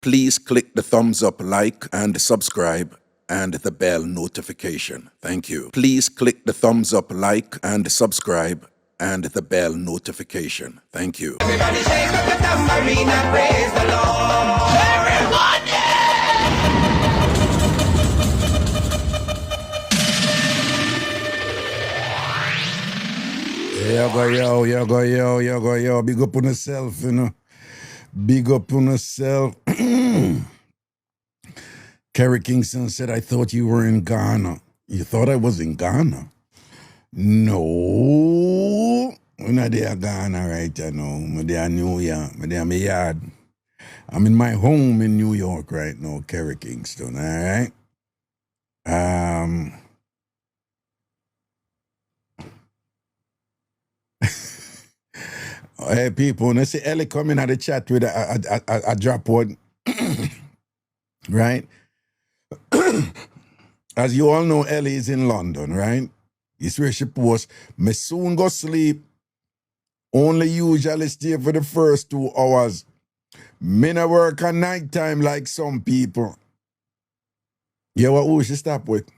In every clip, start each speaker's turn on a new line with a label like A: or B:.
A: Please click the thumbs up, like, and subscribe, and the bell notification. Thank you. Please click the thumbs up, like, and subscribe, and the bell notification. Thank you.
B: Everybody shake up the tambourine and praise the Lord. Everybody!
C: Yo. Big up on yourself, you know. Big up on yourself. Kerry Kingston said, I thought you were in Ghana. You thought I was in Ghana? No. I'm not there Ghana right now. I'm there New York. I'm there my yard. I'm in my home in New York right now, Kerry Kingston, all right? Hey, people, when I see Ellie coming at the chat with a drop one, right? As you all know, Ellie is in London, right? It's where she posts, me soon go sleep, only usually stay for the first 2 hours. Me no work at night time like some people. Yeah, what who she stop with?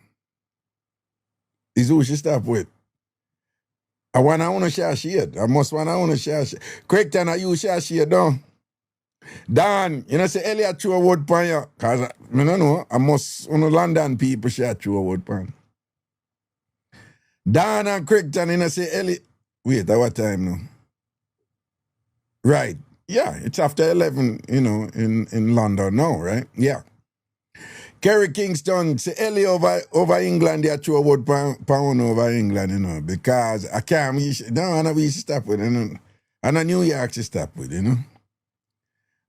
C: Is who she stop with? I want to share shade. I must want to share shade. Crichton, are you share shade, don't? Dan, you know, say Elliot throw a word pan you. Because, I don't know, I must, London people share throw a word pan. Dan and Crichton, you know, say Elliot. Wait, at what time now? Right. Yeah, it's after 11, you know, in London now, right? Yeah. Kerry Kingston, say Ellie over England, they throw a word pound over England, you know, because I can't, we should stop with, you know. And a New York to stop with, you know.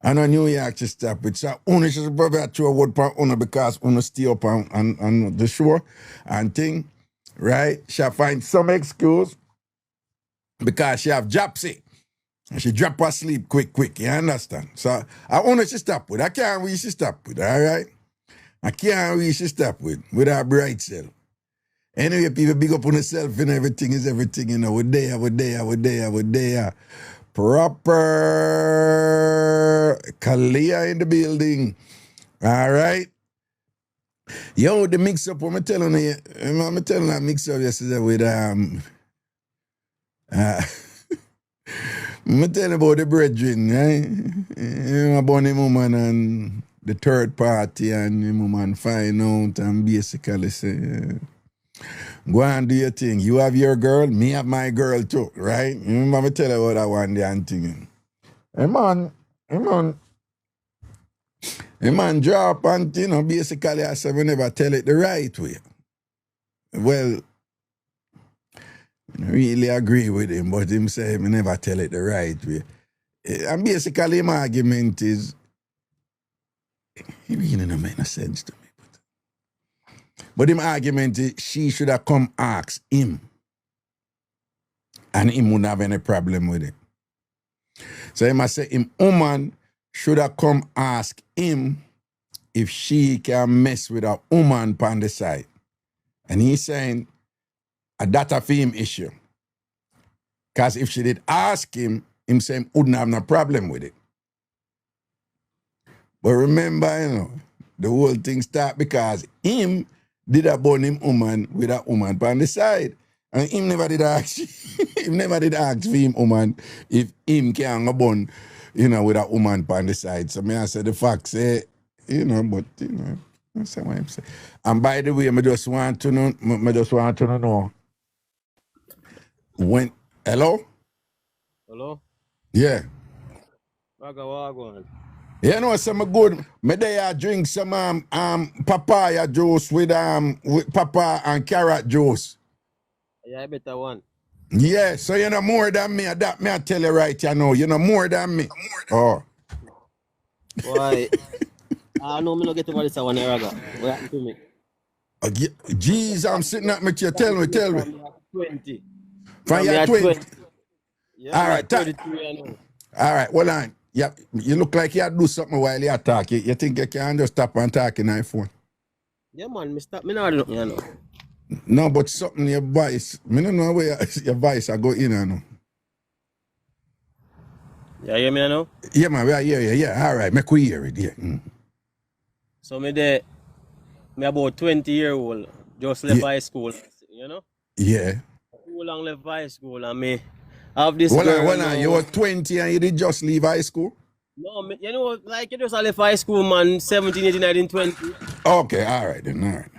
C: And a New York to stop with. So, only should probably throw a word pound because only stay up on the shore and thing, right? She'll find some excuse because she have Japsy. And she drop her sleep quick, you understand? So, I only should stop with. I can't really stop with, all right? I can't reach to stop with our bright self. Anyway, people big up on themselves and everything is everything, you know. We're there. Proper Kalia in the building. All right. Yo, the mix-up, what I'm telling you, that mix-up yesterday with, I'm telling about the brethren, right? About the woman and the third party and the woman find out and basically say, go and do your thing. You have your girl, me have my girl too, right? You remember me tell you what I want the and thing. Hey man drop and, you know, basically I said we never tell it the right way. Well, I really agree with him, but him say we never tell it the right way. And basically my argument is, it really don't make no sense to me. But him argument is she should have come ask him. And him wouldn't have any problem with it. So he must say him woman should have come ask him if she can mess with a woman on the side. And he's saying that's a for him issue. Because if she did ask him saying wouldn't have no problem with it. But remember, you know, the whole thing start because him did a born him woman with a woman on the side. And him never did ask, him never did ask for him woman if him can go born, you know, with a woman on the side. So me I say the fact say, you know, but you know, that's what I'm saying. And by the way, I just want to know when hello?
D: Hello?
C: Yeah.
D: Wagwan.
C: You know, some good. Me there drink some papaya juice with papa and carrot juice.
D: Yeah, I better one.
C: Yeah, so you know more than me. That me I tell you right, you know. You know more than me. Oh.
D: Why? I know me not get over this one, Raga. What happened to me?
C: Jeez, I'm sitting at me chair. Tell me.
D: 20.
C: From your 20.
D: Yeah,
C: all right,
D: 33, I know.
C: All right, well on. Yeah, you look like you do something while you talk. You think you can just stop and talk in your phone?
D: Yeah, man, me stop. Me not nothing, you know.
C: No, but something your voice. Me don't know where your voice I go in, I know.
D: You hear me now?
C: Yeah, man, we are here, yeah. All right, make we hear it, yeah.
D: So me about 20-year-old, just left
C: Yeah.
D: high school, you know?
C: Yeah.
D: Too long left high school and me have this
C: Hold
D: girl
C: on, you
D: now.
C: were 20 and you did just leave high school?
D: No, you know, like you just left high school, man, 17, 18, 19, 20.
C: Okay, all right then, all right.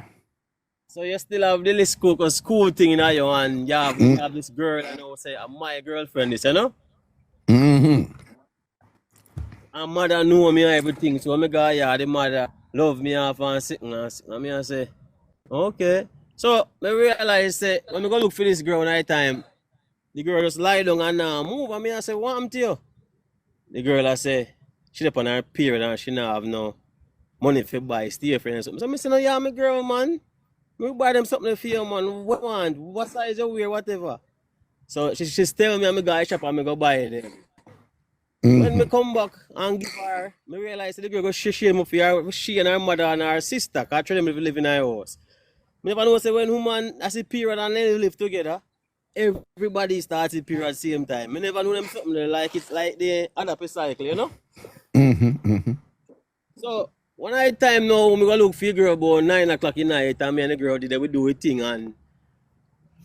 D: So you still have the school thing in you, and you have this girl, I know, say, my girlfriend is, you know?
C: Mm-hmm.
D: And mother know me and everything, so when I go here, the mother love me off and sitting and me and say, okay. So I realize, say, when I go look for this girl night time, the girl just lie down and move, and me I say, what happened to you? The girl I say, she up on her period and she not have no money for buy stay friend or something. So I say, no, yeah, my girl, man. We buy them something for you, man. What want? What size you wear, whatever. So she's telling me I'm going to go shop and I go buy it. When me come back and give her, I realize the girl go shame up for her, she and her mother and her sister, because them live in her house. I never know say when woman has a period and they live together, everybody starts a period at the same time. I never know them something like it's like the other cycle, you know? So one night time now, we go look for a girl about 9 o'clock in the night, and me and the girl did we do a thing and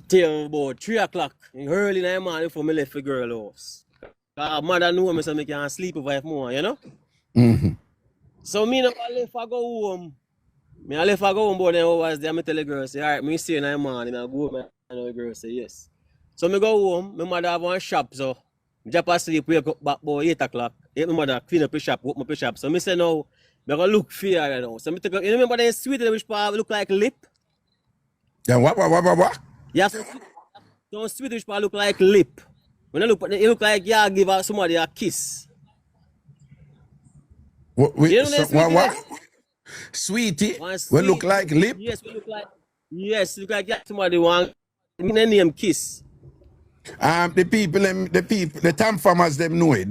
D: till about 3 o'clock early in the morning before me left the girl house. Mother knew me so I can sleep over more, you know? So me never left I go home. I left I go home, but then I was there, I tell the girl, say, all right, me stay in the morning, I go home, and the girl say, yes. So I go home, my mother have one shop, so I just asleep, wake up back about 8 o'clock. My mother clean up the shop, open up the shop. So I say, now, I go look for her, you know. So I take, you remember that sweet which part look like lip?
C: Yeah, what?
D: Yeah, so sweet which part look like lip. When I look at it, it look like you give somebody a kiss.
C: What?
D: You know that
C: Sweetie?
D: sweet,
C: We look like lip?
D: Yes, we look like, yes, look like somebody want name kiss.
C: The people, the TamFamers, them know it.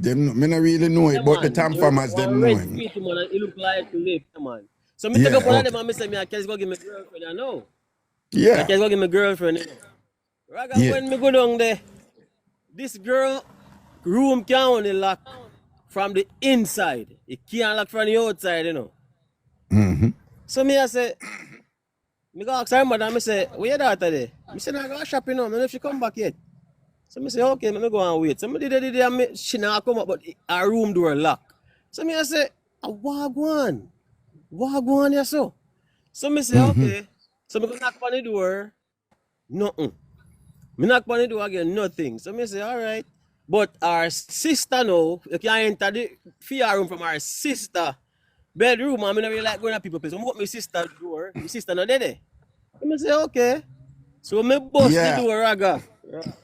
C: Me not really know it,
D: Yeah,
C: but the
D: man,
C: TamFamers, them know
D: red
C: it.
D: sweet, man, it look like lip, man. So me take up one of them and me say, I can't go give me girlfriend, I know. I
C: Yeah.
D: can't go give me girlfriend, you know. Raga,
C: Yeah.
D: when me go down there, this girl room can only lock from the inside. It can't lock from the outside, you know. So me I say, me go ask her mother, I say, where your daughter there? I say, I go shopping now, I don't know if she come back yet. So I say, okay, me go and wait. So I did, she not come up, but her room door lock. So me I say, wagwan, yeah so. So I say, okay. So I go knock on the door, nothing. Me knock on the door again, nothing. So I say, all right. But our sister now, you can enter the fear room from our sister bedroom, and I don't really like going to people's place. So I open my sister's door, my sister not there. I say, okay. So I bust the door, Raga.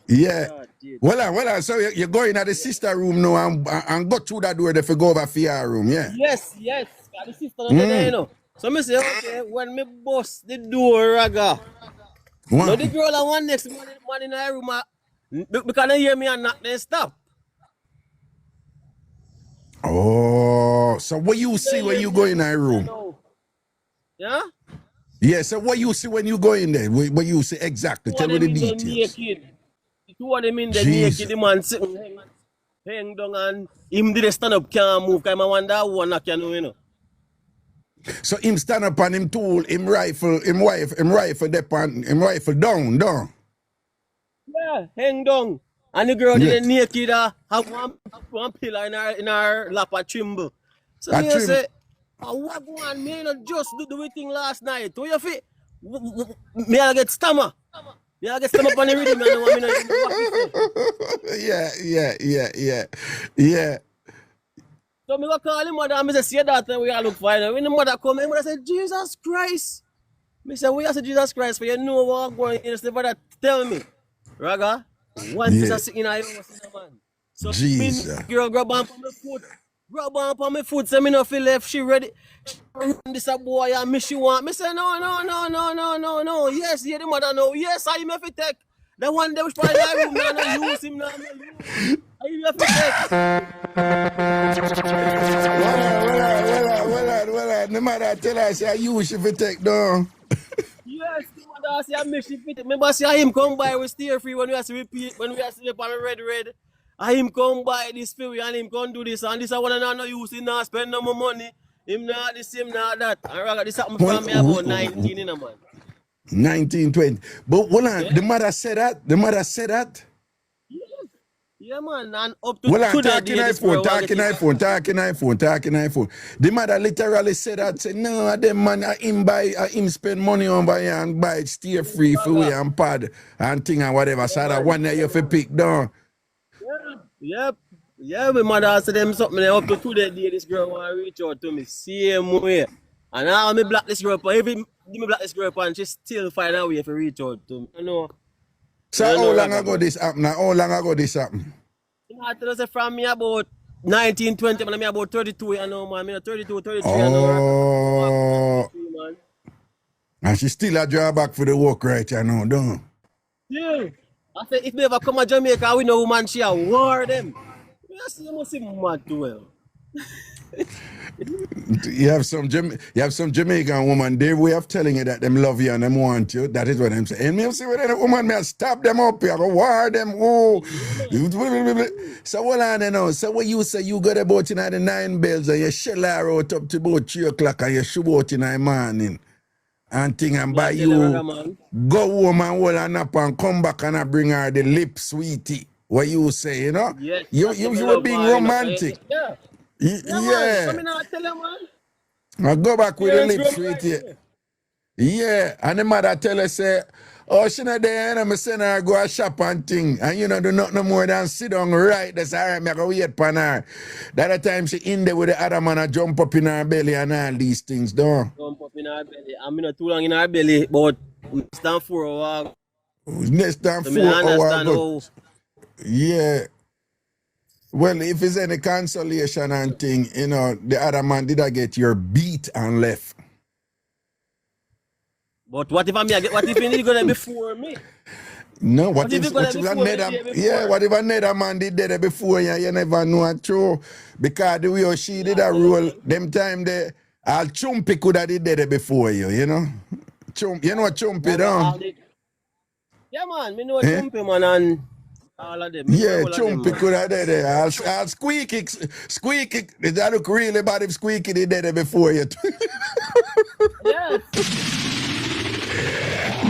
C: Yeah.
D: God, dude.
C: Well, so you're going at the sister room now and go through that door if you go over fear room, yeah?
D: Yes. Got the sister not there, you know. So I say, okay, when me bust the door, Raga. Now the girl I want next man in her room, because they hear me and knock, they stop.
C: Oh, so what you see when you go in that room?
D: Yeah?
C: Yeah, so what you see when you go in there? What you see exactly? Tell me the details.
D: Two of them in the naked, the man sitting hang down and him did stand up, can't move, because I wonder who knock you know.
C: So him stand up and him tool, him rifle down.
D: Yeah, hang down. And the girl did naked have one pillar in her lap a tremble. So me say, what go on, me not just do the thing last night. What you feel? Me I get stammer. Me I get stammer on the rhythm, and I
C: Yeah.
D: So me go call him mother and me say, see that we all look fine. When the mother come, the mother say, Jesus Christ. Me say, we say Jesus Christ, for you know what going on. The mother tell me, Raga, one piece sitting in our house, man. So
C: Jesus.
D: me girl grab on my foot, say me no feel left, she ready. She this a boy and me she want. Me say, no. Yes, yeah, the mother know. Yes, I may take. The one that was probably in room, man, I use him now. I have to take.
C: Well, no matter tell us I use if it take down.
D: Yes, the mother say I miss it. Remember see him come by with steer free when we have to repeat, when we have to sleep on the red. And him come buy this for we and him come do this and this I wanna no use, him not spend no more money. Him not this, him not that. And Raga, this happened from me about 19, you know, man.
C: 1920. But hold on,
D: Yeah.
C: the mother said that? The mother said that?
D: Yeah, man. And up to
C: Well, I'm
D: today,
C: talking iPhone. The mother literally said that, say, no, them man, him spend money on buy and buy it, stay free for we and pad and thing and whatever. So that one day you have to pick down.
D: Yep. Yeah, my mother said them something up to today, this girl want to reach out to me same way. And now me block this girl, but if me block this girl, and she still find a way to reach out to me. You know.
C: So how long ago this happened? How long ago this happened?
D: I tell us from me about 1920, man, I'm about 32, you know, man. I'm 32, 33,
C: Oh.
D: you know. Man.
C: And she still a drawback for the work right you know, don't?
D: Yeah. I said, if they ever come to Jamaica, we know woman, she a war them. Yes, you must see mad too well.
C: You have some Jamaican woman, their way of telling you that them love you and them want you. That is what I'm saying. And me see what that woman may stop them up here, go war them. Oh. So what on now? So what you say you got about in the 9 bells and you shell her out up to about 3 o'clock and you shoot out in the morning. And thing and by you go home and hold her nap and come back and I bring her the lip sweetie. What you say, you know?
D: Yes,
C: you were being romantic.
D: Yeah.
C: Yeah.
D: Man. I tell you, man.
C: I go back with the lip sweetie. Yeah. And the mother tell her, say, oh, she not there, and I send her go a shop and thing. And you know, do nothing no more than sit down right. That's all right, I go wait for her. That time she in there with the other man, I jump up in her belly and all these things, don't.
D: Jump up in her belly. I'm not too long in her belly, but less than 4 hours.
C: Less than 4 hours. Yeah. Well, if it's any consolation and thing, you know, the other man did I get your beat and left.
D: But what if what if you need to go there before me?
C: No, what if another man did that before you? You never know at all. Because the way she did a roll, them time there, I'll Chumpy could have did that before you know? You know Chumpy, don't?
D: Yeah, man, me know Chumpy, man, and all of them.
C: Yeah, Chumpy could have did it. I'll Squeaky, that look really bad if Squeaky did that before you.
D: Yes.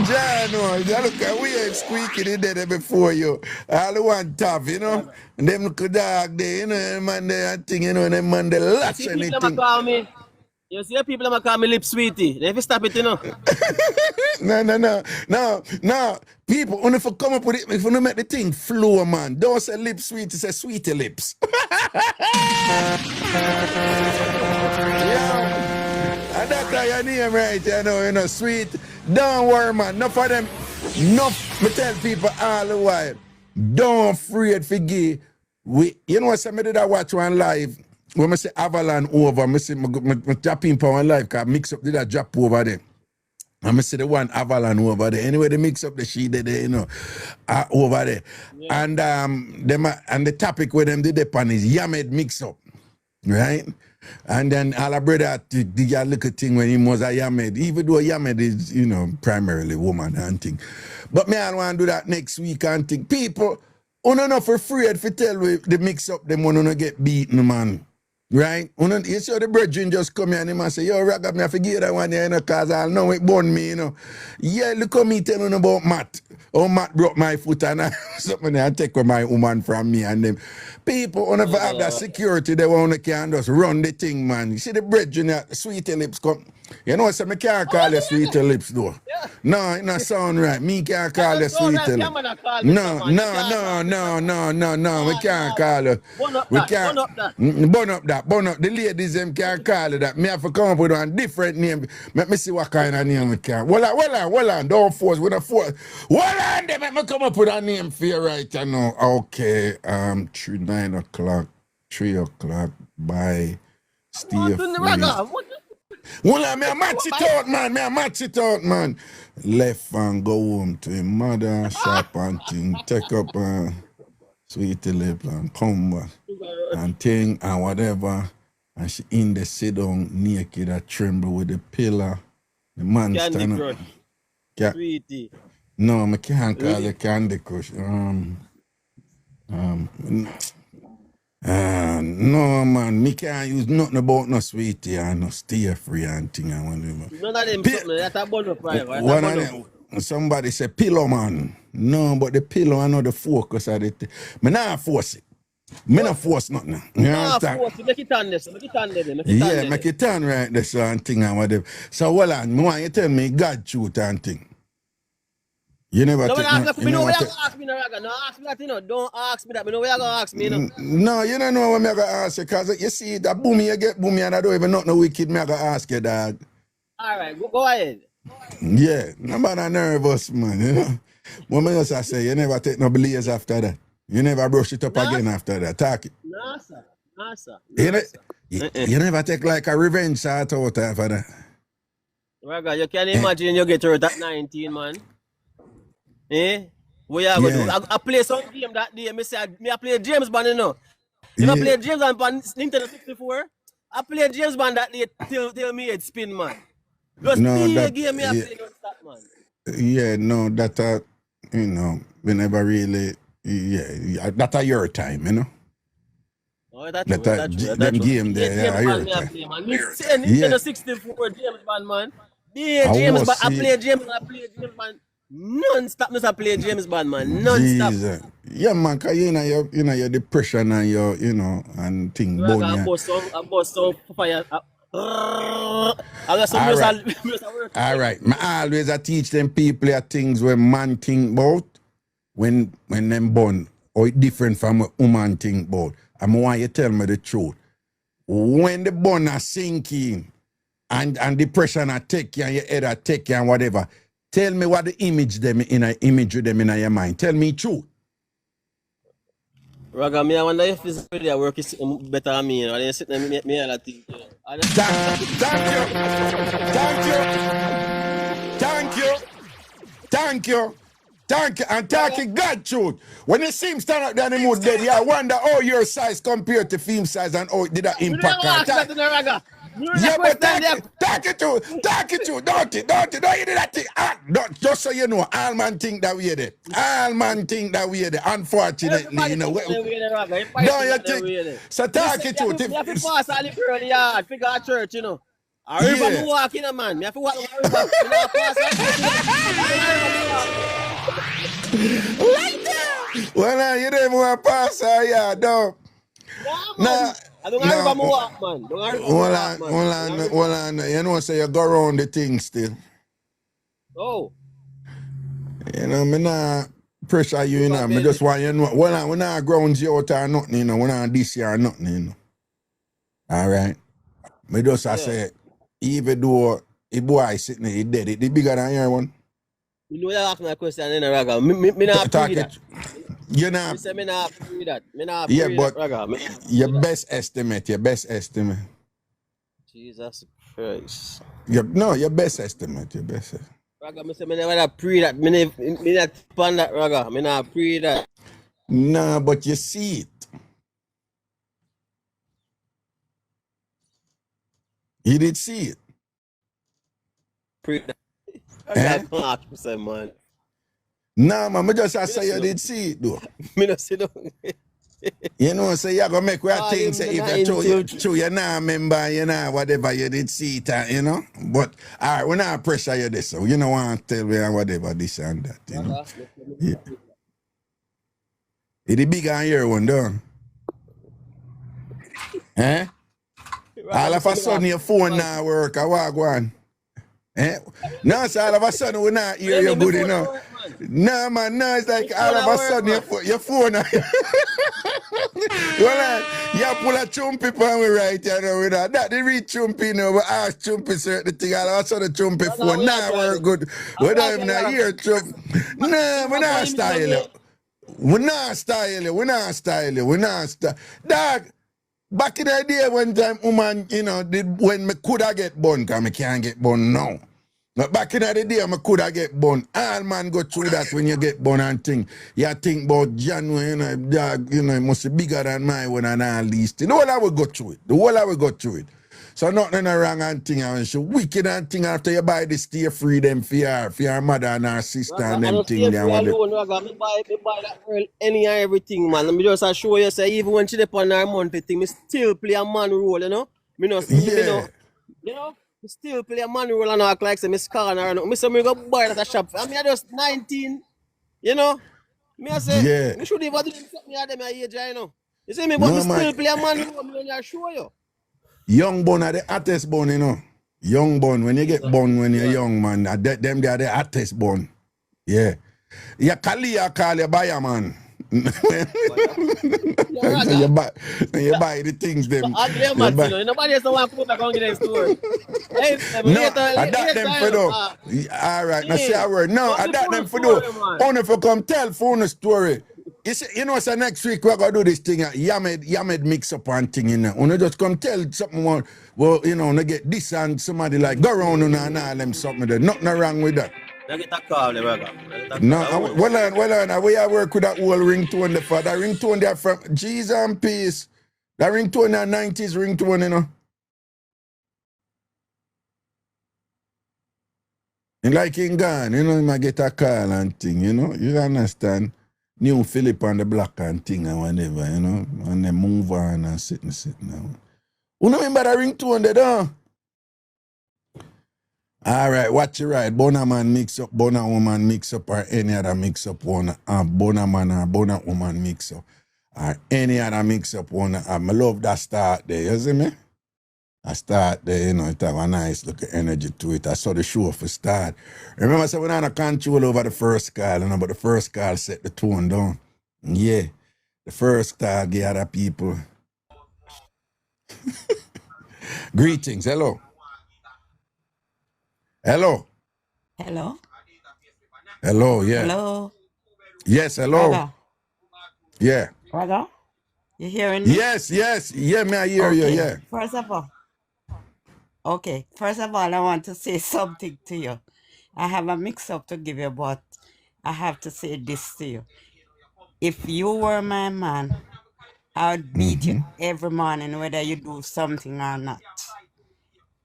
C: Jano, that look at we have Squeaky did that before you. All the one tough, you know. And them look dog there, you know, man, they thing, you know, them man they latch anything.
D: You see people that call me lip sweetie. They have to stop it, you know.
C: No. People, when if you come up with it, if you don't make the thing flow, man, don't say lip sweetie, say sweetie lips. Yeah. And that's your name right, you know, sweet. Don't worry, man. Enough of them. Enough, me tell people all the while. Don't afraid for gay. You know what, somebody that watch one live, when I say Avalon over, I say, I drop in for one live, because Mixup did a drop over there. I'm say the one Avalon over there. Anyway, they mix up the sheet there, you know, over there. Yeah. And and the topic with them did upon is Yamed Mixup, right? And then all our brother did a little thing when he was a Yamed, even though Yamed is, you know, primarily woman and thing. But me, I want to do that next week and thing. People, not afraid to tell we the mix up them when you get beaten, man. Right? You saw the brethren just come here and him and say, yo, Raga, me I forget that one there, you know, because I know it burn me, you know. Yeah, look at me telling about Matt. Oh, Matt broke my foot and something I take with my woman from me and them. People who never have that security, they want to can just run the thing, man. You see the brethren, sweetie lips come. You know, so me can't call you sweetie lips, though. Yeah. No, it not sound right. Me can't call you sweetie lips. No. We can't call you. We can't. Burn up that. The ladies, them can't call you that. Me have to come up with a different name. Let me see what kind of name we can. Hold on. Don't force. We don't force. Hold on, they make me come up with a name for you right now. Okay, 9 o'clock, 3 o'clock, by Steve. Well, I match it out, man. Left and go home to him mother, shop and thing, take up sweetie lip and come back and thing and whatever. And she in the sit down naked, a tremble with the pillar. The man stand up.
D: Sweetie.
C: No, I can't call it Candy Crush. No, man, me can't use nothing about no sweetie and no stay free and thing and whatever.
D: None of them something. That's a bun up, right? That's a
C: One
D: bun
C: of
D: up.
C: them, somebody say pillow, man. No, but the pillow, I know the focus of it. Me not force it. Me not force nothing. You understand?
D: Force it. Make it on this. Make it on there. Make it on
C: Yeah,
D: there.
C: make it turn right this and thing and whatever. So, well, me want you tell me God truth and thing. You never
D: No,
C: take
D: me know what you're going to ask me, no, Raga. No, ask me that, you know. Don't ask me that. Me know what you're going to ask me, you know.
C: No, you don't know what I'm going to ask you, because you see, that boomy, you get boomy, and I don't even know no wicked, I'm going to ask you, dog.
D: All right, go ahead.
C: Yeah, no matter nervous, man, you know. What I just say, you never take no blaze after that. You never brush it up again after that. Talk it.
D: No, sir. No, sir.
C: You never take like a revenge shot out after that.
D: Raga, you can imagine you get hurt at 19, man. Eh? What you going to do? I play some game that day. I play James Bond, you know. If I play James Bond on Nintendo 64, I play James Bond that day till me head spin, man. Just play a game I play non-stop, man.
C: Yeah, no, that you know, we never really, that's your time, you know.
D: Oh, that's true.
C: Them game there, yeah, your time.
D: Nintendo 64 James Bond, man. Yeah, James Bond. I play James Bond. Non-stop, I play James Bond, man. Non-stop.
C: Jesus. Yeah, man, because you know your depression and your, you know, and thing.
D: I bust some fire.
C: All right. I always teach them people things when man think about when them born, or it different from what woman think about. I want you to tell me the truth. When the born are sinking and depression are take you and your head are take you and whatever, tell me what the image them in your mind. Tell me truth.
D: Raga, I wonder if this video work is better than me, you know. They sit there me all that thing.
C: Thank you. And talking God truth. When you see him stand up there in the mood dead, I wonder how your size compared to film size and how it did that impact. Yeah, but talk it to. Don't you do that thing. Just so you know, all man think that we did. Unfortunately, you know. Don't you think? So talk it to.
D: You have to pass all the early yard, figure out church, you know. I remember walking, man. You have to walk
C: Well, you don't even want to pass her, yeah, no.
D: Nah, I don't remember walk, man.
C: Hold on. You know, say you go around the thing still.
D: Oh.
C: You know, me not pressure you, you know. Me just want you know. Well, we not ground you out or nothing, you know. We not this year or nothing, you know. All right. Me just say, even though the boy sitting there, he dead, it bigger than your one.
D: You know you ask me a question in a Raga. Me not pre that.
C: You know.
D: You say me not pre that. Me not pre that, Raga.
C: Your best estimate.
D: Jesus Christ.
C: Your best estimate.
D: Raga, me say me never pre that. Me not pan that, Raga. Me not pre that.
C: Nah, but you see it. You did see it.
D: Pre that. Man.
C: Nah, man, I just say you did see it, though.
D: Me not see no.
C: You know, say you're going to make what things say if you're not member, you know, whatever you did see it, you know. But, all right, we're not pressure you this, so you don't want to tell me whatever this and that, you know. Yeah. It's big on your one, though. Eh? All of a sudden your phone now work, I walk one. Eh? No, so all of a sudden we not hear you good enough. No, man, no, it's like all of a sudden your phone. Well, you pull a chumpy pan we right, you know, with that. That the real chumpy, you know, but ask chumpy certain thing, all of a sudden chumpy phone now work good. We don't even hear chump. No, we not style you. We not style you. Dog. Back in the day when time woman, you know, when me coulda get bun, cause me can't get bun now. But back in the day, me coulda get bun. All man go through that when you get bun and think. You think about January, you know, dog, you know, it must be bigger than my one and all these things. The whole I will go through it. So nothing wrong and thing. And she wicked and thing after you buy the stay free them for your mother and her sister
D: Raga,
C: and
D: I
C: them
D: don't
C: thing
D: stay
C: there.
D: free alone, Raga. Me buy that girl any and everything, man. Let me just show you, say, even when she depend on her monthly thing, me still play a man role, you know? Me no,
C: Yeah.
D: you know? Me still play a man role and act like say me scar her. Me say me go buy that a shop. I mean, I just 19, you know? Me I say,
C: Yeah.
D: me should even do something at them age, you know? You see me, but me
C: No man.
D: still play a man role, me I show you.
C: Young bun are the hottest bun, you know. Young bun, when you get bun when you're
D: Yeah.
C: young, man, them they are the hottest bun. Yeah. Yeah, Kalia call you buyer, man.
D: Yeah,
C: you
D: Raga.
C: buy the things them.
D: I blame
C: You
D: that, you
C: buy.
D: know. Nobody else want to come back and get a store. Hey,
C: No,
D: later,
C: I got
D: later,
C: them
D: you
C: for
D: know.
C: do. All right, now say
D: Yeah.
C: a word. No,
D: Come
C: I
D: the
C: got
D: full
C: them for do.
D: story, man.
C: Only for come tell for a story. You know, so next week we're gonna do this thing. Yamed mix up and thing in there. Only just come tell something more. Well, you know, they get this and somebody like go around and all them something there. Nothing wrong with that.
D: I get a call, the Raga. I get a call.
C: No,
D: I won't.
C: well on. We work with that whole ringtone there for that ringtone there from Jesus and Peace. That ringtone that 90s ringtone, you know. And like in Ghana, you know, you might get a call and thing, you know. You understand? New Philip and the Black and thing and whatever, you know. And then move on and sitting down. You know remember that ringtone there, though? All right, watch it right. Bona man mix up, Bona woman mix up, or any other mix up one. Bona man or Bona woman mix up, or any other mix up one. I love that start there, you see me? I start there, you know, it have a nice look of energy to it. I saw the show for start. Remember, I said we had a control over the first call, you know, but the first call set the tone down. Yeah, the first call gave other people. Greetings, hello. Hello.
E: Hello?
C: Hello, yeah.
E: Hello?
C: Yes, hello.
E: Raga?
C: Yeah.
E: Raga? You hearing me?
C: Yes. Yeah, me I hear you,
E: Okay.
C: yeah.
E: First of all, I want to say something to you. I have a mix-up to give you, but I have to say this to you. If you were my man, I would beat you every morning, whether you do something or not.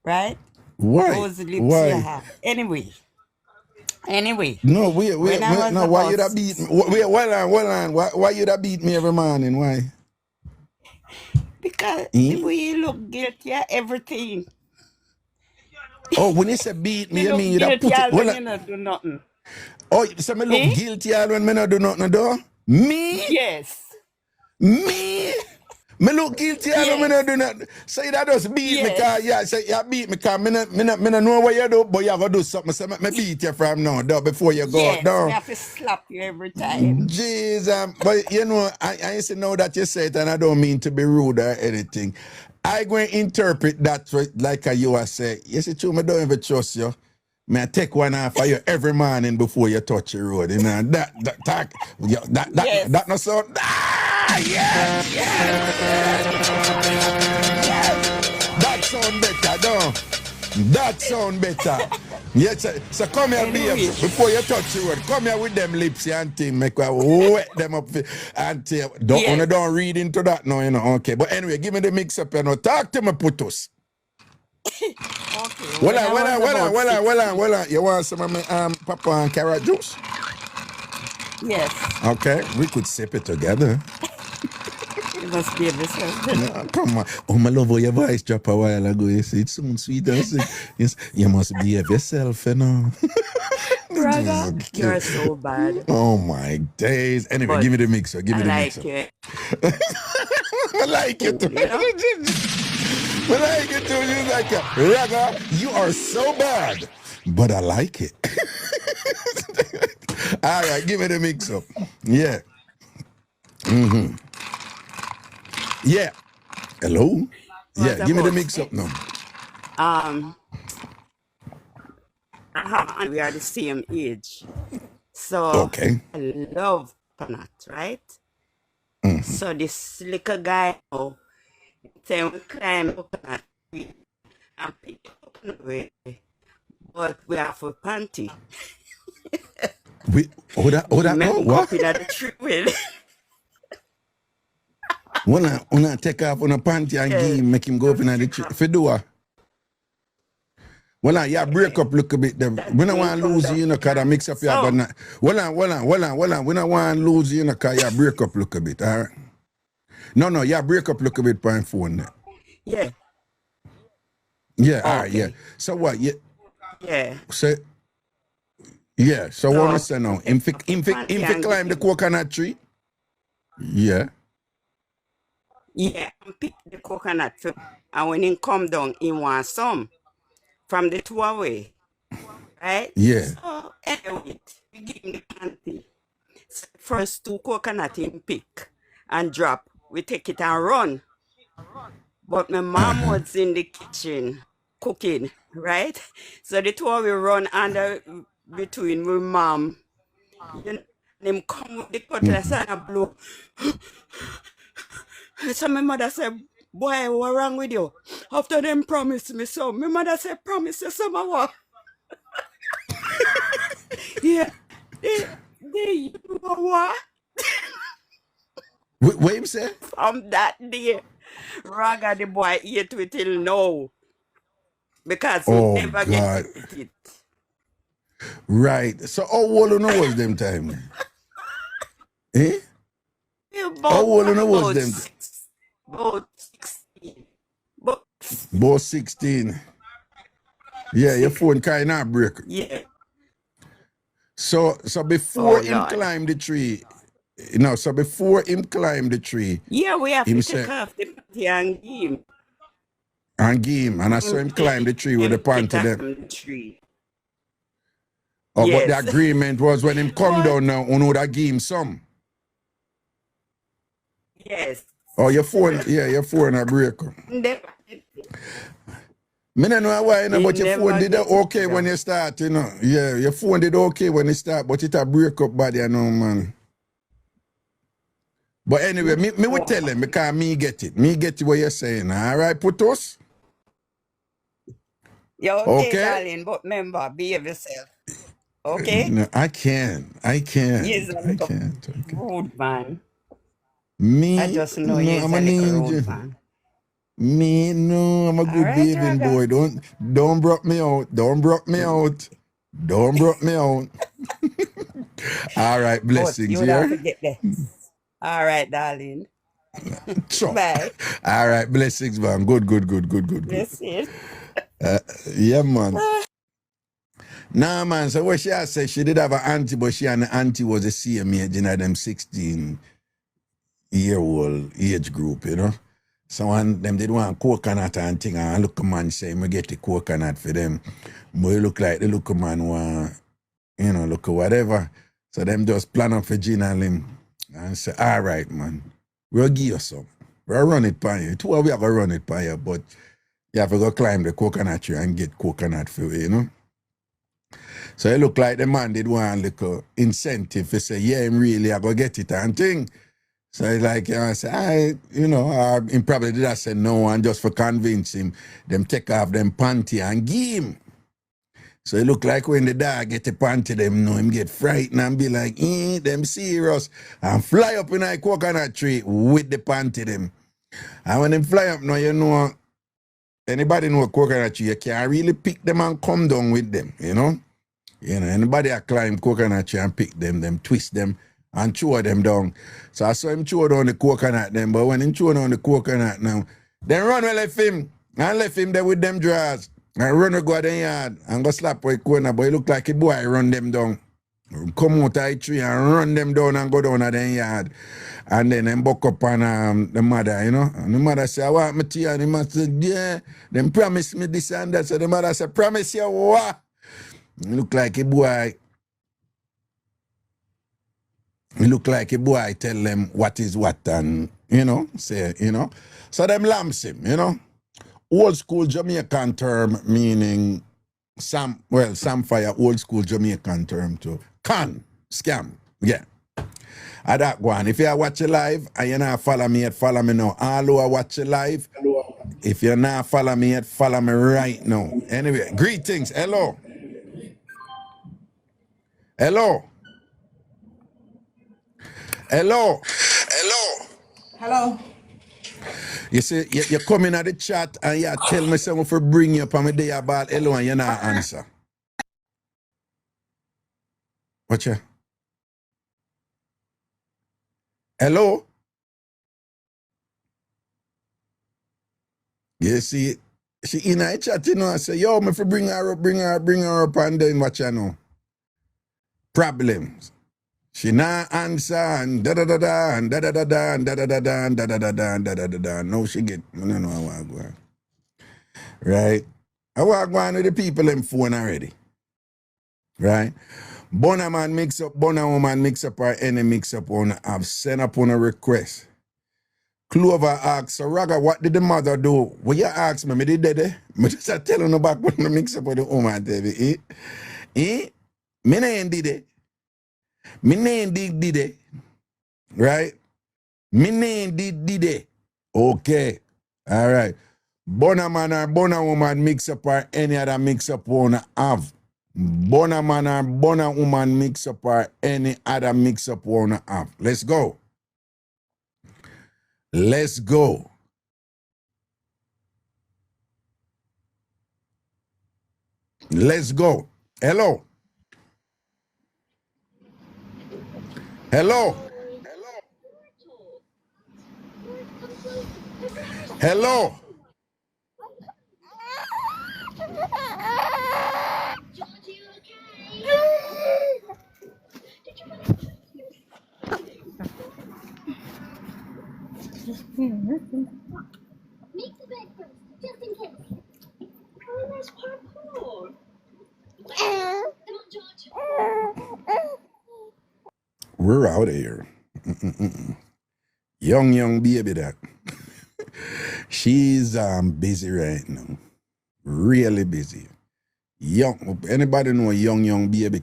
E: Right?
C: Why?
E: Those lips you
C: Why?
E: have. Anyway,
C: No, wait,
E: when I was
C: no, why
E: about
C: you that beat me? Wait, hold on. Why you that beat me every morning? Why?
E: because
C: Eh?
E: the way you look guilty at everything.
C: Oh, when you say beat me,
E: You
C: you
E: look
C: mean you that
E: guilty
C: put it,
E: all
C: well,
E: when you not do nothing.
C: oh, so me look
E: Eh?
C: guilty all when me not do nothing, though? Me?
E: Yes.
C: Me? Me look guilty all when me
E: Yes.
C: not do nothing. Say that just beat me,
E: Yes.
C: cause, yeah, say you beat me, cause me not know what you do, but you have to do something, so me beat you from now, though, before you go out,
E: Yes.
C: though.
E: Me have to slap you every time.
C: Jesus, but you know, I used to know that you say it, and I don't mean to be rude or anything. I go and interpret that like you are say. You see, true, me don't even trust you. Me I take one off of you every morning before you touch the road. You know that
E: Yes.
C: that no sound. Yes. That sound better, don't? That sound better. Yes, so come here,
E: Anyway.
C: babe, before you touch the word. Come here with them lips and thing, make I wet them up and don't read into that now, you know. Okay, but anyway, give me the mix up, you know. Talk to me, putus.
E: Okay.
C: Well on. You want some of my papa and carrot juice?
E: Yes.
C: Okay, we could sip it together.
E: You must be yourself.
C: No, come on. Oh, my love, how your voice drop a while ago. You see, it sounds sweet and sweet. Yes, you must behave yourself, you know.
E: Raga, you're so bad.
C: Oh my days. Anyway,
E: But
C: give me the mixer. Give me
E: I
C: the
E: like
C: mixer.
E: you.
C: I like it too.
E: You know?
C: I like it too. She's like, Raga, you are so bad. But I like it. All right, give me the mix up. Yeah. Yeah. Hello? Yeah, give me the mix up now.
E: We are the same age. So
C: Okay.
E: I love coconut, right? So this little guy now, say we climb coconut tree and pick coconut away, but we have a panty.
C: That,
E: Make
C: oh,
E: him go
C: what?
E: up in the tree with.
C: When I take off on a panty and give him, make him go up in the tree. If you do what? Well, yeah, break up look a bit. Them. We don't want to lose you, because the mix up you are gonna. Well, we don't want to lose you, because you break up look a bit, all right? No, you break up look a bit by phone there.
E: Yeah.
C: Yeah, all right, yeah. So what?
E: Yeah.
C: So, yeah, so what we say now? Him fi climb the coconut tree? Yeah.
E: Yeah, and pick the coconut for, and when he come down, he want some from the two away, right?
C: Yeah.
E: So anyway, we give him the panty. So first two coconut him pick and drop. We take it and run. But my mom was in the kitchen cooking, right? So the two of we run under between my mom. You know, them come with the cutlass and a blow. So my mother said, boy, what wrong with you? After them promised me so. My mother said, promise you some what? Yeah. You know what?
C: What him say?
E: From that day, Raga the boy ate with till now. Because he never
C: God.
E: get it.
C: Right. So how old was them time? Eh? How old was them?
E: About 16.
C: About 16. Yeah, your phone kind of break.
E: Yeah.
C: So before him climb the tree, before him climb the tree.
E: Yeah, we have to take off the panty and give him.
C: And give him. And I saw him climb the tree with the panty them. Oh, yes. But the agreement was when him come down now, you would have give him some.
E: Yes.
C: Oh, your phone a break. Me don't know why, but your phone did okay when you start, Yeah, your phone did okay when you start, but it a break up body, man. But anyway, me would tell him, because me get it. Me get what you're saying. All right, Putos?
E: You're okay, darling, but remember, behave yourself. Okay?
C: No, I can't.
E: Yes, I can't. Rude man.
C: Me?
E: I just know you're a rude man.
C: Me, no, I'm a good baby boy. Don't broke me out. Don't broke me out. All right, blessings
E: you
C: here.
E: Don't forget this. All right, darling.
C: Sure.
E: Bye.
C: All right, blessings, man. Good.
E: Blessings.
C: Yeah, man. Nah, man, so what she said, she did have an auntie, but she and the auntie was the same age, them 16-year-old age group, So when them did want coconut and thing, and look man say, me get the coconut for them. But it look like the look man want, look whatever. So them just plan up for Gina and him and say, all right, man, we'll give you some. We'll run it by you. Two of we have to run it by you, but you have to go climb the coconut tree and get coconut for you, So it look like the man did want like a incentive to say, yeah, him really, I go get it and thing. So it's like, I say, him probably did I say no, and just for convince him, them take off them panty and give him. So it look like when the dog get the panty, them know him get frightened and be like, them serious, and fly up in a coconut tree with the panty them. And when them fly up now, anybody know a coconut tree, you can't really pick them and come down with them, anybody that climb coconut tree and pick them twist them and throw them down. So I saw him throw down the coconut then, but when he throw down the coconut now, then run and left him there with them drawers. And run and go to the yard and go slap with corner, but it look like a boy run them down. Come out of the tree and run them down and go down to the yard. And then them buck up on the mother, And the mother say, I want my tea. And the mother said, yeah. Them promise me this and that. So the mother said, promise you what? It look like a boy. It look like a boy tell them what is what and, say, So them lamps him, Old school Jamaican term meaning Samfire, old school Jamaican term too. Con, scam, yeah. I that one. If you watch it live and you not follow me yet, follow me now. All who are watching live, if you're not follow me yet, follow me right now. Anyway, greetings. Hello. Hello. You see, you come in at the chat and you tell me something for bring you up on my day about hello and you not answer. Watch ya. Hello? You see, she in a chat, you know, I say, yo, me for bring her up, and then watch you know. Problems. She not answer and da da da da and da da da da and da da da da and da da da da and da da da da. No, she get, I don't know how I go on. Right? I want to go on with the people in phone already. Right? Bona man mix up, Bona woman mix up, or any mix up on have sent up on a request. Clover asks, so Raga, what did the mother do? Well, you ask me did that. I just tell you about when the mix up with the woman, baby. Me name did it. Me name did it. Right? Me name did it. Okay. All right. Bona man or Bona woman mix up or any other mix up wanna have. Bona man or Bona woman mix up or any other mix up wanna have. Let's go. Let's go. Let's go. Hello. Hello. Hello.
F: Make the bed first, just in case. Oh, there's parkour. Come on, George.
C: We're out of here. Young baby that. She's busy right now. Really busy. Young, anybody know a young baby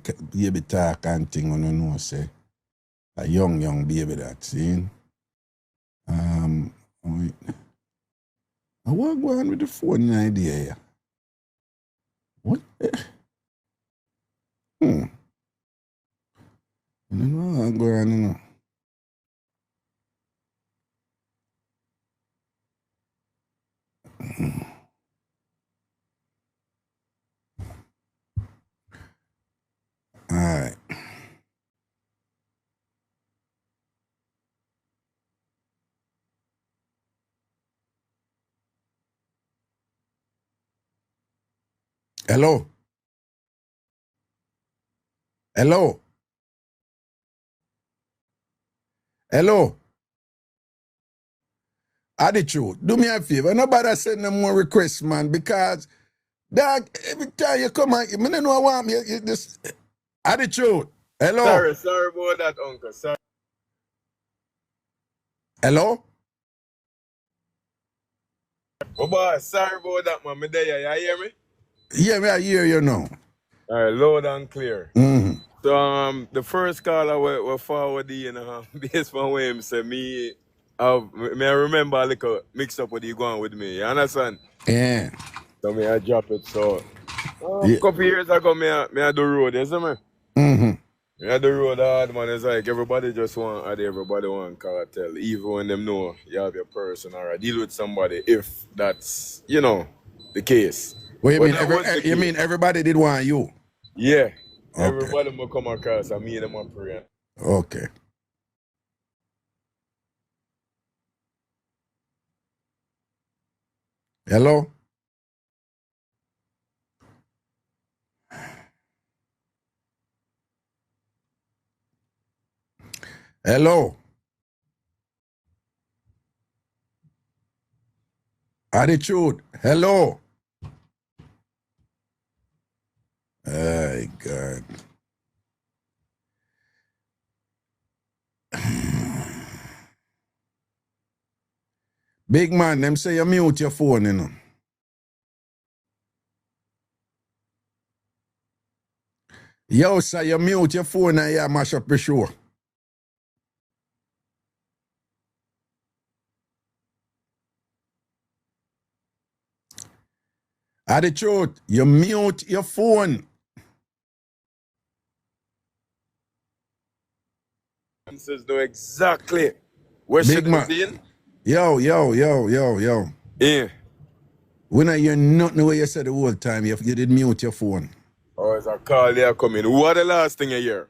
C: talk and thing on you know say a young baby that see? Wait. I want to go on with the phone idea here. What? I don't know. I'm going on, you know. All right. Hello. Hello. Hello. Attitude. Do me a favor. Nobody send no more requests, man, because dog, every time you come on, I don't know what you this attitude. Hello.
G: Sorry about that, Uncle. Sorry.
C: Hello.
G: Oh, boy, sorry about that, man. Me there, you hear me?
C: Yeah, me I hear you now.
G: All right, loud and clear.
C: Mm-hmm.
G: So, the first caller we forward, you know, based on what him say, me I remember a little mix up with you going with me. You understand?
C: Yeah.
G: So, me I drop it. So,
C: Yeah.
G: couple years ago, me I do road, you see me?
C: Mm-hmm.
G: Me I do road hard, man. It's like everybody just want, everybody want cartel. Even when them know you have your person or deal with somebody, if that's, you know, the case.
C: What you
G: But
C: mean?
G: that was the
C: You
G: case.
C: mean everybody did want you?
G: Yeah.
C: Okay.
G: Everybody will come across and me and them a pray.
C: Okay. Hello? Hello? Attitude. Hello? Oh, God. Big man, them say you mute your phone, you know. Yo, say you mute your phone and you mash up your show. Attitude, you mute your phone.
G: Says know exactly what she
C: Big
G: is
C: man.
G: doing.
C: Yo.
G: Yeah.
C: When I hear nothing what you said the whole time, you did mute your phone.
G: Oh, it's a call there coming. What the last thing you hear?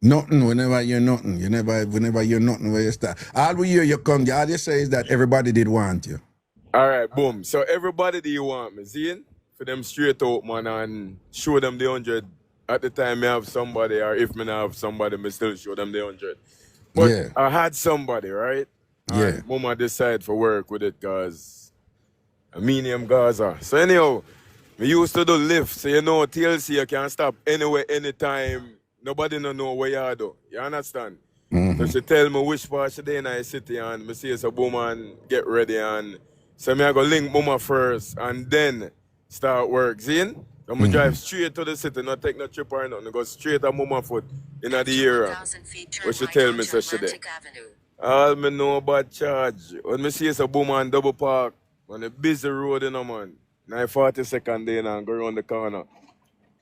C: Nothing, whenever you're nothing. Whenever you're nothing where you start. All we hear you come, all you say is that everybody did want you.
G: All right, boom. So everybody do you want me, see? For them straight out, man, and show them the 100. At the time I have somebody, or if me not have somebody, me still show them the 100. But
C: Yeah.
G: I had somebody, right?
C: Yeah.
G: And mama decide for work with it because I mean him Gaza. So anyhow, we used to do lift. So you know TLC you can stop anywhere, anytime. Nobody no know where you do. You understand? So she tell me which part she dey in the city and me say so boom and get ready and so me I go link mama first and then start work. See? So me drive straight to the city, not take no trip or nothing. Go straight to mama foot in the area. What she tell me so she dey. All me know about charge. When me see a boom and double park on a busy road, you know, man. 9:40 day and go around the corner.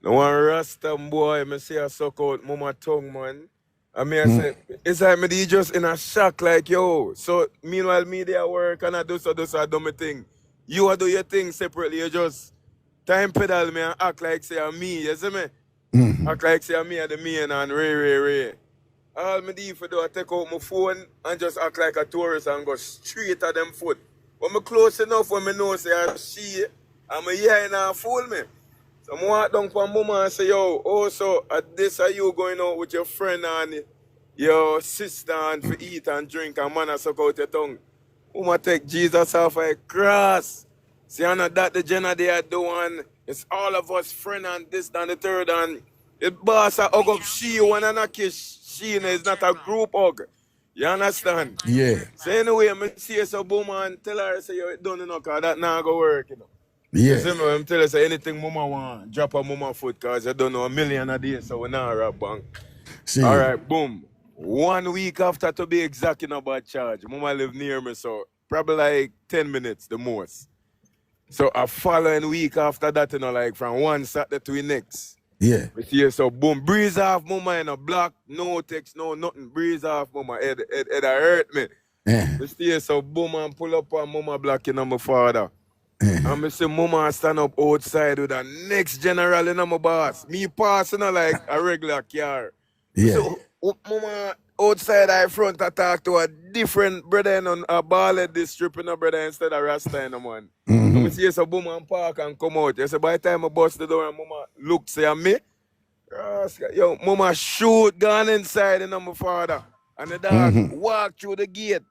G: No one Rasta boy, me see a suck out mama tongue, man. I mean, I say, it's like me they just in a shock, like, yo. So, meanwhile, me there work and I do I do my thing. You a do your thing separately, you just time pedal me and act like say I'm me, you see me? Act like say I'm me and the man and Ray. All me do for do, I take out my phone and just act like a tourist and go straight at them foot. When me close enough, when me know say I'm she, I'm a yeah and I fool me. So I walk down for mama and say, yo, oh, so at this are you going out with your friend and your sister and for eat and drink and man and suck out your tongue. Mama take Jesus off a cross. See, I know that the Jenna they are doing. It's all of us friend and this and the third and the boss a hug up she one and a kiss. She is not a group hug. You understand?
C: Yeah.
G: So anyway, I see so boom and tell her, say, yo, it don't know, cause that now go work, you know.
C: Yeah.
G: You see me, I'm telling you, say anything mama want, drop a mama foot, cause you don't know $1 million a day, so we not rap bank.
C: See.
G: All right, boom. 1 week after to be exact in a bad charge, mama live near me, so probably like 10 minutes the most. So a following week after that, you know, like from one Saturday to the next.
C: Yeah.
G: We see so boom, breeze off mama in a block, no text, no nothing, breeze off mama, it hurt me.
C: Yeah.
G: We see so boom and pull up on mama block in my father. And I see mama stand up outside with a next general in my boss. Me passing like a regular car.
C: Yeah.
G: So mama outside I front I talk to a different brother in a ballad this stripping a brother instead of Rasta in the man. And we see so boom and park and come out. You say by the time I bust the door and mama look say at me. Yo, mama shoot gone inside in my father. And the dog walk through the gate.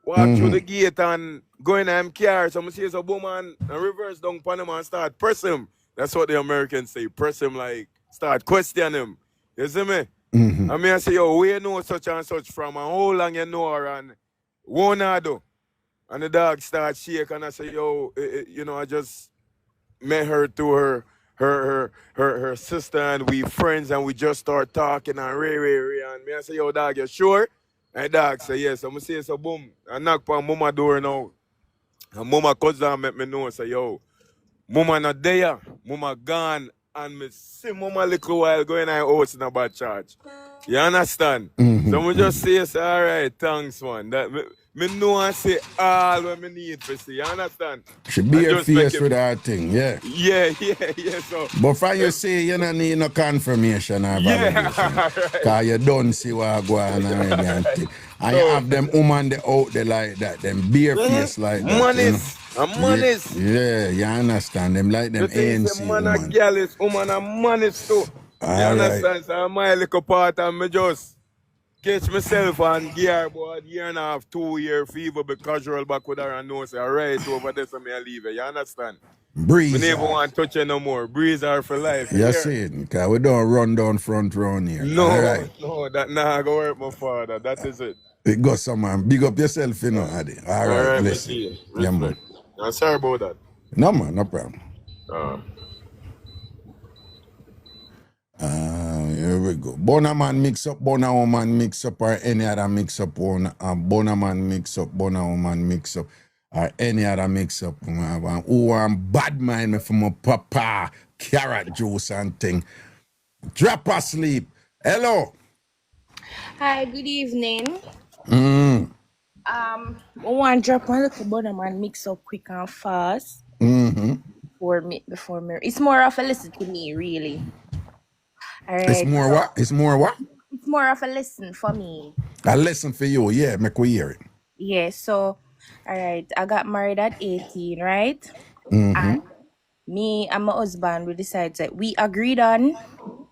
G: Through the gate and go in and car. So I see a woman and reverse down Panama and start press him. That's what the Americans say. Press him like start question him. You see me? I mean I say, yo, where you know such and such from and how long you know her and what I do? And the dog start shake and I say, yo, you know, I just met her through her sister and we friends and we just start talking and Ray and me I say, yo, dog, you sure? And dog say yes. I'm say so boom. I knock on mama door now. And mama cousin make me know say yo, mama not there. Mama gone. And me see mama little while going in house in a bad charge. You understand? So me just say all right, thanks man. That me know and say all what me need for see. You understand?
C: She be your face with her thing, yeah.
G: Yeah. So
C: but from you say you don't need no confirmation or validation.
G: right.
C: Cause you don't see what go on already and thing. And you have them woman they out there like that, them bare face like that.
G: Monies. Monies.
C: Yeah, you understand. Them like them ANC
G: man
C: woman.
G: a gallus, woman a monies too. You understand?
C: Right.
G: So my little part and me just catch myself and gear about 1.5, 2 year fever be casual back with her and know say right over there so me I leave it. You understand?
C: Breeze.
G: We never want to touch her no more. Breeze her for life.
C: You see it, because we don't run down front round here.
G: No,
C: right.
G: no, that nah go hurt my father. That is it.
C: It goes someone. Big up yourself, you know, Adi. All right, listen. Yeah, man.
G: I'm sorry about that.
C: No, man, no problem. Here we go. Bona man mix up, Bona woman mix up, or any other mix up. Bona man mix up, Bona woman mix up, or any other mix up. Who want bad mind me for my papa, carrot juice and thing. Drop asleep. Hello.
F: Hi, good evening. I want to drop one little bottom and mix up quick and fast
C: Mm-hmm.
F: before me. It's more of a listen to me, really. All
C: It's
F: right,
C: more
F: so
C: what? It's more what?
F: it's more of a listen for me.
C: A lesson for you, yeah, make we hear it.
F: Yeah, so all right, I got married at 18, right?
C: Mm-hmm.
F: And me and my husband, we decided that we agreed on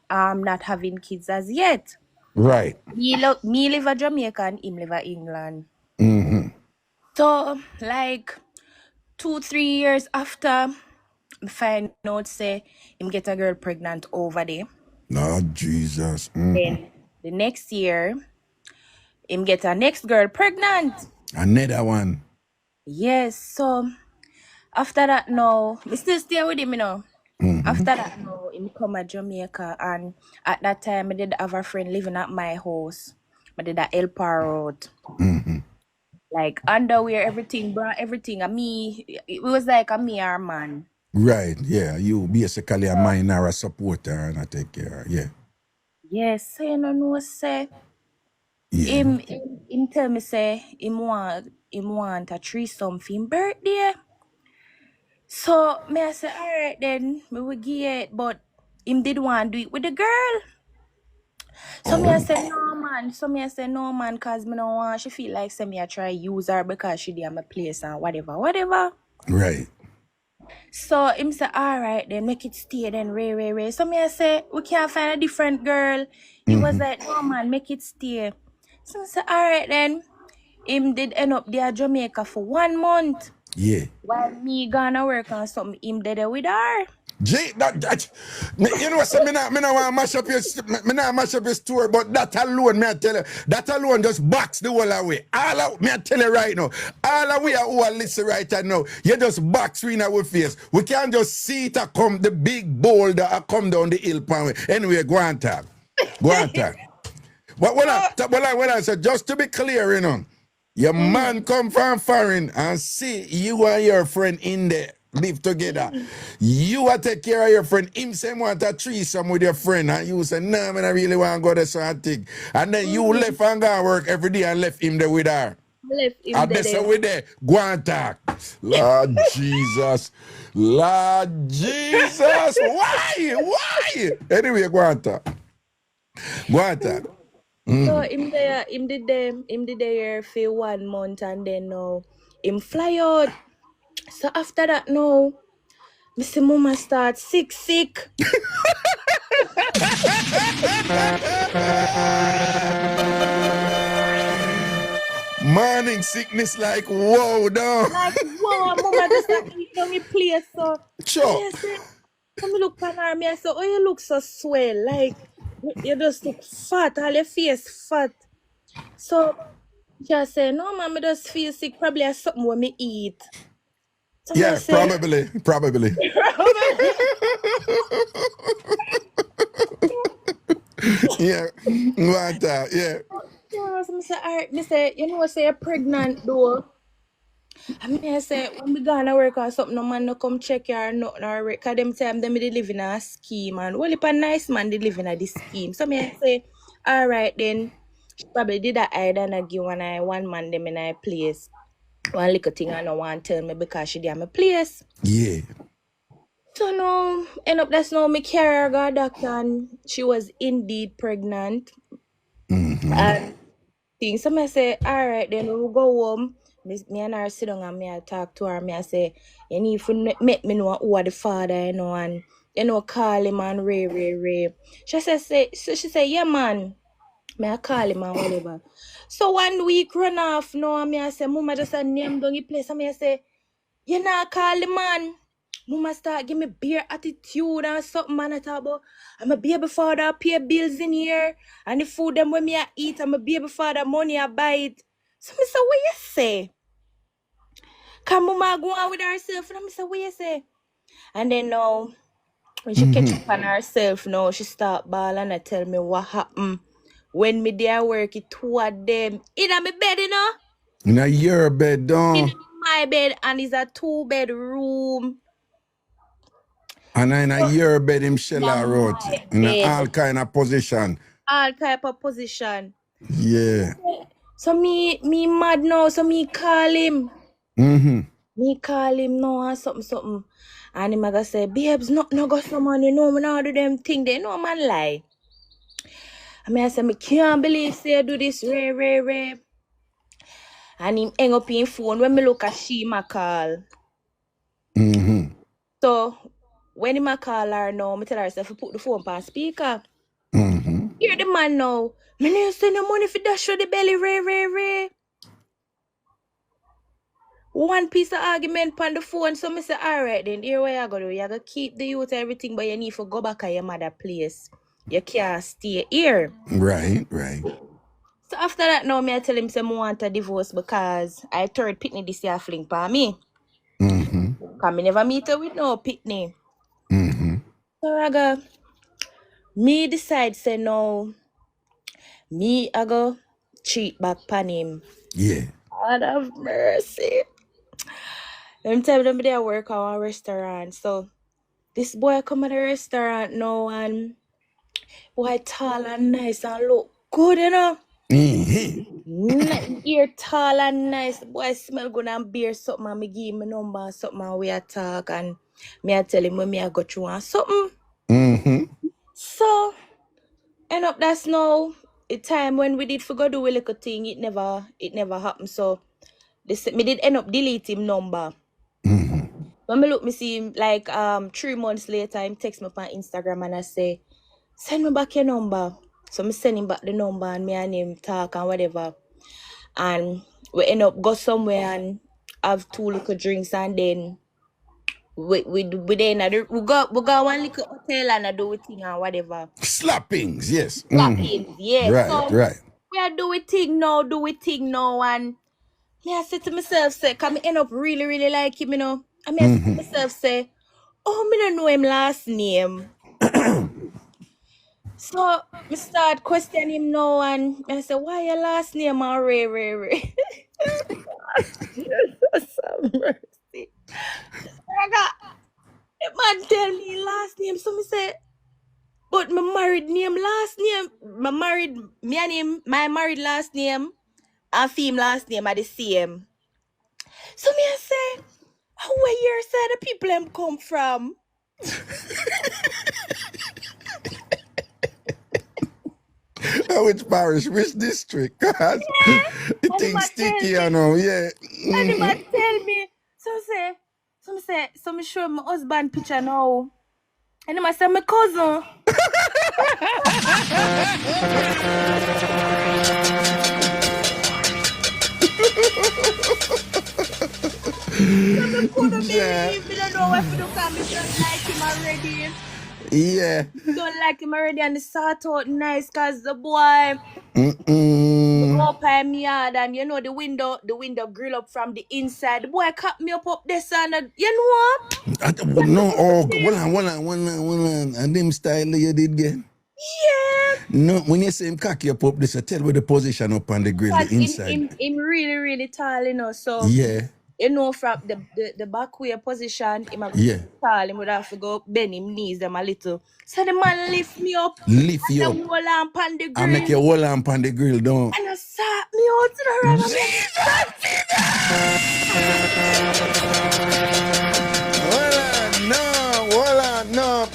F: not having kids as yet.
C: Right.
F: Me live at Jamaica and him live at England.
C: Mm-hmm.
F: So like 2-3 years after, I find out say him get a girl pregnant over there.
C: Oh, Jesus. Mm-hmm.
F: Then the next year, him get a next girl pregnant.
C: Another one.
F: Yes, so after that now, me still stay with him, you know.
C: Mm-hmm.
F: After that now, him come at Jamaica, and at that time I did have a friend living at my house. I did a help her out.
C: Mm-hmm.
F: Like underwear, everything, bro, everything. And me, it was like a me or man.
C: Right, yeah. You basically a minor a supporter and I take care. Yeah.
F: Yes, so you know say
C: Yeah.
F: him tell me say him want a threesome for him birthday. So me I say alright then, me will give it, but him did want to do it with the girl. So me I say no man. So me I say no man, cause me no want she feel like say me I try use her because she did my place and whatever.
C: Right.
F: So him say alright then make it stay then Ray. So me I say we can't find a different girl. He was like no man, make it stay. So I say alright then. Him did end up there at Jamaica for 1 month.
C: Yeah.
F: While me gonna work on something, him did it with her.
C: You know what? Me not want to mash up your story, but that alone, me I tell you, that alone just box the whole away. Me I tell you right now, all of we are who are listening right now, you just box in our face. We can't just see it come, the big boulder come down the hill pan. Anyway, go on talk. But when I say, just to be clear, you know, your man come from foreign and see you and your friend in there live together. You are take care of your friend. Him say want a threesome with your friend, and you say, nah, man, I really want to go there so I think. And then you left and go work every day and left him there with her.
F: Left him
C: And
F: there.
C: that's with there. Go and talk. Lord Jesus. Lord Jesus. Why? Anyway, go and talk.
F: So him did there for 1 month and then now him fly out. So after that now, Mr. Mama start sick.
C: Morning sickness like whoa down.
F: Like whoa, Mama just like eat down me place. So
C: Chop.
F: Let me look at her, me I say, oh you look so swell, like you just look fat, all your face fat. So she say, no man, I just feel sick, probably has something when me eat. So
C: Yeah,
F: I say,
C: probably. Yeah, what that? Yeah.
F: Yeah, so I say, alright, me say, you know, say you're pregnant though. And me I say, when we gonna work or something, no man no come check you or nothing or cause them time them they live in a scheme and well if a nice man they live in a this scheme. So me I say, alright then, she probably did that I done give one man them in a place. One little thing I don't want to tell me because she did my place.
C: Yeah.
F: So now, end up that's now me carry her go to doctor and she was indeed pregnant. And things. So I say, alright, then we'll go home. Me and her sit down and me I talk to her. Me I say, you need to make me know who are the father, you know, and you know, call him and Ray. She say, yeah man. Me I call him and whatever. So 1 week run off now and me I say, Mama just a name down the place and me I say, you not call the man. Mama start give me beer attitude and something man I talk about. I'm a baby father, pay bills in here. And the food them when me I eat, I'm a baby father, money I buy it. So me say, what you say? Can Mama go on with herself? And I say, what you say? And then now, when she catch up on herself now, she start bawling and tell me what happened. When me there work, it two of them in my bed, you know?
C: In your bed, down.
F: In my bed, and it's a 2-bedroom.
C: And in your bed, him shell
F: Yeah,
C: her out.
F: my
C: In
F: bed.
C: all kind of position.
F: All type of position.
C: Yeah.
F: So me mad now, so me call him.
C: Mm-hmm.
F: Me call him now and something. And him gonna say, babes, no go someone, you know, me not do them thing, they know man lie. I mean, I say, me can't believe say I do this, Ray. And him hang up in phone when me look at she ma call.
C: Mm-hmm.
F: So when him a call her now, me tell her say, put the phone on speaker.
C: Mm-hmm.
F: Hear the man now. Me need send no money for dash show the belly, Ray. One piece of argument on the phone, so me say, alright then, here what you gotta do. You gotta keep the youth and everything, but you need to go back at your mother place. You can't stay here.
C: Right.
F: So after that now, me I tell him say me want a divorce because I third pitney this year fling for me.
C: Mm-hmm.
F: Cause me never meet her with no pitney.
C: Mm-hmm.
F: So Raga, me decide say no, me I go cheat back pan him.
C: Yeah.
F: God have mercy. Them time them there work at a restaurant. So this boy come at the restaurant now and boy tall and nice and look good, you know.
C: Mm-hmm.
F: Ear tall and nice. Boy smell good and beer something and me give him a number and something and we a talk and me I tell him when me I go through and something.
C: Mm-hmm.
F: So end up that's now the time when we did forgot do a little thing, it never happened. So me did end up delete him number.
C: Mm-hmm.
F: When me look, me see him like 3 months later, him text me up on Instagram and I say, send me back your number. So me send him back the number and me and him talk and whatever. And we end up go somewhere and have 2 little drinks and then we go one little hotel and I do a thing and whatever.
C: Slappings, yes.
F: Slapping, yeah.
C: Right.
F: We are do a thing now and me I say to myself, say, cause me end up really, really like him, you know. I mean, I say to myself, say, oh, me don't know him last name. So, me start questioning him now and I say, why your last name are Ray? Some mercy. The man tell me last name, so me say, but my married name, last name, my married last name and fame last name are the same. So me I say, where you say the people them come from?
C: Which parish, which district? Cause it thing's sticky, you know, yeah.
F: And the man tell me, so me show my husband picture now. And the man say, my cousin.
C: Yeah.
F: Me don't know if you don't come, me don't like him already.
C: Yeah.
F: Don't like him already and the sort out nice cause the boy
C: Mm-mm.
F: up in my yard and you know the window grill up from the inside. The boy cut me up this and you know what?
C: No, hold on. And them style you did get.
F: Yeah.
C: No, when you say him cock you up this, I tell you the position up on the grill, the inside.
F: Him really, really tall, you know. So
C: Yeah.
F: you know, from the back way position, him a tall, him would have to go bend him knees them a little. So the man lift me up.
C: Lift you up.
F: And hold on pan the grill.
C: I make you hold on pan the grill down.
F: And I sat me out to the run.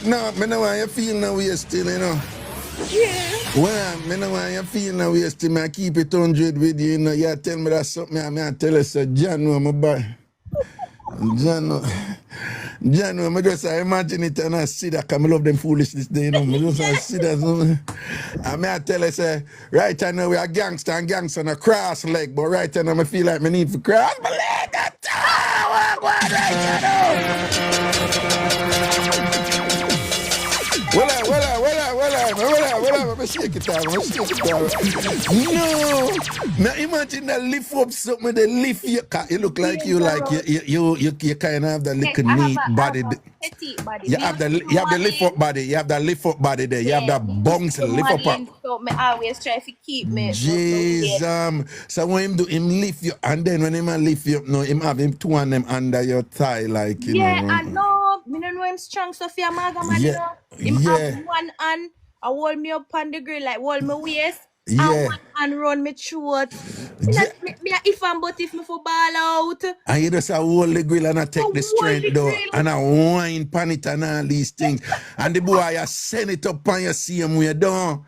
C: No, me know how you feel now we still, you know.
F: Yeah.
C: Well, me know how you feel now we still, I keep it 100 with you, you know. You tell me that something, I tell you, so John, no, my boy. John, I just imagine it and I see that, because I love them foolishness, you know. I just see that. I tell you, say, right now we are gangster and gangster on a cross leg, but right now I feel like I need to cross my leg. That's all right Well, shake it out. No. Now imagine that lift up something, they lift you. You look like you kind of have that little neat body.
F: Petite body.
C: You have the lift up body. You have that lift up body there. You have that bounce lift up.
F: So me always try to keep me.
C: Jesus. So when him lift you, and then when him lift you up, no, him have him 2 of them under your thigh, like you know.
F: Yeah, I know. Me don't know him strong, Sophia Maga, man. You know. Him have one hand, I hold me up on the grill, like hold my waist,
C: Yeah.
F: And run me throat.
C: Ja-
F: If I'm but if me for ball out.
C: And you just hold the grill and I take the
F: hold
C: strength
F: the
C: though.
F: grill.
C: And I whine pan it and all these things. And the boy, I send it up on your same way down.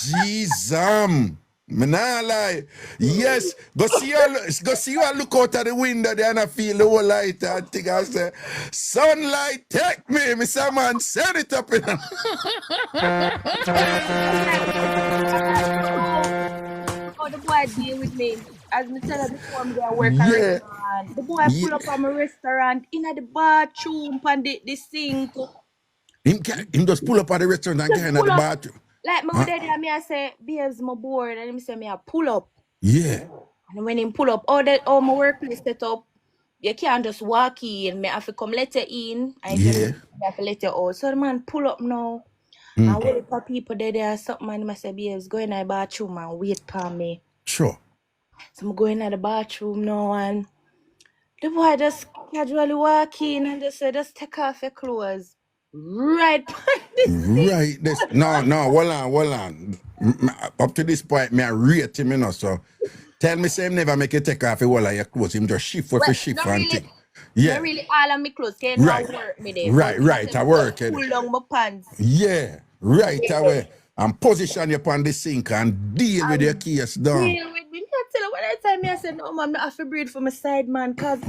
C: Jesus. Me nah lie. Yes. Go see you look out of the window there and I feel the whole light and think I say, sunlight take me. Mr. Man, send it up in.
F: Oh, the boy deal with me. As me tell her before, me there work a
C: Yeah.
F: restaurant. The boy
C: Yeah.
F: pull up on my restaurant in the bathroom and the sink.
C: Him just pull up at the restaurant and
F: Just
C: get in the
F: pull up.
C: bathroom.
F: Like me
C: Huh?
F: there and me I say, babes, my bored. And him say me I pull up.
C: Yeah.
F: And when him pull up, all my workplace set up, you can't just walk in. Me have to come let you in. And you
C: Yeah.
F: have to let you out. So the man pull up now. And wait for people there something and I say, babes, go in the bathroom and wait for me.
C: Sure.
F: So I'm going to the bathroom now and the boy just casually walk in and just say, just take off your clothes. Right.
C: Right. No, hold on. Up to this point, me I rate him, you know, so tell me say him never make you take off all of your clothes. Him just shift for shift
F: not
C: and
F: really,
C: thing. Yeah.
F: not really all of my clothes. Can
C: Right.
F: work me there.
C: Right, I work it.
F: Pull down my pants.
C: Yeah. Right away. And position you upon the sink and deal with your case down.
F: Deal with me. I tell you, when I tell me, I said, no, man, I have to breathe for my side, man, because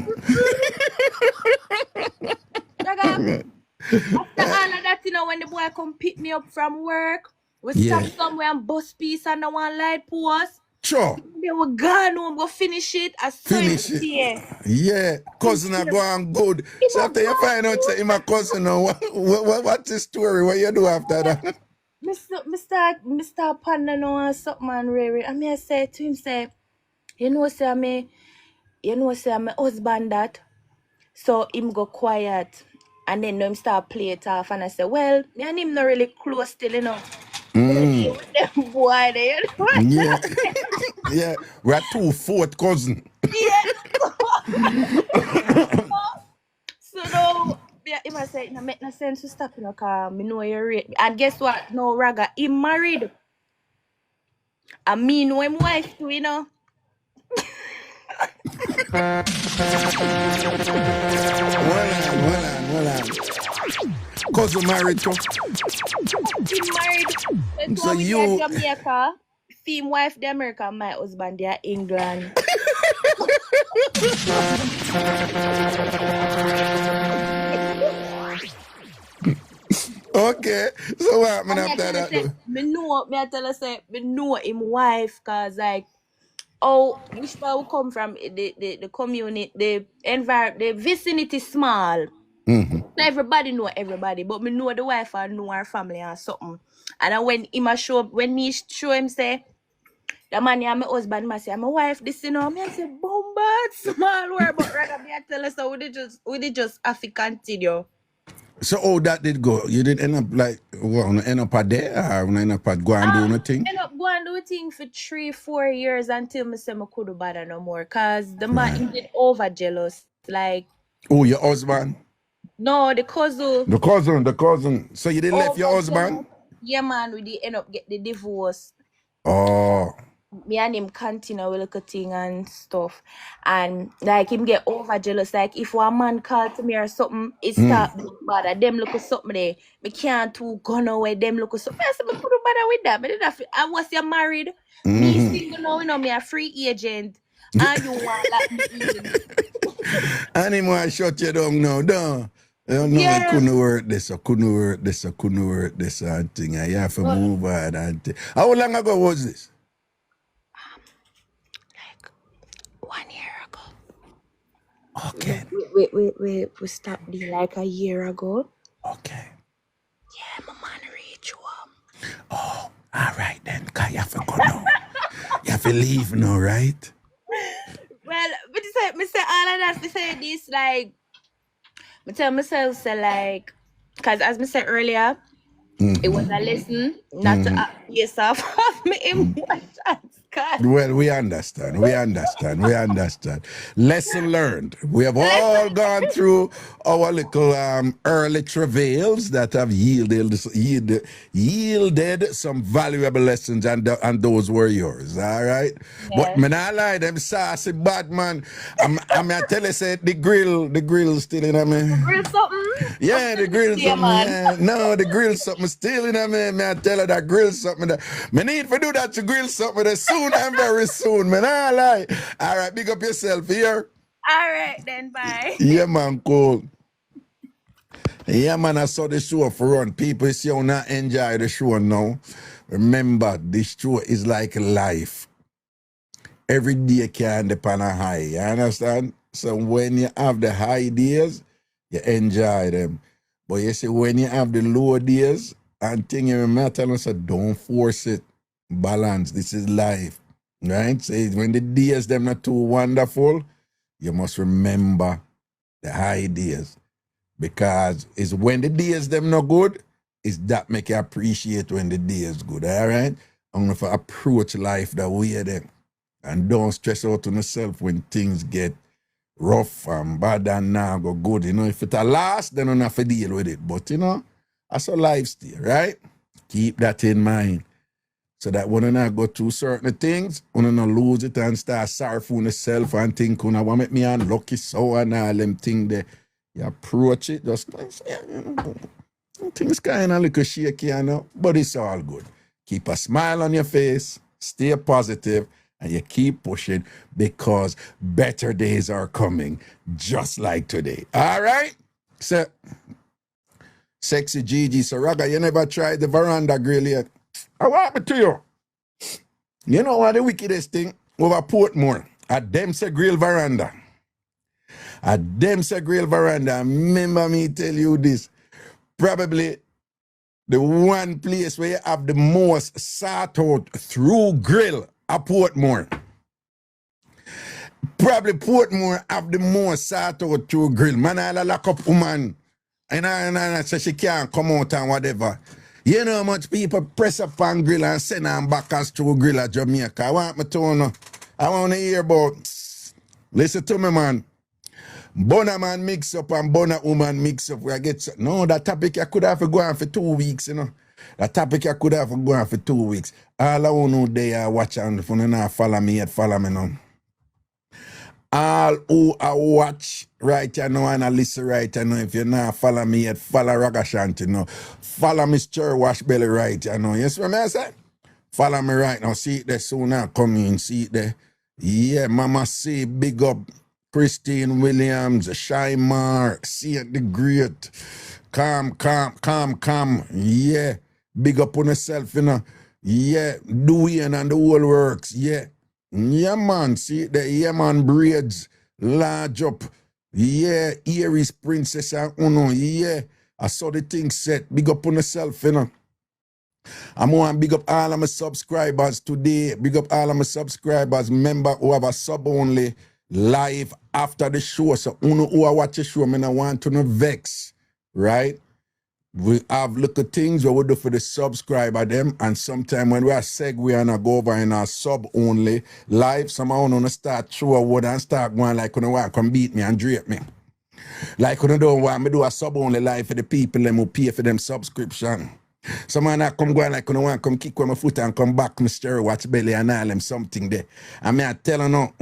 F: after all of that, you know, when the boy come pick me up from work, we stop somewhere and bus piece and the one light post.
C: Sure.
F: They were gone home, go finish it. I saw
C: Finish
F: it.
C: it. Yeah. Cousin are going good. So after you find out say my cousin now, what's the story? What you do after that?
F: Mr. Panda know something and Riri. I mean I say to him, say, you know say I'm a husband that. So him go quiet. And then him start play it off and I say, well, me and him not really close still, you know. With them boy there, you know.
C: Yeah. Yeah. We're 2/4 cousin.
F: Yeah. So now, he must say, it don't make no sense to stop, you know, because I know you rate me. And guess what? No, Raga, he married. And me know him wife too, you know.
C: Hold on. Cousin married too.
F: He married.
C: So
F: So
C: you-
F: you Jamaica, theme wife the America, my husband they are England.
C: Okay. So what man
F: And
C: after that? though?
F: I tell her say, me know him wife, cause like, oh, which part we come from, the community, the environment, the vicinity small. So everybody know everybody, but me know the wife and know her family or something. And then when him a show up, when me show him say, the man yeah, my husband must say, my wife, this you know, me I say, bombard, small word, but rather me I tell her so we did just have to continue.
C: So how that did go? You did end up like what, end up a there or end up at go and do nothing?
F: End up going do a thing for 3-4 years until me say me couldn't bother no more. Cause the man he did over jealous. Like
C: Oh, your husband?
F: no, the cousin.
C: The cousin. So you didn't left your
F: over
C: husband?
F: jealous. Yeah man, we did end up get the divorce.
C: Oh.
F: Me and him continue with little thing and stuff. And like him get over jealous. Like if one man call to me or something, it start being bad. Them look at something there. Me can't too gone away. Them look at something. I said, me couldn't bother with that. But then I was you married. Me single now, you know, me a free agent. And you want like me even.
C: And him want shut you down now, no. You know,
F: Yeah.
C: I couldn't work this and thing. I have to move on and thing. How long ago was this?
F: Like 1 year ago.
C: Okay.
F: We stopped there like a year ago.
C: Okay.
F: Yeah, my man reach you.
C: Oh, all right then. 'Cause you have to go now. You have to leave now, right?
F: Well, but me say all of that. Me say this like, me tell myself say like, cause as me said earlier, it was a lesson not to base off of me emotions. God.
C: Well, we understand. We understand. We understand. Lesson learned. We have all gone through our little early travails that have yielded some valuable lessons, and those were yours. All right. But
F: Yes.
C: me not lie, them saucy bad man. I'm I tell you, say the grill still in me.
F: Grill something?
C: Yeah, the grill
F: Yeah,
C: something.
F: man.
C: Yeah, no, the grill something still in me. Me I tell her that grill something. That me need to do that to grill something that soon and very soon. Man, I lie. All right, big up yourself here.
F: All right, then. Bye.
C: Yeah, man, cool. Yeah, man, I saw the show for run. People see you not enjoy the show now. Remember, this show is like life. Every day can depend on high. You understand? So when you have the high days, you enjoy them. But you see, when you have the low days, and thing you remember telling us, don't force it. Balance. This is life. Right? So when the days them not too wonderful, you must remember the high days. Because it's when the days them not good, is that make you appreciate when the day is good. All right? I'm going to approach life that way them. And don't stress out on yourself when things get rough and bad and now go good. You know, if it a last, then you don't have to deal with it. But you know, that's a lifestyle, right? Keep that in mind. So that when you not go through certain things, when you not lose it and start sorry for yourself and think, want to make me unlucky so and all them things there. You approach it, just like, you know, things kind of look shaky, you know, but it's all good. Keep a smile on your face, stay positive, and you keep pushing because better days are coming, just like today. All right? So, Sexy Gigi, so Raga, you never tried the veranda grill yet? What happened to you? You know what the wickedest thing? Over Portmore, at Dempsey Grill Veranda. At Dempsey Grill Veranda, remember me tell you this, probably the one place where you have the most sought out through grill at Portmore. Probably Portmore have the most sought out through grill. Man, I lock up woman. And I say she can't come out and whatever. You know how much people press up on grill and send them back as through grill at Jamaica. I want me to know. I want to hear about. Listen to me, man. Bona man mix up and Bona woman mix up. We get no, that topic I could have to go on for 2 weeks, you know. That topic I could have to go on for 2 weeks. All I want to know they watch and if you not follow me yet, follow me now. All who I watch right now and I listen right now, if you not follow me yet, follow Ragashanti now. Follow Mr. Wash Belly right now. Yes, what I say? Follow me right now. See it there soon. I come in, see it there. Yeah, Mama say big up Christine Williams, Shymar, see it the great. Calm. Yeah. Big up on yourself, you know. Yeah. Doing and the whole works. Yeah. Yeah, man. See it there. Yeah, man. Braids. Large up. Yeah. Aries Princess and Uno. Yeah. I saw the thing set. Big up on yourself, you know. I'm going to big up all of my subscribers today. Big up all of my subscribers. Remember who have a sub only live after the show. So who are watch the show, I want to know vex. Right? We have little things we do for the subscriber them. And sometime when we are segue and I go over in our sub only live, somehow want to start through a word and start going like you want to come beat me and drape me. Like you don't want me do a sub only live for the people them who pay for them subscription. Someone that come going like you want to come kick with my foot and come back, Mr. Watch Belly and all them something there. I mean I tell you no,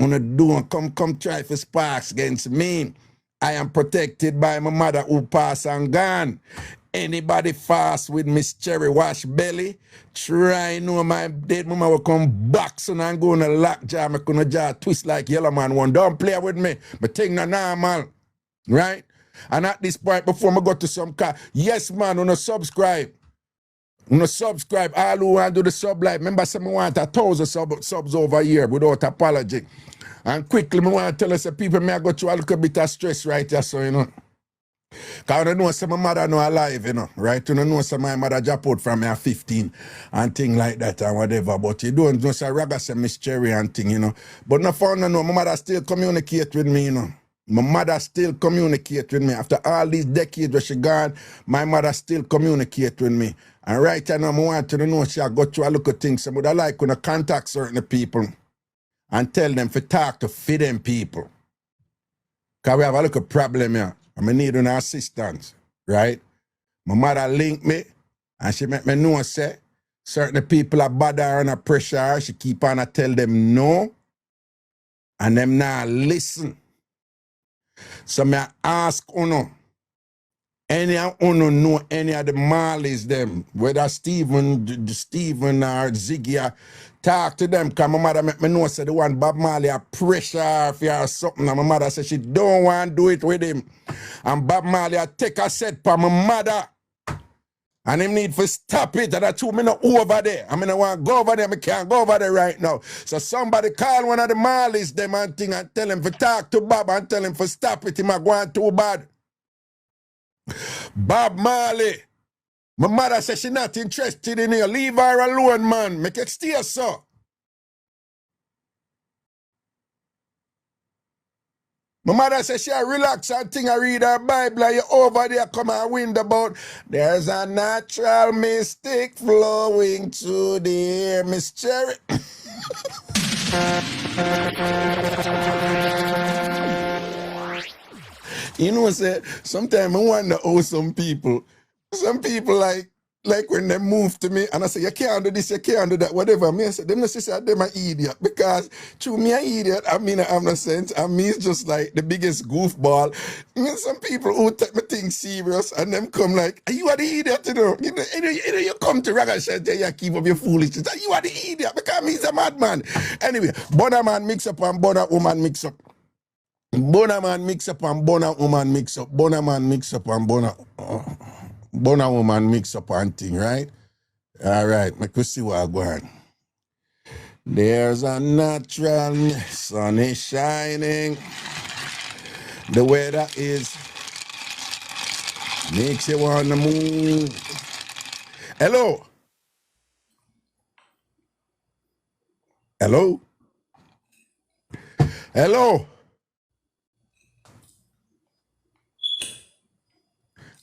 C: come try for sparks against me. I am protected by my mother who passed and gone. Anybody fast with Miss Cherry Wash Belly, try know my dead mama will come back soon and go in a lockjaw, me gonna jaw twist like Yellow Man one. Don't play with me. But thing not normal. Right? And at this point, before I go to some car, yes man, wanna subscribe. Subscribe. All who want to do the sub live. Remember, some want 1,000 subs over here without apology. And quickly, I want to tell us that people may go through a little bit of stress right here, so you know. Because I know some mother know alive, you know, right? You know some my mother drop out from me at 15 and thing like that and whatever. But you don't know say Raga say Miss Cherry and thing, you know. But no fun, no, my mother still communicate with me, you know. My mother still communicate with me. After all these decades where she gone, my mother still communicate with me. And right now, I want to know she go through a look at things. So I like when I contact certain people and tell them to talk to fit them people. Because we have a little problem here. And I need an assistance, right? My mother link me and she make me know, say, certain people are bad her and pressure her. She keep on and tell them no. And them now listen. So me ask Uno, any of Uno know any of the Marleys them, whether Stephen or Ziggy, talk to them, because my mother make me know, say the one Bob Marley a pressure her for something, and my mother said she don't want to do it with him. And Bob Marley a take a set for my mother. And him need to stop it. And that's 2 minutes over there. I mean, I want to go over there. I can't go over there right now. So somebody call one of the Marleys them and thing and tell him to talk to Bob and tell him to stop it. Him a going too bad. Bob Marley. My mother says she's not interested in you. Leave her alone, man. Make it stay so. My mother says she relax and thing, I read her Bible and you over there come and wind about there's a natural mystic flowing through the air, Miss Cherry. You know, say, sometimes I wonder how some people like when they move to me and I say, you can't do this, you can't do that, whatever. Me, I say, them not say them an idiot. Because to me, an idiot, I mean, I have no sense. And me is just like the biggest goofball. I mean, some people who take me things serious and them come like, you are the idiot, you know. You come to Ragashanti, you keep up your foolishness. You are the idiot because me's a madman. Anyway, Bonner man mix up and Bonner woman mix up. Bonner man mix up and Bonner woman mix up. Bonner man mix up and Bonner... Bonner woman mix up and thing, right? All right, make we see what I go on. There's a natural sun is shining. The weather is makes you wanna move. Hello? Hello? Hello?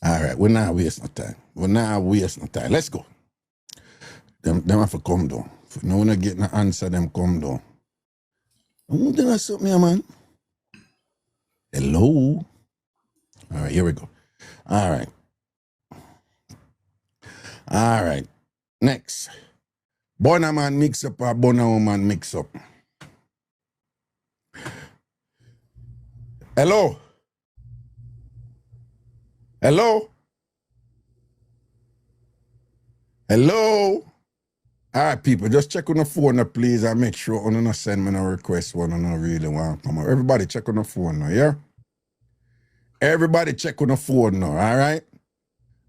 C: All right, we're not wasting no time. We're not wasting no time. Let's go. Them have to come down. If no one get no answer, them come down. Who did I something here, man? Hello? All right, here we go. All right. All right. Next. Bonner man mix up or Bonner woman mix up. Hello? Hello? Hello? All right, people, just check on the phone, please, and make sure you don't send me no request when you don't really want to come out. Everybody check on the phone now, yeah? Everybody check on the phone now, all right?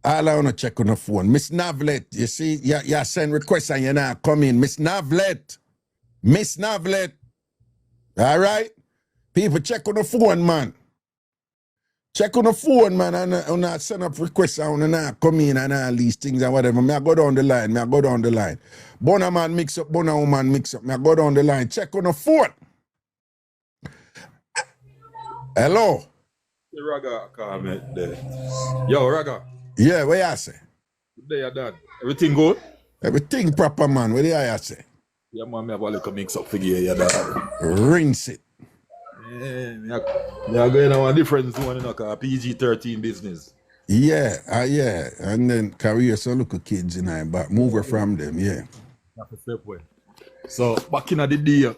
C: All I want to check on the phone. Miss Navlet, you see, you send requests and you're not coming. Miss Navlet. Miss Navlet. All right? People, check on the phone, man. Check on the phone, man, and I send up requests and I come in and all these things and whatever. I go down the line. Bonner man mix up, Bonner woman mix up. I go down the line. Check on the phone. Hello?
H: The Raga comment there. Yo, Raga.
C: Yeah, what you say?
H: There you done. Everything good?
C: Everything proper, man. What do you say?
H: Yeah, man, me have a little mix up figure you done.
C: Rinse it.
H: Yeah, me are going on a different zone, you know, PG-13 business.
C: Yeah, yeah. And then career so look at kids in I but move her from them, yeah.
H: That's a step way. So back in the day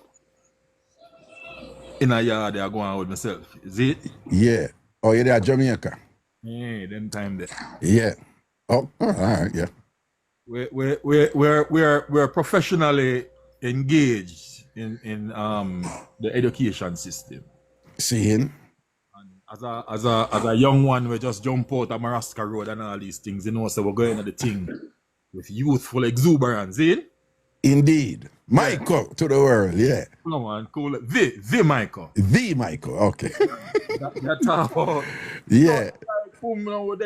H: in a yard I go out with myself. Is it?
C: Yeah. Oh, you're there at Jamaica?
H: Yeah, them time there.
C: Yeah. Oh, all right, yeah.
H: We're professionally engaged in the education system.
C: Seeing?
H: As a young one, we just jump out of Maraska Road and all these things, you know, so we're going at the thing with youthful exuberance, eh?
C: Indeed. Michael to the world, yeah.
H: Come on, cool. The Michael.
C: The Michael, okay.
H: That's how.
C: Yeah.
H: We're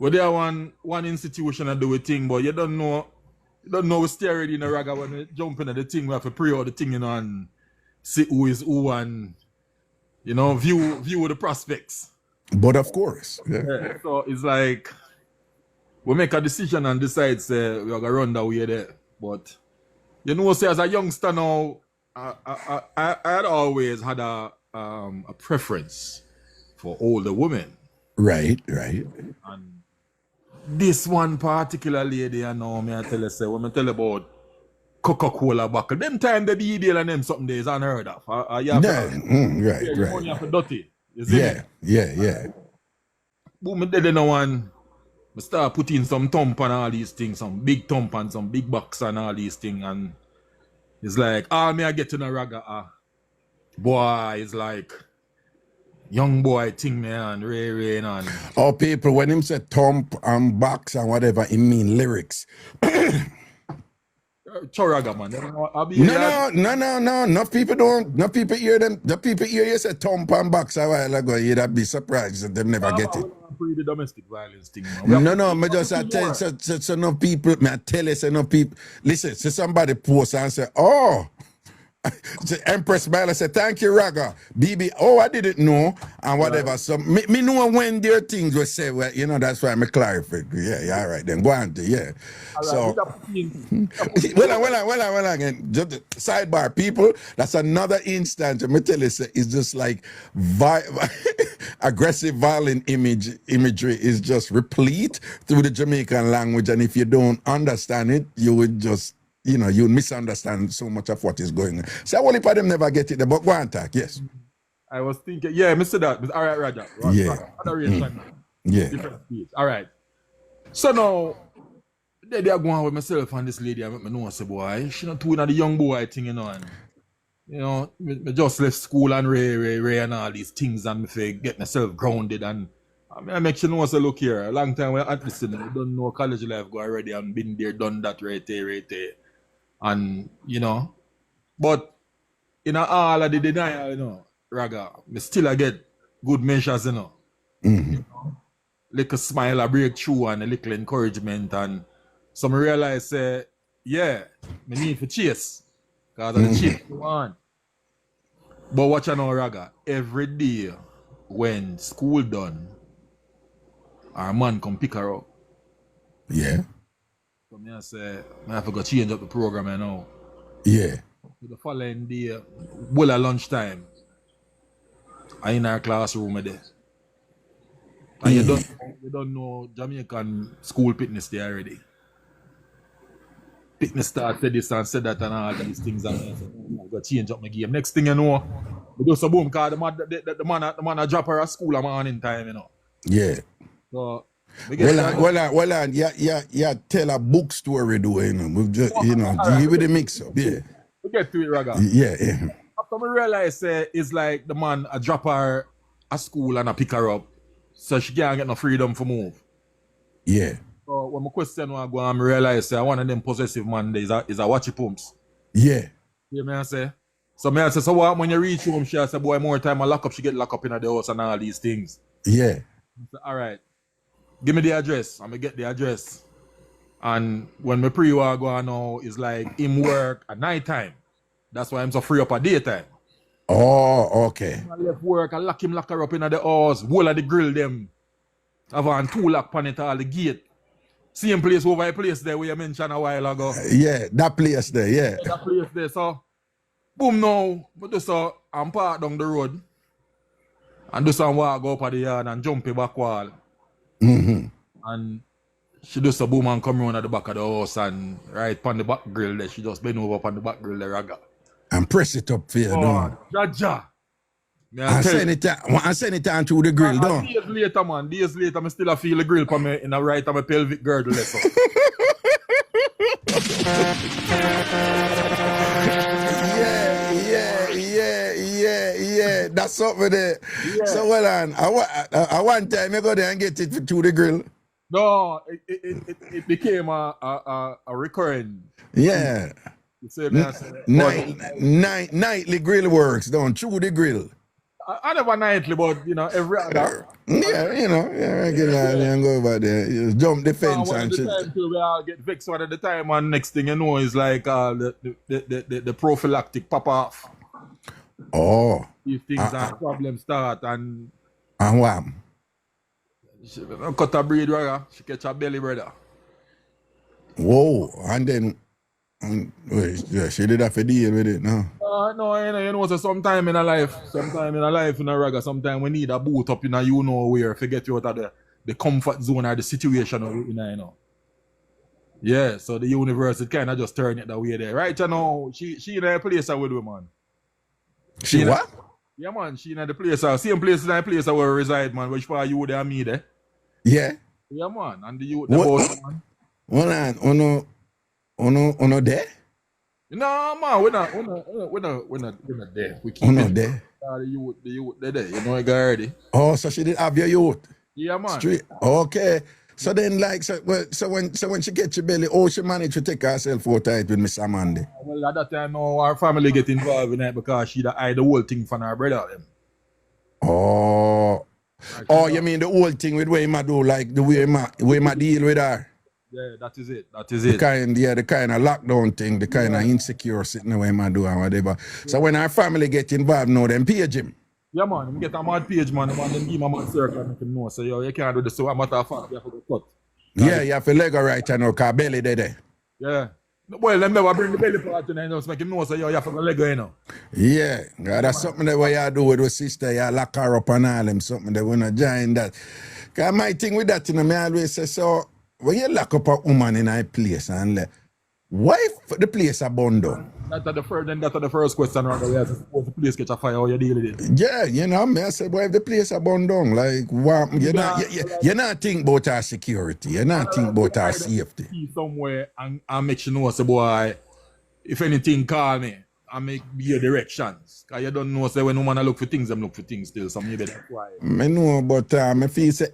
H: there one institution and do a thing, but you don't know we stay already in a Raga when we jump into the thing, we have to pray out the thing, you know, and see who is who and you know, view the prospects.
C: But of course, yeah.
H: Yeah. So it's like we make a decision and decide say we're gonna run that way there. But you know, say as a youngster now, I had always had a preference for older women.
C: Right, right.
H: And this one particular lady, I know me I tell you say when I tell you about Coca-Cola buckle, them time they be deal and them something there is unheard of. You have
C: Yeah, right,
H: you
C: right.
H: only have to dirty. You see
C: Yeah,
H: me?
C: yeah.
H: Boom, me did no one. I start putting some thump and all these things, some big thump and some big box and all these things, and it's like, me I get to the raga. Boy, it's like young boy thing, man, Ray and
C: Or people, when him say thump and box and whatever, it mean lyrics.
H: Choraga, man. I'll be
C: No. Enough people don't. Enough people hear them. The people hear you say thump and box a while ago. You'd be surprised that they never get it.
H: The domestic violence thing, man.
C: No. Me just I tell so enough people. Me I tell you, so enough people. Listen, so somebody post and say, oh. The Empress Smile said, thank you, Raga. BB, I didn't know, and whatever. Right. So, me know when their things were said, well, you know, that's why I'm clarifying. Yeah, all right, then go on to, yeah. Right, so, well, again, just sidebar, people, that's another instance, let me tell you, it's just like aggressive, violent imagery is just replete through the Jamaican language, and if you don't understand it, you would just, you know, you misunderstand so much of what is going on. So, all of them never get it, but go on, talk, yes.
H: I was thinking, yeah, Mr. That, all right, Raja.
C: Yeah. Yeah.
H: Different speech. All right. So now, they are going with myself and this lady. I make me know, I say, boy, she not doing the young boy thing, you know, and, you know, me just left school and Ray and all these things and me get myself grounded and I make sure you know, say, look here, a long time we're at this, we don't know college life go already and been there, done that right there. And, you know, but in all of the denial, you know, Raga, me still I get good measures, you know.
C: Mm-hmm.
H: You know, little smile, a breakthrough and a little encouragement. And so I realize, yeah, me need to chase. Because of the chase you want. But watch out now, Raga, every day when school done, our man come pick her up.
C: Yeah.
H: So I say, I have to go change up the program, you know.
C: Yeah.
H: So the following day, well at lunchtime, I in our classroom there. And you don't know Jamaican school fitness there already. Fitness started this and said that and all these things and I said, I go change up my game. Next thing you know, we do some boom because the man a drop her at school at morning time, you know.
C: Yeah.
H: So
C: well, yeah, tell a book story, do you know? We've just, you know, give it a mix up, yeah.
H: We get to it, Raga.
C: Yeah.
H: After I realize it's like the man a drop her at school and a pick her up, so she can't get no freedom for move.
C: Yeah.
H: So when my question was go, I realize one of them possessive man is a watchy pumps.
C: Yeah.
H: You know what I say? So I say, so what when you reach home, she say, boy, more time I lock up, she get locked up in the house and all these things.
C: Yeah.
H: I say, all right. Give me the address. I'm going to get the address. And when my pre-war go on now, it's like him work at night time. That's why I'm so free up at daytime.
C: Oh, okay.
H: I left work, I lock her up in the house, whole of the grill them. Have on 2 lock on it, all the gate. Same place over a place there where you mentioned a while ago.
C: Yeah, that place there, yeah.
H: That place there, so boom now, but just I'm parked down the road and just walk up at the yard and jump a back wall.
C: Mm-hmm.
H: And she just a boom and come around at the back of the house and right on the back grill there. She just bend over on the back grill there, Raga.
C: And press it up for you, don't
H: Jaja.
C: And send it on through the grill, don't
H: Days later, I still feel the grill for me in the right of my pelvic girdle.
C: Yeah. That's something there. Yeah. So well on. I one time I go there and get it through the grill.
H: No, it became a recurring.
C: Yeah.
H: You see me?
C: Nightly grill works, don't through the grill.
H: I never nightly, but you know, every other.
C: Yeah, you know, regularly and go over there. You jump the fence and shit.
H: We all get vexed one at the time, and next thing you know is like the prophylactic pop off.
C: Oh.
H: If things and problems start and
C: what?
H: she cut a braid, brother. She catch a belly, brother.
C: Whoa. And then she did have to deal with it, no?
H: No, you know, so sometime in a life, Raga, sometime we need a boot up in a you know where to get you out of the comfort zone or the situation you know. Yeah, so the universe it kind of just turn it that way there. Right, you know, she in a place with we, man.
C: She what?
H: Yeah, man, she in the place, same place in the place where we reside, man, which part you there and me there.
C: Yeah.
H: Yeah, man, and the youth about man.
C: Hold on, uno there?
H: No, man, we're not there. We keep
C: Uno there.
H: The youth, they're there. You know, I got already.
C: Oh, so she did have your youth?
H: Yeah, man.
C: Straight. Okay. So then, like, so when she gets your belly, oh, she managed to take herself out with Miss Amanda.
H: Well, at that time, no, our family get involved in it because she hide the whole thing from her brother. Them.
C: Oh. Oh, you mean the whole thing with way ma do, like the way ma deal with her?
H: Yeah, that is it.
C: The kind of lockdown thing, the kind of insecure sitting away ma do and whatever. So when our family get involved now, them page him.
H: Yeah, man, we get a mad page, man. Then give him a mad circle and make him know. So, yo, you can't do this. So, a matter of fact, you have to cut.
C: Yeah, you have to leg right now, because belly there.
H: Yeah. Well, them never bring the belly part in, just make him know. So, yo, you have to leg you know.
C: Yeah, that's something that what you do with your sister. You lock her up and all them, something that we're not join that. Because my thing with that, you know, I always say, so, when you lock up a woman in a place and like, why the place abandoned?
H: That's the first question around the way. Suppose the place catch a fire, how you deal with it?
C: Yeah, you know, I say, boy, if the place abandoned, like, what, you're not think about our security, you're not think about our safety.
H: Somewhere and make you know, say, boy, if anything, call me and make your directions. Because you don't know, say, when woman look for things, them look for things still, so maybe that's why.
C: I know, but I feel say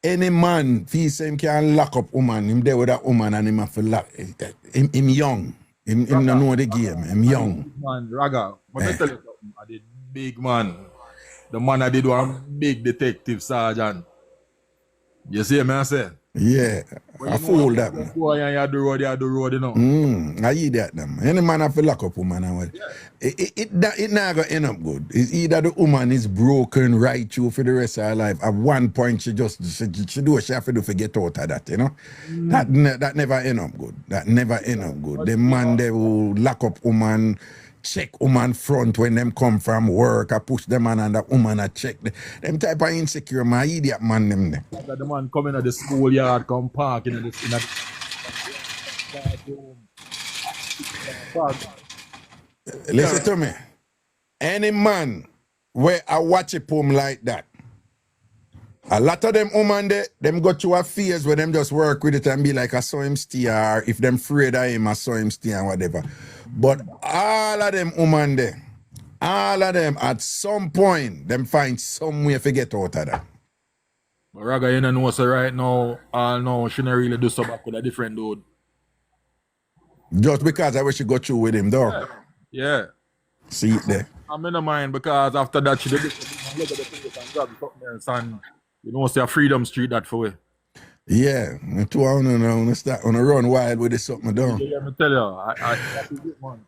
C: any man feel say him can lock up woman, him there with that woman and him have to lock him young. Him don't know the game. Him young.
H: Man, Raga, but I tell you something, I did big man. The man I did one big detective sergeant. You see me I say?
C: Yeah, I fool that man.
H: Boy, you do road, you know.
C: I hear that man. Any man have to lock up woman and what. It not gonna end up good. It's either the woman is broken right through for the rest of her life. At one point she do what she have to do to get out of that, you know. That never end up good. That never end up good. The man they will lock up woman, check woman front when them come from work, I push them on and the woman I check them type of insecure man, idiot man them there.
H: The man coming at the schoolyard, come park in the
C: Listen to me. Any man where I watch a poem like that, a lot of them women them go through a phase where them just work with it and be like, I saw him stay, or if them afraid of him, I saw him stay and whatever. But all of them women there, all of them at some point, them find some way to get out of that.
H: But Raga, you know, so right now, no, she not really do so back with a different dude.
C: Just because I wish you go through with him, though.
H: Yeah.
C: See it there.
H: I'm in the mind because after that, she did look at the place and grab something else and, you know, say a Freedom Street that for way.
C: Yeah, me too. I wanna run wild with this something down.
H: Yeah, me tell you, I it, man.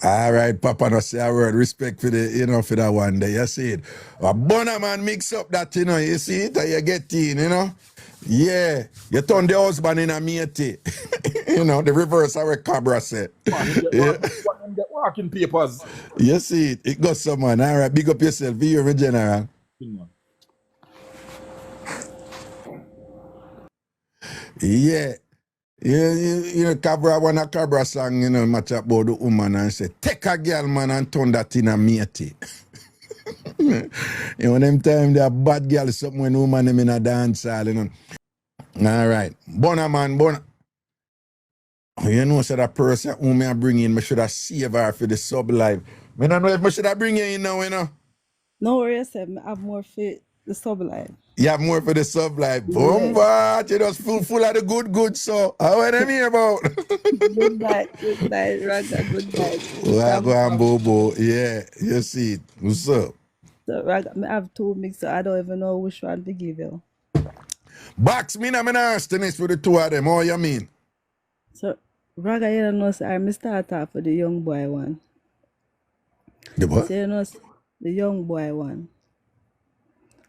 C: All right, Papa, no say a word. Respect for the, you know, for that one day. You see it. A Bonner man mix up that, you know, you see it, and you get in, you know. Yeah, you turn the husband in a matey. You know, the reverse of what Cabra said.
H: Get walking papers.
C: You see it, it goes someone. All right, big up yourself. Be your general. Yeah. You know, Cabra, one a Cabra song, you know, match up about the woman and say, take a girl, man, and turn that in a matey. You know, them time they are bad girl, something when woman them in a dance hall, you know. All right. Bonner, man, Bonner. You know, so that person who me I bring in, I should have save her for the sub life. I don't know if I should have bring you in now, you know.
I: No worries, I have more for the sub line.
C: You have more for the sub life. Boom, but you just full of the good, so how are them here about?
I: Good night, Raga, good night.
C: Well, go on, Bobo. Yeah, you see it. What's up?
I: So, Raga, I have two mixes, I don't even know which one to give you.
C: Box me, I'm asking this for the two of them. How you mean?
I: So, Raga, you don't know, so I start off for the young boy one.
C: The what?
I: So you know, the young boy one.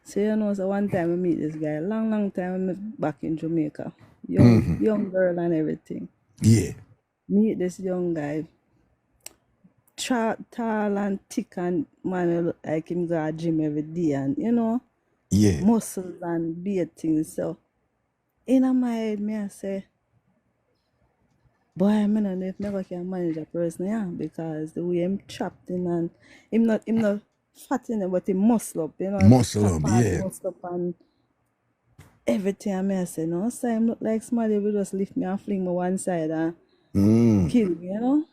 I: So you know, so one time I meet this guy, long time I met back in Jamaica. Young girl and everything.
C: Yeah.
I: Meet this young guy, tall and thick and man he look like him go to gym every day and you know,
C: Yeah.
I: muscles and beard things. So in my head, me I say, boy, I don't know if never can manage a person, yeah, because the way him trapped in and him not fat in it, but him muscle up, you know, the
C: Muscle
I: top
C: up,
I: part
C: yeah.
I: muscle up and everything. I may say, no, so him look like somebody will just lift me and fling me one side and kill me, you know?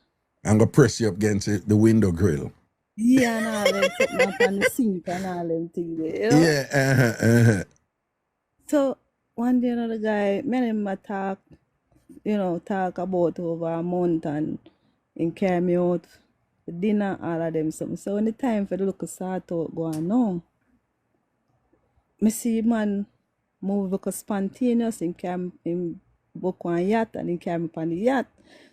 C: I'm gonna press you up against the window grill.
I: Yeah, and all them something up on the sink and all them things there, you know?
C: Yeah,
I: So one day another guy, me and him a talk, you know, talk about over a month and him carry me out for dinner, all of them something. So when the time for the look sort out go on now, me see man move look spontaneous, him book one yacht and him carry me on the yacht.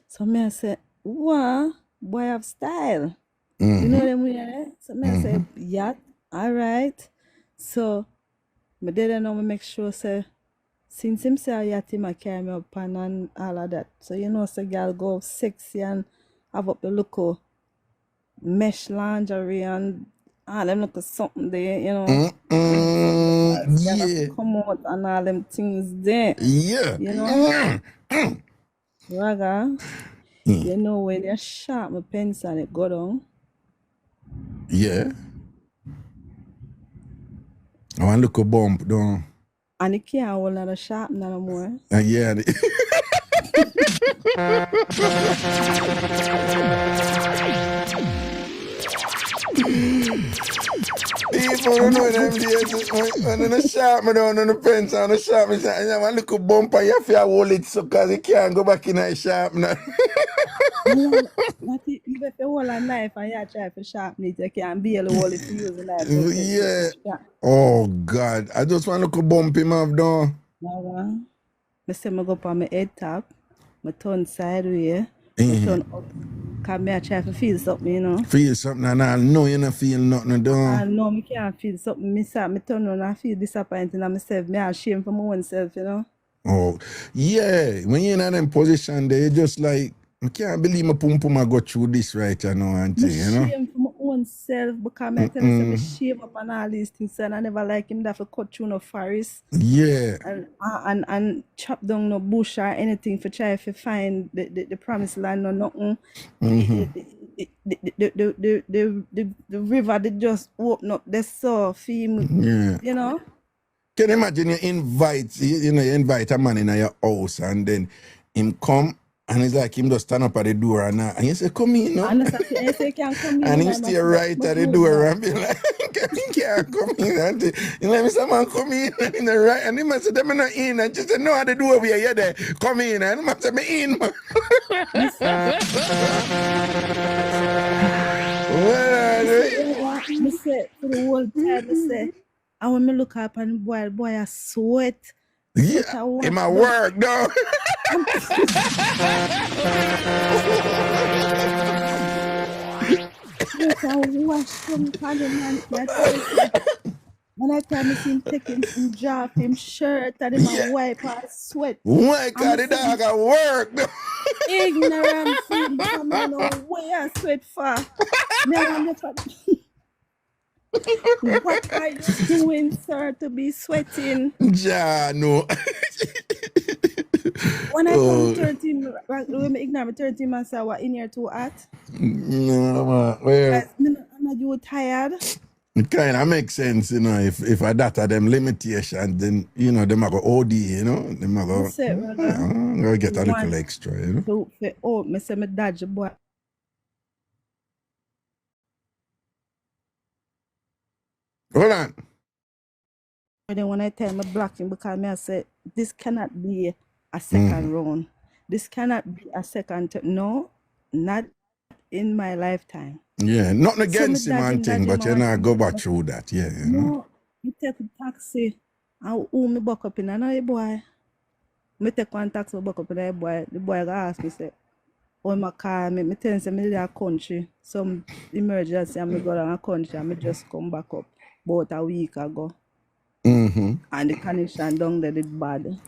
I: So me I say, wow, boy have style. You know them way, eh? So me I say, yacht, alright. So me didn't know me make sure say since him say a yacht him a carry me up and all of that. So you know so girl go sexy and have up the look of mesh lingerie and all them look of something there, you know. Girl have to
C: Yeah.
I: come out and all them things there.
C: Yeah.
I: You know? Raga, you know when you sharp my pencil and it go down.
C: Yeah. I want to look a bump down.
I: And it can't hold not a sharp no more.
C: And yeah. People don't know them days. When they sharp me down on the pencil and the sharp me down, and I want to look a bump and you have to hold it so because it can't go back in a sharp now.
I: But even if you hold a knife and you try to sharpen it, you can't barely hold it to use the knife.
C: Yeah. Oh God. I just want to look a bump him up down.
I: I say I go up on my head top, I turn sideways, I turn up, because I try to feel something, you know.
C: Feel something and I know you don't feel nothing down.
I: I know I can't feel something. I turn around and feel disappointed in myself. I'm ashamed for my own self, you know.
C: Oh, yeah. When you're in that position there, you just like, I can't believe my pum pum I go through this right now and thing, you know.
I: I'm ashamed for my own self because I tell you, I shame up on all these things and I never like him that for cut through no forest.
C: Yeah.
I: And chop down no bush or anything for try to find the promised land or nothing. The river they just open up the saw film, you know.
C: Can you imagine you invite a man in your house and then him come and it's like him just stand up at the door and you say, come in, no?
I: And I say, can't come in.
C: And he stay right at the door and be like, he can't come in. And you know, someone come in and the right, and he must say, them not in. And she said, no, at the door we are here there. Come in. And he must say, me in, man.
I: I say, for the whole time, I say, and when I look up and boy, I sweat.
C: Yeah, in my work, no.
I: When I tell me him taking him drop him shirt and him wipe our sweat.
C: Why can't the dog at work? No?
I: Ignorant food, come on, where I sweat for? What are you doing, sir, to be sweating?
C: Ja, no.
I: When I come 13, when I ignore 13 months, I was in here too hot.
C: No, man. Well,
I: I'm not you tired.
C: It kind of makes sense, you know, if I data them limitations, then, you know, them are go OD, you know, them are go get a little extra, you know.
I: Oh, I say my dodge boy.
C: Hold on.
I: And then when I tell my blocking, because I say, this cannot be a second round. This cannot be a second, no, not in my lifetime.
C: Yeah, nothing against him and thing, but you know, go back through that, yeah. You know?
I: No, I take a taxi, and me buck up in another boy. I take one taxi, buck up in the boy go ask me, say, when I call me tell them me in a country. Some emergency and me go down a country and me just come back up about a week ago.
C: Mm-hmm.
I: And the connection down there did bad.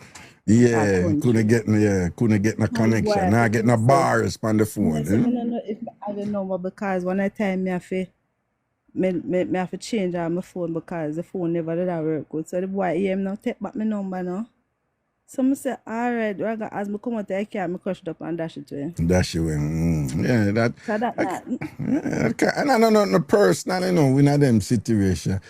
C: Yeah, couldn't get no
I: And
C: connection.
I: why
C: Nah,
I: I
C: get no
I: say,
C: bars on the
I: me
C: phone.
I: say, me no know if I have the number because when I time me have to me have to change on my phone because the phone never did that work good. So the boy hear him now take back my number now. So I say, alright, Raga, as me come out I can't me crush it up and dash it to him.
C: That you yeah, that.
I: So that
C: And I don't know no personal, you know, we not them situation.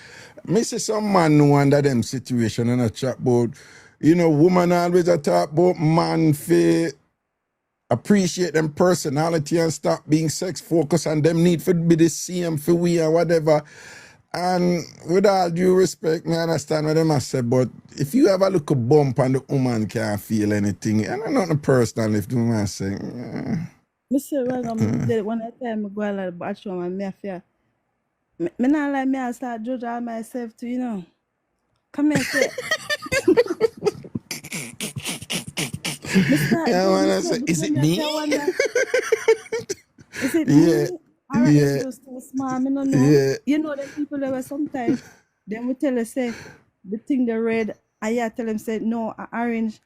C: Me see some man who under them situation and a chat about, you know, woman always a talk about man fi appreciate them personality and stop being sex focused and them need for be the same for we or whatever. And with all due respect, me understand what them I say, but if you ever look a bump and the woman can't feel anything, and I'm not personal if the woman say,
I: me say Raga, when I tell me go like the bathroom and me fear. Me not like me I start judge all myself too, you know. Come here say me start
C: yeah,
I: judge
C: man, I
I: myself
C: say, is
I: because
C: it
I: me
C: me?
I: I wonder, is it
C: Yeah,
I: me? Or is
C: yeah,
I: it just too small? Me no know.
C: yeah.
I: You know them people that were sometimes them will tell us say the thing they red, and you tell them say no, orange.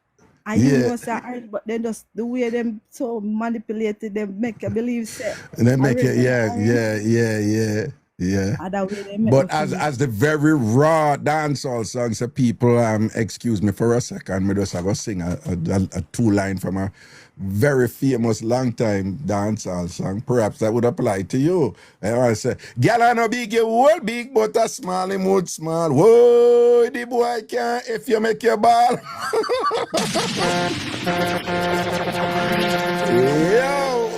I: And you
C: Yeah,
I: know say orange, but then just the way them so manipulated them make you believe say
C: and they
I: a
C: make
I: red
C: it,
I: and a
C: yeah,
I: orange.
C: yeah, yeah, yeah, yeah.
I: And that way they make me
C: But as
I: feel.
C: the very raw dancehall songs, so people, excuse me for a second, me just I go sing a two line from a very famous long time dancehall song. Perhaps that would apply to you. I want to say, "Girl, I no big, you whole big, but a small, him would small. Whoa, the boy can if you make your ball." Yo,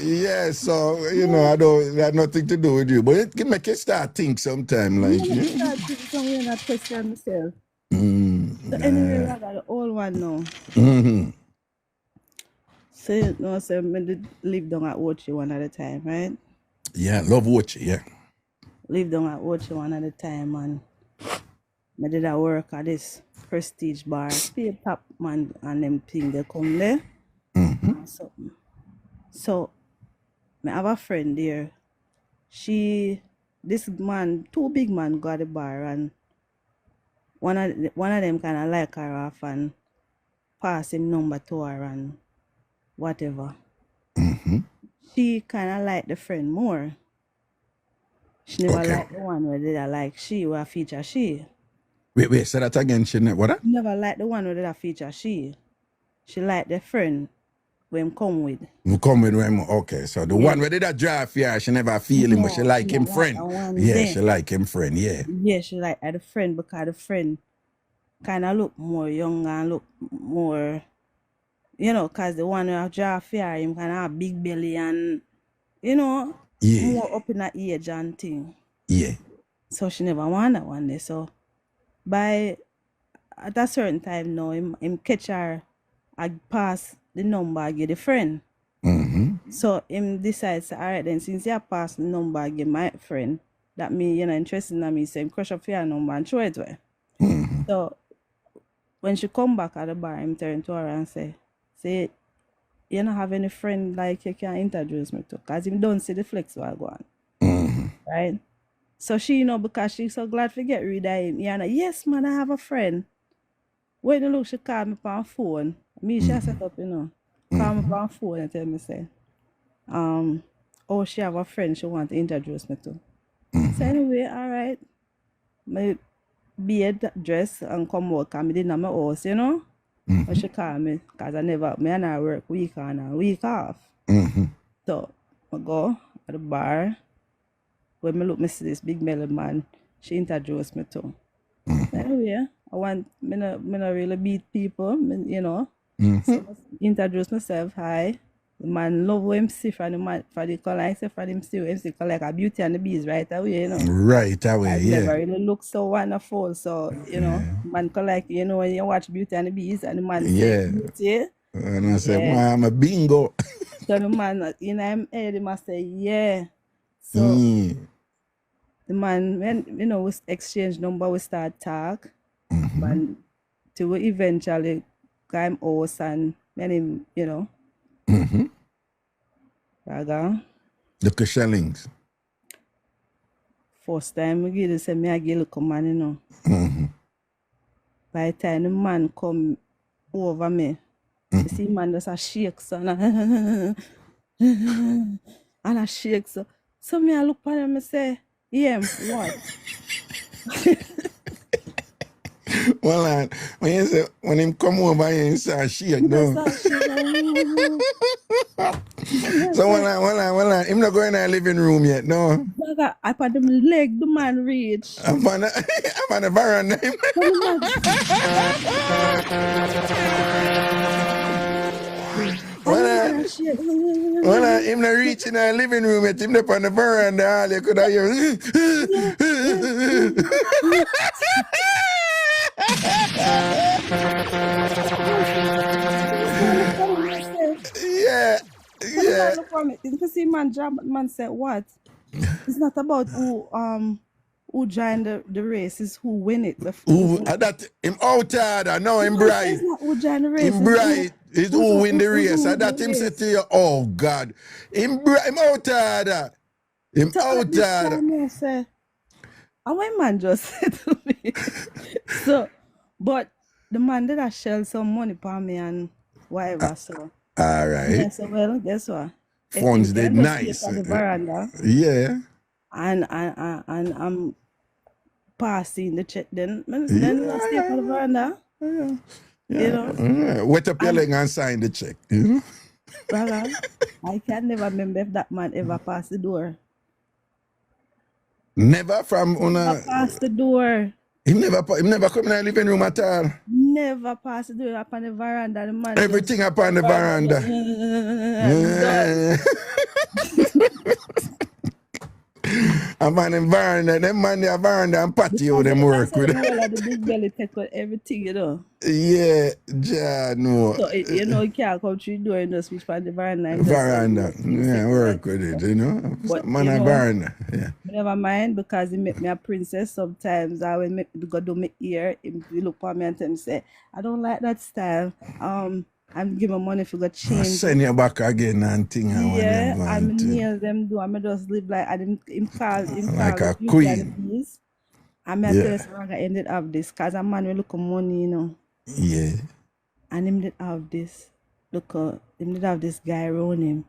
C: yeah, so you know, I don't it had nothing to do with you, but it can make you start think sometime,
I: Me
C: like,
I: make me start thinking somewhere and I question myself. So anyway,
C: nah.
I: I got the old one now.
C: Mm-hmm.
I: So you know, so me did live down at Ochi one at a time, right?
C: Yeah, love watch it, yeah.
I: Live down at Ochi one at a time and I did a work at this prestige bar. Pay top man and them thing they come there. And something. So I have a friend there. This man, two big man got the bar and one of them kinda like her off and pass him number to her and whatever. She kinda like the friend more. She never
C: Okay.
I: liked the one where did I like she or feature she.
C: Wait, say that again, Shinnet. What?
I: Never liked the one where did I feature she. She liked the friend when him come with.
C: You come with him. Okay, so the
I: Yeah.
C: one where did that drive here, she never feel him, but she
I: No,
C: like
I: she
C: him
I: not like
C: friend.
I: the one
C: Yeah,
I: there.
C: she like him friend, yeah.
I: Yeah, she like the friend because the friend kind of look more young and look more, you know, because the one who draw fair, him kind of have big belly and, you know,
C: Yeah,
I: more up in the age and thing.
C: yeah.
I: So she never want that one day. So at a certain time now, him catch her, I pass the number, I give the friend. So him decides, all right then, since you pass the number, I give my friend, that me, you know, interested in me, so him crush up your number and throw it away. So when she come back at the bar, him turn to her and say, you don't have any friend like you can introduce me to, because him don't see the flex while go on. Right? So she, you know, because she's so glad to get rid of him, you know, yes man, I have a friend. When you look, she call me on phone. Me, she set up, you know. Call me on phone and tell me, say, oh, she have a friend she want to introduce me to. So anyway, all right. My beard dress and come work and me didn't have my house, you know. When she call me, because me and I work week on and week off. So I go at the bar. When me see this big mellow man, she introduced me to. Anyway, me not really beat people, you know. So I introduce myself, hi. The man love what him see from the man, for the color, I say from him see like a Beauty and the Beast right away, you know.
C: Right away,
I: I
C: yeah.
I: never really look so wonderful, so, you know, man like, you know, when you watch Beauty and the Beast and the man say Beauty.
C: And I said,
I: Yeah.
C: I'm a bingo.
I: So the man, you know, him head, he must say, yeah. So the man, when, you know, we exchange number, we start talk. And to eventually climb house and when him, you know. Raga.
C: Look at shellings.
I: First time we get this, me I get look man, you know.
C: Mm-hmm.
I: By the time the man come over me, you see man just a shake so and a shake so. So me I look at him and say, yeah, what?
C: Well, when you say when him come over here, you say shake, no. So well, him not going in the living room yet, no.
I: Brother, I put them leg, the man reach.
C: I'm on the veranda. Well, him not reaching the living room yet, him up on the veranda, all you could hear. Yeah.
I: You see man said what? It's not about who joined the race, it's who win it.
C: That him out harder, no, him bright.
I: It's not who joined the race.
C: Him bright is who win the race. And that him say to you, oh God. Him out harder. Him out harder.
I: I say, and my man just said to me. So, but the man did I shell some money for me and whatever, so.
C: All right.
I: Yeah, so well, guess what?
C: Funds did nice.
I: On the veranda,
C: yeah.
I: And I'm passing the check. Then I stay on the veranda.
C: Yeah.
I: You know.
C: Wet up your leg and sign the check. You know?
I: Brother, I can never remember if that man ever passed the door.
C: Never from
I: Never passed the door.
C: He never come in the living room at all.
I: Never passed the door up on the veranda. The man
C: everything up on the veranda. I'm on the veranda. Them man the veranda and patio them work with.
I: The big belly take out everything, you know.
C: Yeah, ja, no.
I: So you know you can't come through the door and just switch from the veranda.
C: Veranda. Yeah, work with it, you know.
I: But,
C: man a veranda. Yeah.
I: Never mind, because he make me a princess sometimes. I will make go do my ear. He look for me and tell me say, I don't like that style. I'm giving money for the change.
C: Send you back again and thing.
I: Yeah, I'm near them do. I'm just live like I didn't
C: like a queen.
I: I'm tell you I ended up this because a man will look at money, you know.
C: Yeah.
I: And him did have this. Look, him did have this guy around him.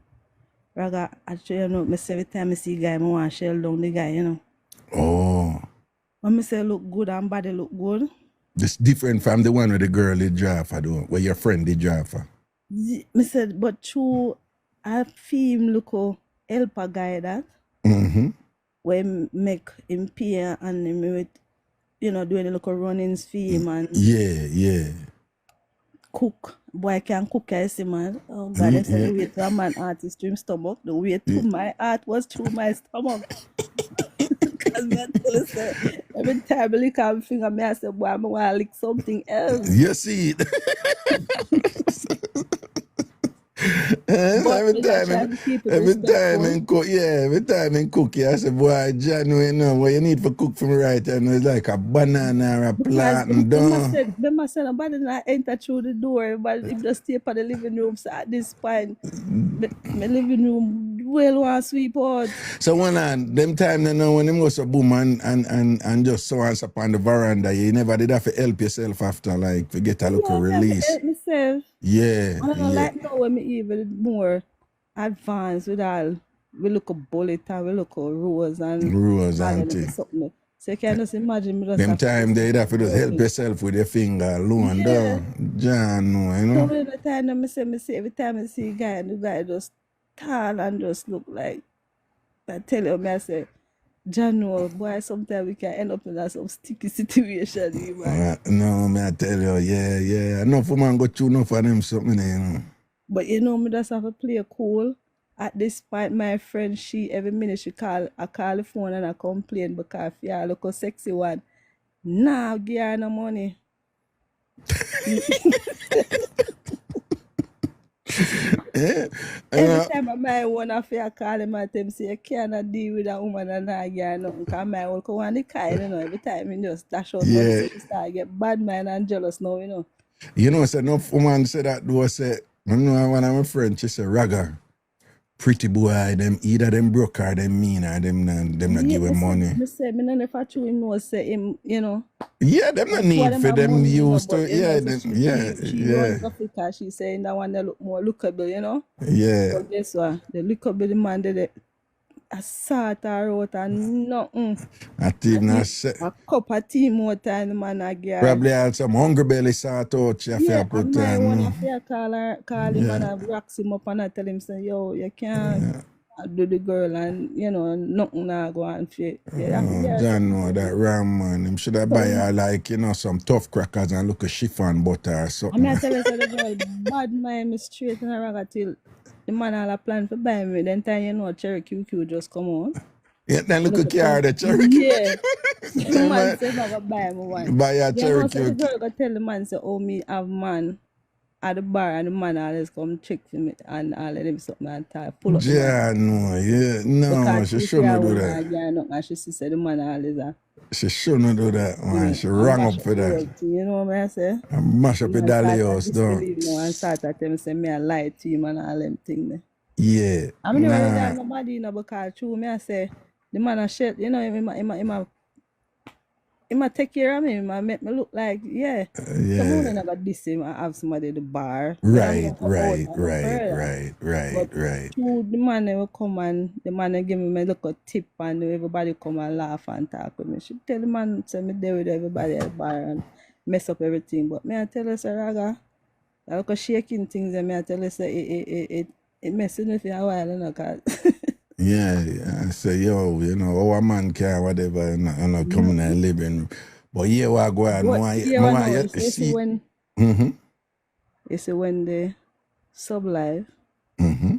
I: Raga, actually, you know, every time I see guy, I want to shell down the guy, you know.
C: Oh.
I: When I say look good and body look good.
C: This different from the one where the girl did drive for, where your friend did drive for.
I: I said, but true, I feel him look help a guy that.
C: Mm-hmm.
I: Where make him pay and him with, you know, doing a little runnings for him and
C: yeah.
I: Cook. Boy can cook, I see, man. Oh God, I said the way to a man heart is through his stomach. The way to my heart was through my stomach. Because me tell you, say, every time I lick my finger, I say, boy, I want to lick something else.
C: You see it. every time in cook, I say, boy, John, you know what you need for cook for me right now. It's like a banana or a plant and done.
I: They must say nobody not enter through the door, but if just stay for the living room, so at this point, my living room well want sweep out.
C: So when them time you know when them was a boom and just so once upon the veranda, you never did have to help yourself after, like to get a little release.
I: Help myself.
C: Yeah.
I: I don't like now when me even more advanced with all we look a bullet and we look a rose and
C: thing.
I: Something. So you can just imagine me just
C: them time they'd have to just help yourself with your finger alone down. John, no, you know.
I: So every time I see every time I see a guy and the guy just tall and just look like I tell you, I say, John, no, boy, sometimes we can end up in some sticky situation.
C: No, I tell you, yeah. Enough woman go through enough for them something, you know.
I: But you know, me just have to play cool. At this point, my friend, she every minute she call the phone and I complain because I look a sexy one. Nah, give her no money. Every time I might want to call him and tell say you cannot deal with a woman and I get nothing because my old come on the kind, you know, every time you just dash out money, so start get bad mind and jealous now, you know.
C: You know, so enough woman said that was say, I know one of my friends, she said, Raga, pretty boy, them either them broke or them mean or them not give him money.
I: Me say, me not if true him know say him, you know.
C: Yeah, them not
I: Two of
C: need
I: them
C: for
I: have
C: them
I: money, you know,
C: used
I: but
C: to.
I: you know,
C: Yeah,
I: so
C: them,
I: she
C: yeah.
I: run Africa. She saying that one they look more lookable, you know.
C: Yeah.
I: But guess what? The lookable the man they a sort her out and nothing.
C: I think
I: And
C: not
I: a cup of tea more time the man a get.
C: probably had some hungry belly sort out. You
I: Yeah,
C: have to put
I: and my one
C: no.
I: of you call him and I rocks him up and I tell him say, yo, you can't do the girl and you know nothing now go on fit. Yeah,
C: John know that ram man. Him should have buy her like, you know, some tough crackers and look a chiffon butter or
I: I
C: something.
I: mean I tell you so the girl bad mind me straight in a rag till the man all a plan for buy me. Then time you know Cherry QQ just come on.
C: Yeah, then look at car the cherry.
I: Yeah. The
C: Tell
I: man
C: me-
I: say I go buy me one.
C: Buy a
I: You
C: cherry
I: know, so the
C: cute.
I: girl go tell the man say, oh me have man at the bar and the man always come check for me and all of them something and tie, pull up the man.
C: Yeah, no, yeah, no,
I: Because
C: she
I: she
C: shouldn't do
I: say
C: that.
I: and she say the man always
C: She shouldn't do that, man. She rang up for that.
I: You know what I say?
C: And mash up the dolly house, though.
I: And start at them say me a lie to him and all them things there.
C: Yeah.
I: I mean, really
C: Nah.
I: got nobody, you know, because true, me I say, the man a shit, you know, he might take care of me, he might make me look like, yeah.
C: Yeah.
I: Someone never diss him, I have somebody at the bar.
C: Right.
I: But true, the man will come and the man will give me a little tip and everybody come and laugh and talk with me. She tell the man, say me there with everybody at the bar and mess up everything. But me I tell her, say, Raga, I look shaking things and me I tell her, say, it messing with you a while, you know, cause
C: Yeah, I say, yo, you know, our man can whatever, and I come in and living. But yeah, what go on?
I: you
C: See.
I: when
C: Mm-hmm.
I: you see when the sub live,
C: Mm-hmm.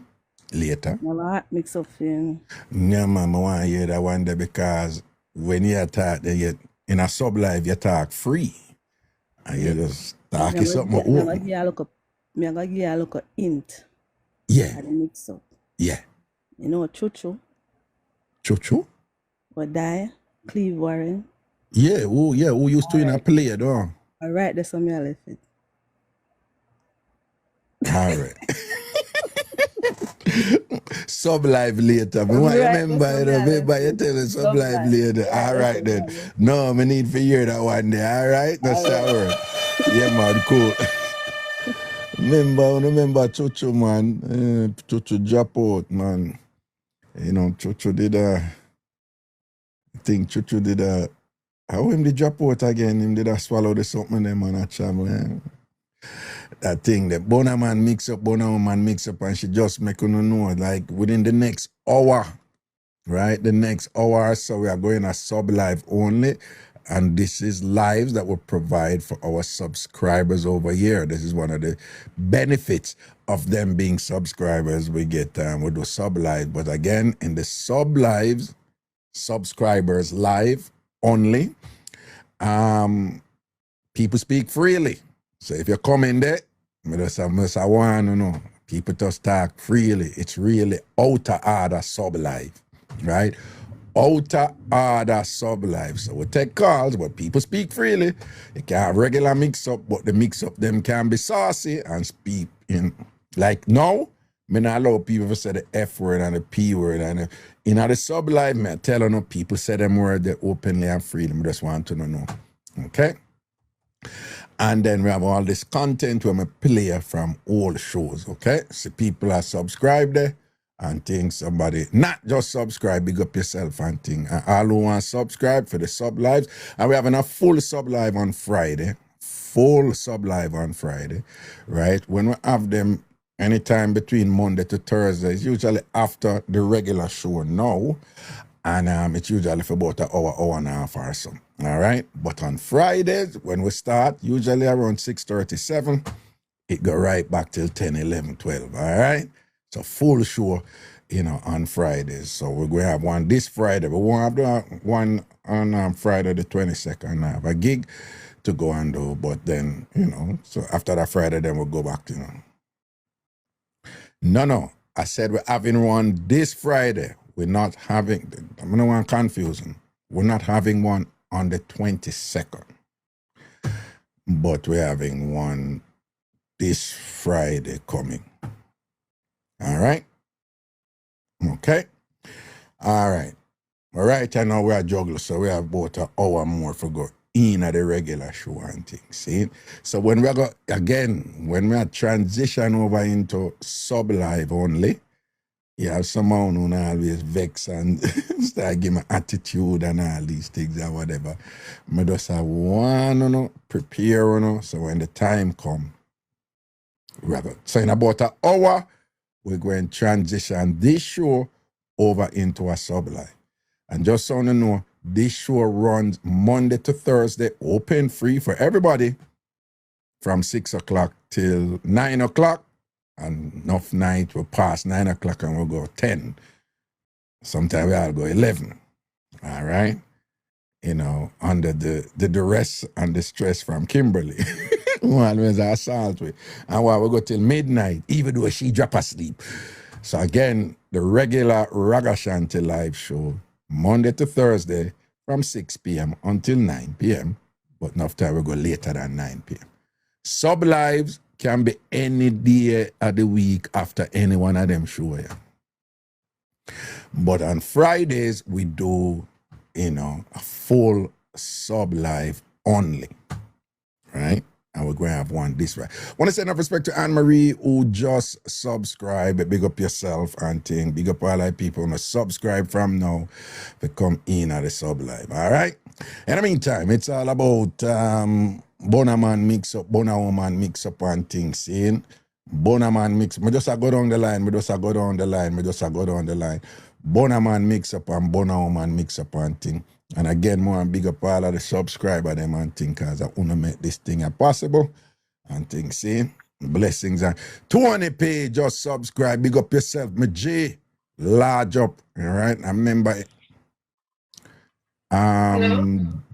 C: Later.
I: my heart mix up thing.
C: Yeah, man, I want to hear that one there because when you talk, you in a sub live, you talk free. And you just talk something
I: Me
C: open.
I: I give you a look hint
C: Yeah,
I: at the mix up.
C: yeah.
I: You know Chuchu,
C: Chuchu?
I: Wadai, Cleve Warren.
C: Yeah, who used to in a play, though.
I: All right, that's some I left it.
C: All right. Sub live later. Me want
I: Right,
C: remember,
I: that's
C: you
I: what I
C: remember you
I: said.
C: tell us sub
I: Sub
C: live
I: live.
C: later.
I: Yeah,
C: All
I: that's
C: right
I: what
C: then.
I: I said.
C: No, me need to hear that one there. All right, that's how it work. Yeah, man, cool. remember Chuchu, man. Chuchu drop out, man. You know, Chuchu did how him did drop out again? Him did swallow the something them on a channel. That thing, the Bona man mix up, and she just make you know, like within the next hour, right? The next hour, so we are going a sub live only. And this is lives that we provide for our subscribers over here. This is one of the benefits of them being subscribers. We get we do sub live. But again, in the sub lives, subscribers live only, people speak freely. So if you come in there, I want to know, people just talk freely. It's really outer order sub live, right? Outer order sub live. So we take calls, but people speak freely. You can have regular mix up, but the mix up them can be saucy and speak in like now. Me not allow people to say the F word and the P word and in the sub live, me tell no people say them word they openly and freely. I just want to know. Okay? And then we have all this content where we play from all shows, okay? So people are subscribed there and think somebody, not just subscribe, big up yourself and think. And all who want to subscribe for the sub lives. And we have a full sub live on Friday. Full sub live on Friday, right? When we have them anytime between Monday to Thursday, it's usually after the regular show now. And it's usually for about an hour and a half or so. All right. But on Fridays, when we start, usually around 6:37, it go right back till 10, 11, 12. All right. So full show, on Fridays. So we're going to have one this Friday. We won't have the one on Friday the 22nd. I have a gig to go and do. But then, so after that Friday, then we'll go back to, No. I said we're having one this Friday. We're not having, I'm not want confusing. We're not having one on the 22nd. But we're having one this Friday coming. All right? Okay? All right. All right, I know we're juggler, so we have about an hour more for go in at the regular show and things. See? So when we go again, when we are transition over into sub live only, you have someone who always vex and start giving me attitude and all these things or whatever. I just have one, prepare, so when the time come, so in about an hour, we're going to transition this show over into a sub live. And just so you know, this show runs Monday to Thursday, open free for everybody from 6 o'clock till 9 o'clock. And enough night we'll pass 9 o'clock and we'll go 10. Sometimes we'll go 11. All right? You know, under the duress and the stress from Kimberly. Who always assault with. And while we go till midnight, even though she drop asleep. So again, the regular Ragashanti live show, Monday to Thursday from 6 p.m. until 9 p.m. But enough time we go later than 9 p.m. Sub lives can be any day of the week after any one of them show. Yeah. But on Fridays, we do, a full sub live only. Right? And we're going to have one this right. Want to send enough respect to Anne-Marie who just subscribe. Big up yourself and thing. Big up all our people who subscribe from now to come in at the sub live. All right? In the meantime, it's all about Bonaman Mixup, Bonawoman Mixup and things. Seeing Bonaman Mixup. I just go down the line. Bonaman Mixup and Bonawoman Mixup and thing. And again, more and big up all of the subscriber them and things, because I want to make this thing possible and things. See, blessings. And 20 page, just subscribe. Big up yourself, my J. Large up. All right. I remember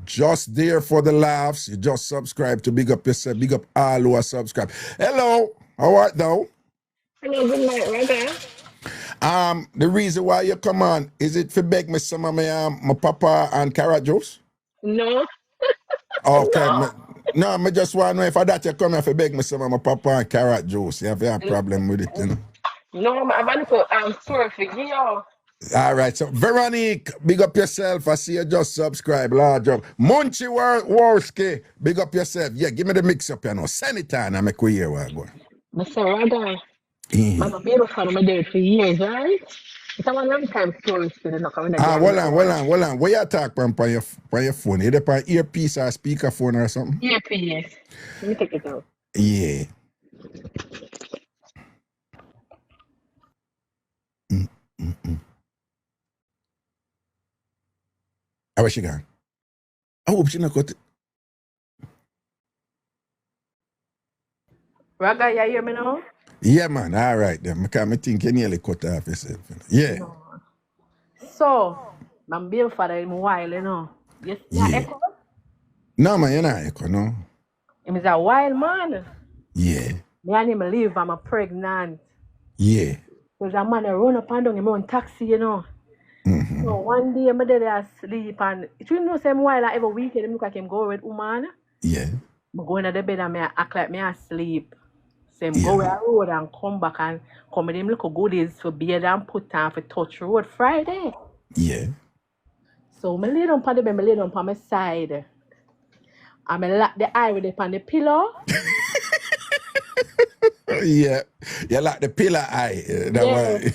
C: just there for the laughs. You just subscribe to big up yourself. Big up all who are subscribed. Hello. How art thou?
F: Hello, good night, Reggae.
C: The reason why you come on, is it for beg me some of my papa and carrot juice?
F: No.
C: Okay. No, I just want to know if that you come here for beg me some of my papa and carrot juice. You have a problem with it, you know?
F: No, I'm going to store for you.
C: All right, so Veronique, big up yourself. I see you just subscribe, large up. Munchie Worski, big up yourself. Yeah, give me the mix up, you know. Send it on, I make we hear what I go.
F: Mr. Reggae. I'm a baby fan of my dad for years, right? It's a long time story still, you know,
C: hold on. Where you talk from your phone? Is it on earpiece or speakerphone or something?
F: Earpiece. Let me take it out.
C: Yeah. How was she gone? I hope she not got it.
F: Raga, you hear me now?
C: Yeah, man. All right, then. Because I think you nearly cut off yourself. Yeah.
F: No. So, I'm being for him a while, you know. Yes,
C: Yeah.
F: echo?
C: No, man, you're not echo, no.
F: Him is a wild man.
C: Yeah.
F: Me and him live, I'm pregnant.
C: Yeah.
F: Because a man run up and down him on taxi, you know.
C: Mm-hmm.
F: So one day my daddy asleep and you know same while like every weekend him look like him go with woman.
C: Yeah.
F: I go into the bed and I act like me asleep. So him go with a road and come back and come with him look goodies for beard and put on for touch road Friday.
C: Yeah.
F: So I lay down on the bed, I lay down on my side. And I lock the eye with it on the pillow.
C: Yeah. You like the pillar eye.
F: Yes.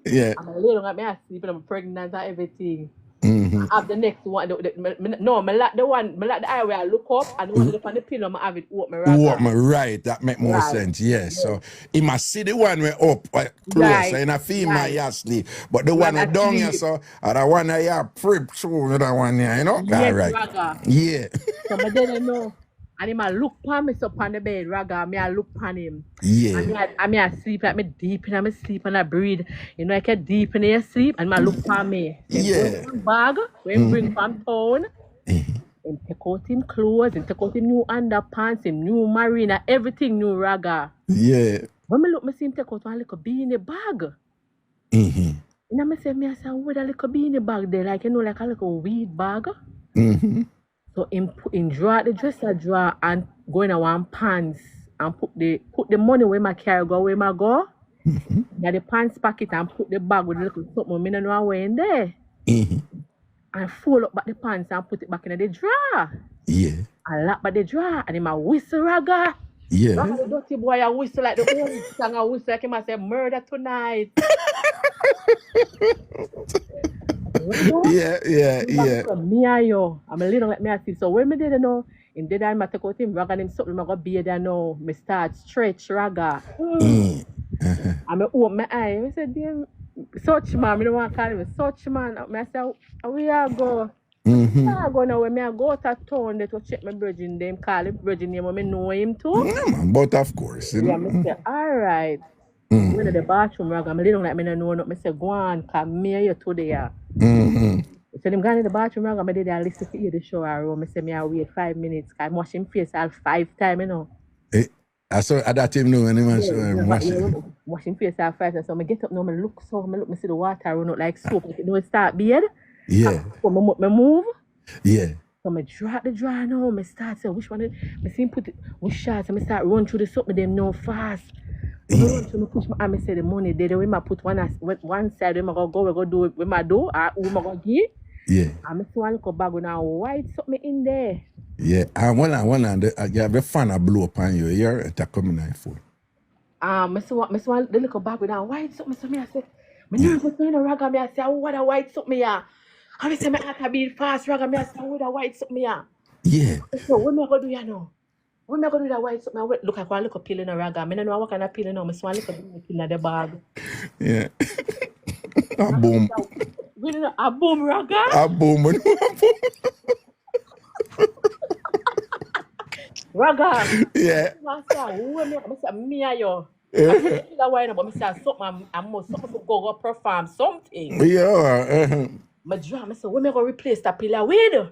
C: Yeah.
F: And I lay down at me asleep and I'm pregnant and everything.
C: Mm-hmm.
F: I have the next one. I like the eye where I look up and the one up on the pillow, I have it open
C: Right. That make more sense. Yes. So he must see the one way up close.
F: Right.
C: So in a female you asleep. But the one that down here, so and the one that you prep through the one here, you know?
F: Yes,
C: all right.
F: Raga.
C: Yeah.
F: So I didn't know. And him a look pan me up on the bed, Raga. Me a look pan him.
C: Yeah.
F: And me a sleep like me deep in my sleep and I breathe. You know, I get deep in your sleep and me look pan me.
C: Yeah.
F: Bag when bring from town. And take out him clothes, and take out him new underpants, him new marina, everything new, Raga.
C: Yeah.
F: When I look, I see him take out one little beanie bag.
C: Mm-hmm.
F: And I say, what a little beanie bag there, like, you know, like a little weed bag.
C: Mm-hmm.
F: So him draw the dresser drawer and go in a one pants and put the money where my carry go, where my go. Yeah, the pants pocket and put the bag with the little something. I don't know where in there. And fold up back the pants and put it back in the drawer.
C: Yeah.
F: And lock back the drawer. And him a whistle Raga.
C: Yeah.
F: Raga the dirty boy a whistle like the old song a whistle like him a say murder tonight.
C: Yeah.
F: Me and you. I'm a little like me I see. So when me did know, him did I take out him Raga and him something I go beard and now. Me start stretch Raga. And I open my eye. I said, damn, such man, I don't want to call him such man. I said, where I go? I go now when I go to town to check my virgin name, call him virgin name, when I know him too.
C: Yeah, man, but of course. You
F: Yeah,
C: know?
F: I say, all right. When the bathroom, Raga, I'm a little like me no know. I say, go on, come me you today. So them going in the bathroom, Raga, I did I listen to the shower room. I say, I wait 5 minutes. I wash him face all 5 times, you know.
C: I saw that him know when he was
F: washing face all 5 times. So I get up now, I look, I see the water run out like soap. You know, it start beard.
C: Yeah.
F: So I move.
C: Yeah.
F: So I drop the drawer now. I start say, which one? I see him put it, which shots. I start run through the soap with them now fast. So I push my arm, I say the money there. When I put one side, when I go, we go do it. When I do, who I go give.
C: Yeah.
F: I see one little bag with a white something in there.
C: Yeah. And one you have a fan a blow up on you. You're at a coming on phone.
F: I see one the little bag with a white something. So I say, I never put in a Raga. I say, what a white something here. I say, I have to be fast Raga. I say, what a white something here.
C: Yeah.
F: So what am I going to do now? What am I going to do that white something? I look at one little pill in a Raga. I don't know what kind of pill now. I see one little pill in the bag.
C: Yeah. A boom.
F: A boom Raga?
C: A boom.
F: Raga.
C: Yeah.
F: I say, me and you. I say, something. I must go perform something.
C: Yeah.
F: My drum, I said, when am I going to replace that pillar with?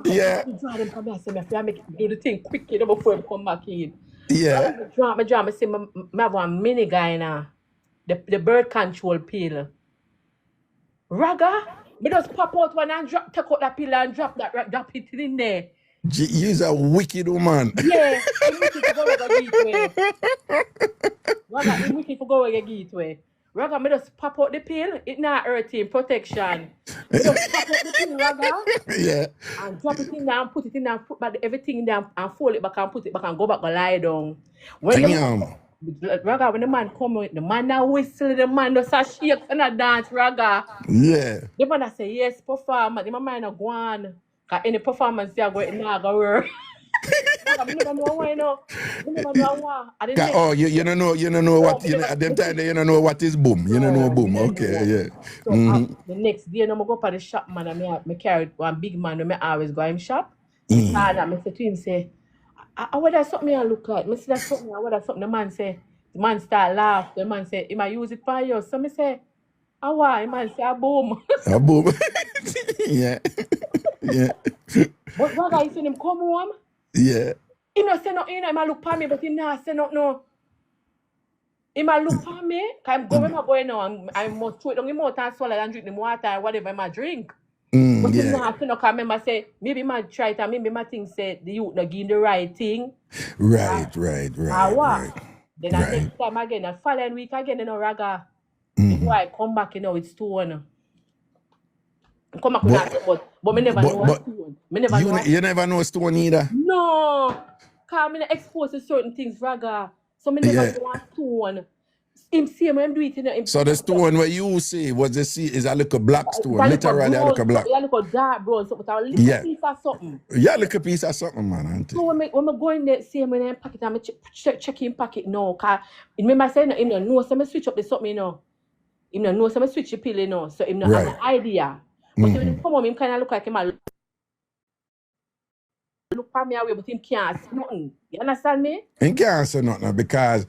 C: Yeah.
F: I make do the thing quickly before I come back in.
C: Yeah.
F: My drum, I say, I have one mini guy now. The bird control pill. Raga, me just pop out one and take out that pill and drop it in there.
C: You're a wicked woman.
F: Yeah, I'm wicked to go where I get Raga, I'm wicked to go where I get Raga, me just pop out the pill. It not hurting, protection. Me just pop out the pill, Raga.
C: Yeah.
F: And drop it in there and put it in there and put back everything in there and fold it back and put it back and go back and lie down. Raga, when the man come out, the man now whistle, the man does a shake and a dance, Raga.
C: Yeah.
F: The man that say, yes, perform. The man not go on. Because any performance they are going to go work. I never know why, no. I never know why.
C: Oh, you don't know what, at them time you don't know what is boom. You don't know boom. Okay, yeah.
F: So the next day, I go up at the shop, man, and I carry one big man, and I always go in shop. And I say to him, say, what does something I look like? I say, that's something, what does something? The man say, the man start laugh. The man say, he might use it for you. So I say, why? The man say, a boom.
C: A boom. Yeah. Yeah.
F: But what guy see him come home?
C: Yeah.
F: He not say nothing, he might look for me, but he not say nothing, no. He might look for me, because I'm going now, I must throw it down in mouth and swallow and drink the water and whatever I might drink. But he not say no, because I remember say, maybe I try it and maybe I think say, the youth not give the right thing.
C: Right.
F: Then the next time again, the following week again, you know, Raga, before I come back, you know, it's stone. Come back with that, but me never know what stone.
C: You never know stone either?
F: No, because I'm not exposed to certain things, Raga. So me never know what stone. Him see me, I'm doing it, you know.
C: So the stone where you say was is a little black stone, literally a little black.
F: Yeah, a little dark brown, something, a little piece of something.
C: Yeah, a little piece of something, man, auntie.
F: So when I go in there, see him in the pocket, I'm check him pocket now, because remember I said, him no, so I switch up the something, you know. Him no, so I switch the pill, you know, so him no have an idea. But when he come home, him kind of look like him a look for me away, but him can't say nothing. You understand me?
C: He can't say nothing because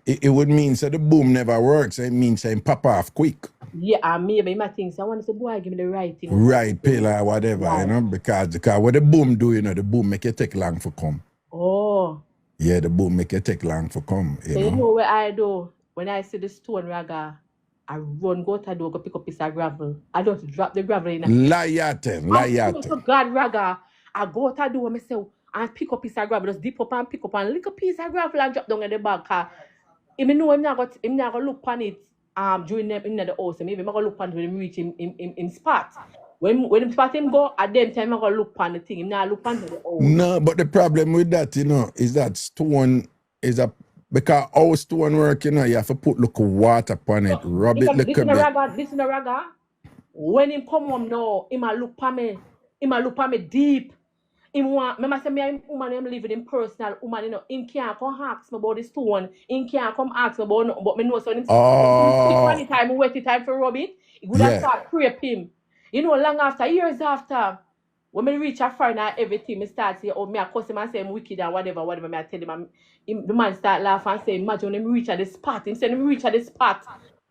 C: it would mean that the boom never works. It means him pop off quick.
F: Yeah, and maybe my thing, so I want to say, boy, give me the right thing.
C: Right pill or whatever, you know, because what the boom do, you know, the boom make it take long for come.
F: Oh.
C: Yeah, the boom make it take long for come.
F: You know what I do? When I see the stone, Raga, I run, go to the door, go pick up a piece of gravel. I don't drop the gravel in.
C: Lie at him.
F: God, Raga. I go to the door, I say,
J: and pick up piece of gravel, just dip up and pick up and little piece of gravel and drop down in the bag. Cause him know him not go look on it during them in the house. Maybe him go look on it when him reach him spot. When him spot him go, at them time I go look on the thing. Him not look on the house.
C: No, but the problem with that, you know, is that stone is a because our stone work, you know, you have to put look water upon it, rub it
J: This
C: little
J: in a
C: bit.
J: raga, this in a raga. When him come home now, him a look on me. Him a look on me deep. Him want, remember say me and woman him living in personal woman, you know, him can't come ask me about the stone. Him can't come ask me about nothing, but me know so him
C: Oh,
J: the time, wet the time for rub it. He would have start crepe him. You know, long after, years after, when me reach a friend and everything, me start say, oh, me a cuss him and say I'm wicked and whatever, me I tell him, the man start laugh and say, imagine when him reach at the spot. Him say him reach at the spot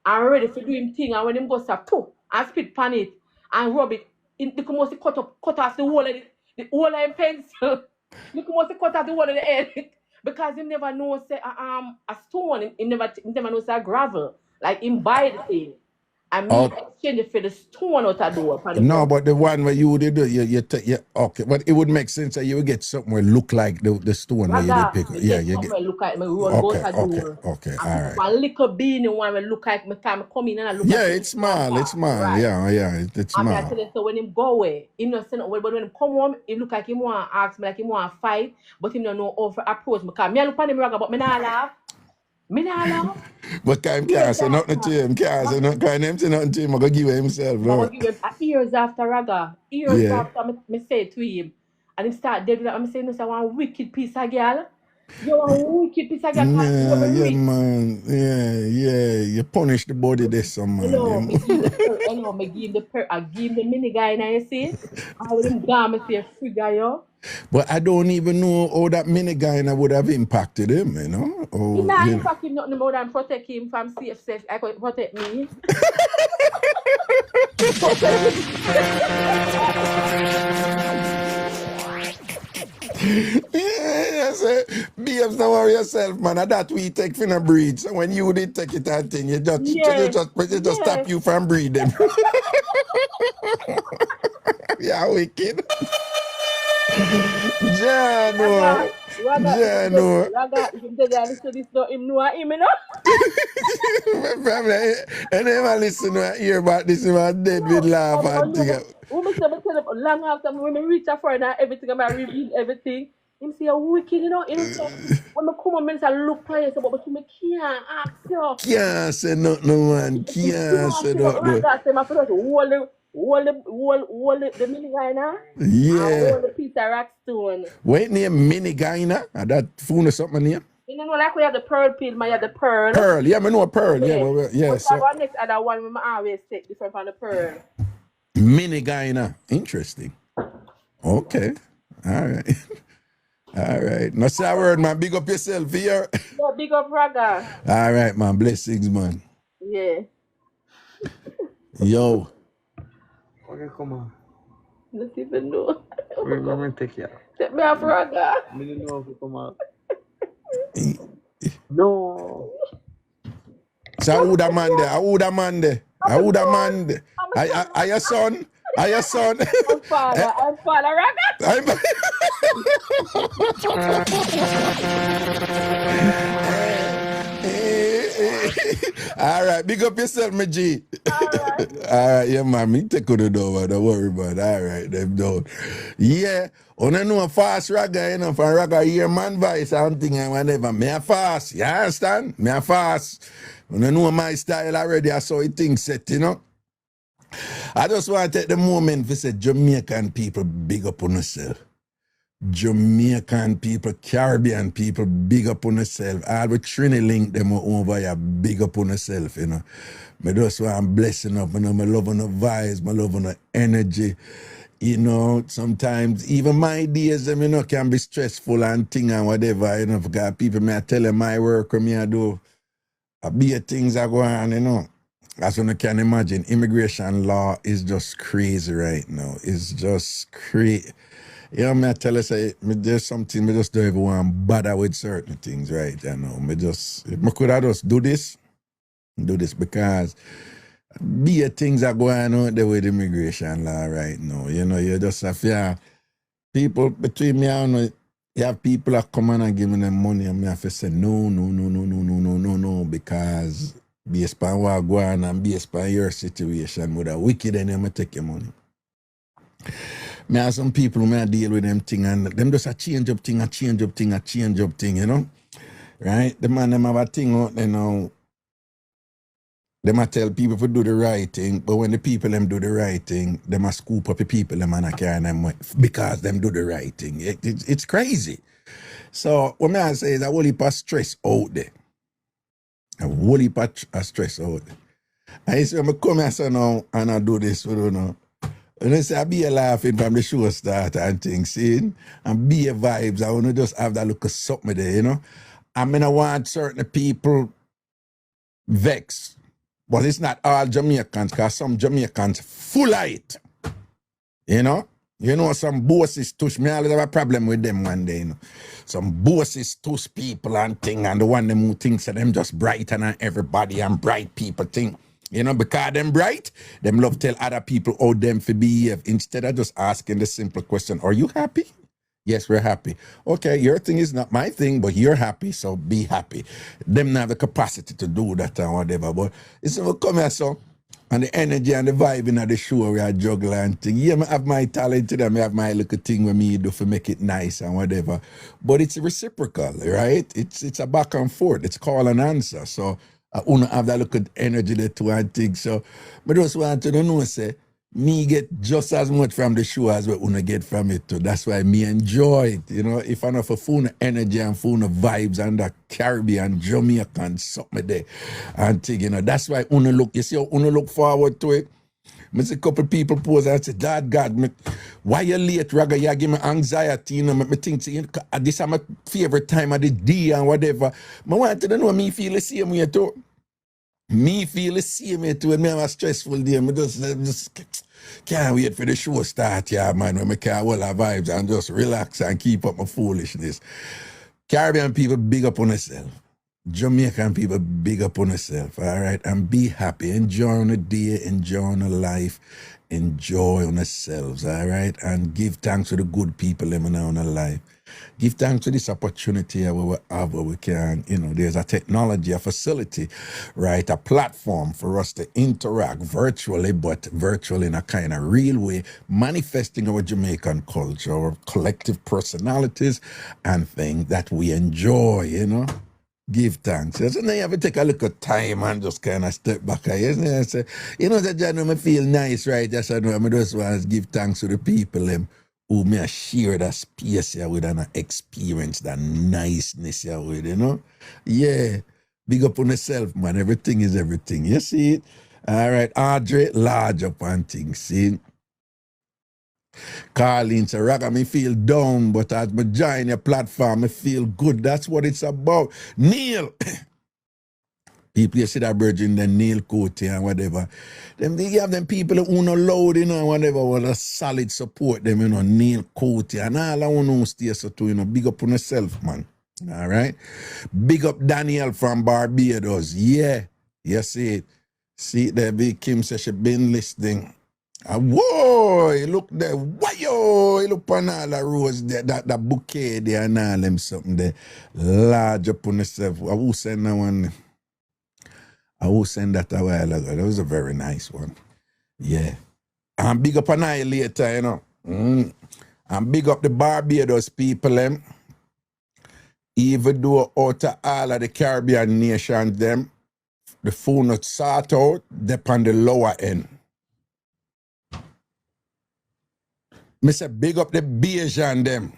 J: and ready to do him thing, and when him go start poof and spit pan it and rub it, the must cut off the whole of the whole of him pencil. You must cut off the whole of the head because him never know say a stone. Him never know say a gravel. Like him buy the thing. And me exchange it for the stone out the door.
C: no, but the one where you did it, you okay, but it would make sense that you would get something where look like the stone where you did pick. Yeah, you get.
J: Look like me roll out the door.
C: Okay, all right.
J: One little bean one will look like me time come in and I look.
C: Yeah, it's small,
J: right.
C: it's small.
J: I tell you, so when him go away, him not saying, but when him come home, he look like him want to ask me, like him want to fight, but him don't know how to approach me. Because me I look at him Raga, but me not laugh. Me not laugh.
C: But I can't say nothing to him. Can't say nothing to him. I'm going to give it himself.
J: I'm going to give him years after Raga. Years after me say it to him. And him start dead with that. I'm saying, no, I want a wicked piece of girl. You want a wicked piece of girl.
C: Yeah, man. Yeah. You punish the body this some man.
J: Me give him the mini guy now, you see? I would him gone, me say, free guy, yo.
C: But I don't even know how that mini guy would have impacted him, you know?
J: He not impact him nothing more than protect him from safe. I could protect me.
C: Yeah, say, Babes, don't worry yourself, man. That we take for a breed. So when you did take it that thing, it just stop you from breeding. Yeah, wicked. Jano.
J: Raga, if him tell you listen to this, no, him know him, you know?
C: And then I listen to hear about this, I'm dead with laugh and thing.
J: When me tell him, long after when me reach a friend and everything, I reveal everything, him say, you're wicked, you know? Him say, when I come on, I look for you, but me can't ask you.
C: Can't say nothing, man. Can't say nothing.
J: Raga say, my friend, hold the mini guy now.
C: Yeah.
J: Hold the piece of rock stone.
C: Wait, name mini guy now? That phone or something here?
J: You know, like we have the pearl pill, I have the pearl.
C: Pearl, yeah, I know a pearl. Yeah.
J: But so, next other one, I always take different from the pearl.
C: Mini guy now. Interesting. Okay. All right. All right. Now say a word, man. Big up yourself here.
J: Yeah, big up Raga.
C: All right, man. Blessings, man.
J: Yeah.
C: Yo.
K: Okay, come on.
J: Not even know.
K: We're going to take you.
J: Take me off Raga.
K: I didn't know if you come out. No.
C: So I would a man there. Are your son?
J: I'm father Raga.
C: All right, big up yourself, my G. All right, yeah, man, me take it over, don't worry about it. All right, them down. Yeah, on I know a fast Raga, you know, for Raga hear man voice and thing and whatever. Me a fast, you understand? Me a fast. On I know my style already, I saw it thing set, you know. I just want to take the moment to say Jamaican people big up on yourself. Jamaican people, Caribbean people, big up on yourself. All the Trini link them over here, big up on yourself, you know. Me just want blessing up, you know, me love on the vibes, me love on the energy. You know, sometimes even my days, them, you know, can be stressful and thing and whatever, you know, because people may tell them my work or me I do. A big things are going on, you know. As you can imagine, immigration law is just crazy right now. It's just crazy. You know, I tell you, say, there's something, I just don't even want to bother with certain things, right? You know, if I could have just do this because big things are going on there with immigration law right now. You know, you just have people between me and You have people that come on and give me them money and me have to say no, because based on what go on and based on your situation with a wicked and I'm take your money. Me have some people who deal with them thing and them just a change up thing, you know? Right? The man them have a thing out there now. They might tell people to do the right thing, but when the people them do the right thing, they must scoop up the people them and carry them because them do the right thing. It's crazy. So what I say is a whole heap of stress out there. A whole heap of stress out there. I say I come here so now and I do this, you know. And I say I be a laughing from the show start and things, see? And be a vibes. I want to just have that look of something there, you know. I mean I want certain people vex. But it's not all Jamaicans, because some Jamaicans full of it. You know? You know, some bosses tush. Me always have a problem with them one day, you know. Some bosses tush people and thing, and the one them who thinks that them just brighter than everybody and bright people think. You know, because them bright, them love tell other people how them to behave. Instead of just asking the simple question, are you happy? Yes, we're happy. Okay, your thing is not my thing, but you're happy, so be happy. Them not have the capacity to do that or whatever. But it's when we come here, so, and the energy and the vibe in the show, we are juggling and thing. Yeah, I have my talent to them, I have my little thing with me do to make it nice and whatever. But it's reciprocal, right? It's a back and forth. It's call and answer. So I want to have that little energy there too and thing. So I just want to know, say, me get just as much from the show as what Una get from it too. That's why me enjoy it. You know, if I know for full energy and full vibes and the Caribbean, Jamaican, something there and thing, you know, that's why Una look, you see how Una look forward to it. I see a couple people pose and say, God, me, why you late, Raga? You give me anxiety, you know, me think, see, this is my favorite time of the day and whatever. I want to know me feel the same way too. Me feel the same way too, and me have a stressful day. I just can't wait for the show start, yeah, man, when I can hold our vibes and just relax and keep up my foolishness. Caribbean people, big up on themselves. Jamaican people, big up on themselves, all right? And be happy. Enjoy on the day, enjoy on the life, enjoy on yourselves, all right? And give thanks to the good people living on the life. Give thanks to this opportunity where we have, where we can, you know, there's a technology, a facility, right? A platform for us to interact virtually, but virtually in a kind of real way, manifesting our Jamaican culture, our collective personalities and things that we enjoy, you know? Give thanks. So now you have to take a little time and just kind of step back. Say, you know, that I feel nice, right? Yes, I know. I just want to give thanks to the people who may share that space here with and experience that niceness here with, you know? Yeah. Big up on yourself, man. Everything is everything. You see it? All right. Audrey, large up on things. See? Carlene say, Raga, me feel down, but as me join your platform, me feel good. That's what it's about. Neil. People, you see that virgin, then Neil Cote and whatever. They have them people who no loud, you know, whatever, with a solid support them, you know, Neil Cote and all I want to stay so too, you know, big up on yourself, man. All right? Big up Daniel from Barbados. Yeah. You see it. See it there, Big Kim says she been listening. Whoa, look there. Why look on all the rose there, that bouquet there and all them something there. Large up on yourself. I will send that one. I will send that a while ago. That was a very nice one. Yeah. And big up Annihilator, you know. And big up the Barbados people, them. Even though out of all of the Caribbean nations, them, the food not sort out, they're on the lower end. Me say big up the Bayesian, them.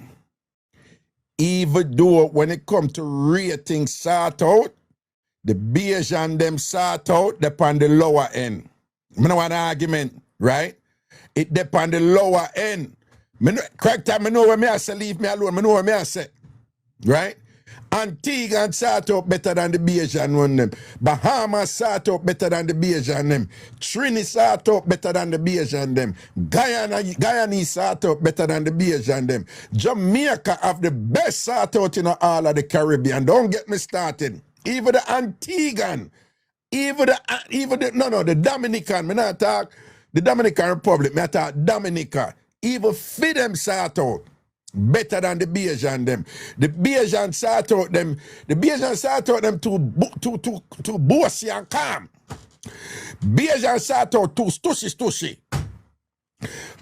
C: Even though when it comes to rating sort out, the Bayesian them sort out, they're on the lower end. I don't want an argument, right? It depend on the lower end. Correct time, I know where I say, leave me alone, I know where I say, right? Antigua sort out better than the Bayesian one them. Bahamas sort out better than the Bayesian them. Trinidad sort out better than the Bayesian them. Guyana sort out better than the Bayesian them. Jamaica have the best sort out in all of the Caribbean. Don't get me started. Even the Antiguan, the Dominican, me not talk the Dominican Republic, me talk Dominica. Even for them sort out. better than the Bayesian them. The Bayesian sort out them. The Bayesian sort out them too bossy and calm. Bayesian sort out too stushy.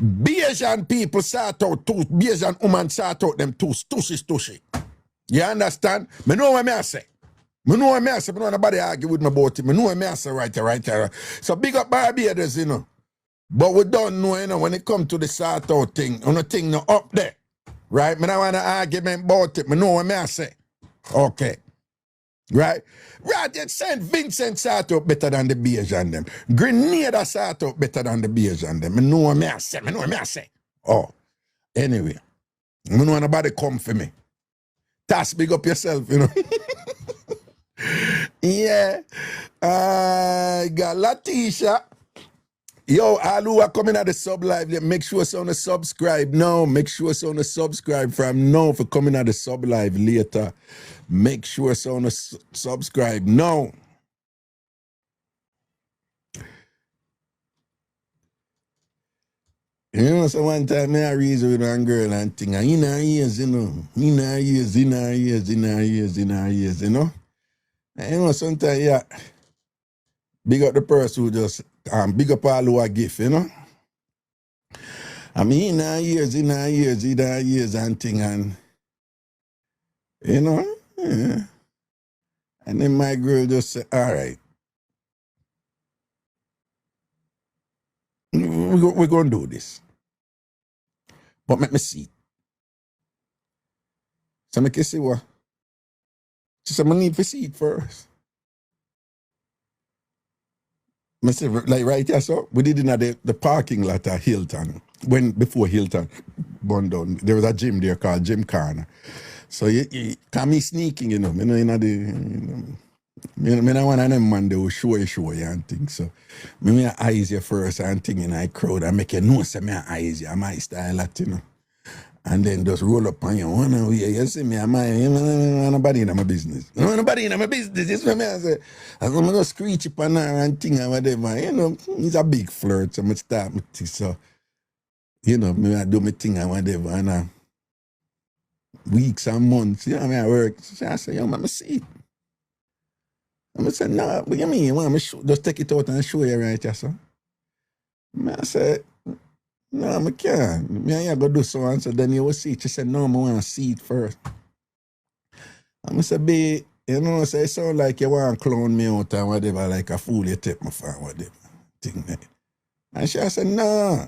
C: Bayesian people sort out too. Bayesian woman sort out them too stushy. You understand? Me know what I say. Me know what I say. Me know nobody argue with me about it. Me know what I say right. So big up Barbados, you know. But we don't know, you know, when it come to the sort out thing, on the thing no up there. Right? Me don't want to argument about it. Me know what I say. Okay. Right? Right, yet St. Vincent sort out better than the Bayesian them. Grenada sort out better than the Bayesian them. Me know what I say. Oh. Anyway. Me know nobody come for me. Task big up yourself, you know. Yeah. Got Latisha. Yo, all who are coming at the sub live, make sure it's on the subscribe now. Make sure it's on the subscribe from now for coming at the sub live later. Make sure it's on the subscribe now. You know, so one time I reason with one girl and thing, and in her years, you know. In her years, you know. And you know, sometimes, yeah, big up the person who just, big up all who are gift, you know. I mean, in her years and thing, and, you know, yeah. And then my girl just said, all right, we're going to do this. But let me see. So I can see what? She said, I need to see it first. I said, like right here, so we did in the parking lot at Hilton. Before Hilton burned down, there was a gym there called Gym Corner. So you can me sneaking, you know. Me know, you know, me not one of them man they will show you and things. So me eyes you first and thing in a crowd and make you know say me eyes you, my style that, you know. And then just roll up on you one way. You see me, nobody in my business. Nobody in my business. This is what I say. I'm going to screech upon her and thing and whatever. You know, it's a big flirt. So I start my thing. So, you know, I do my thing and whatever. And weeks and months, you know, I work. So I say, yo, man, I see it. I say, no, what you mean? You want me just take it out and show you right here, so? I say, no, I can't. I go do so and so, then you will see it. She said, no, I want to see it first. I said, babe, you know, so it sound like you want to clown me out and whatever, like a fool you take me for, whatever. Thing like. And she said, no,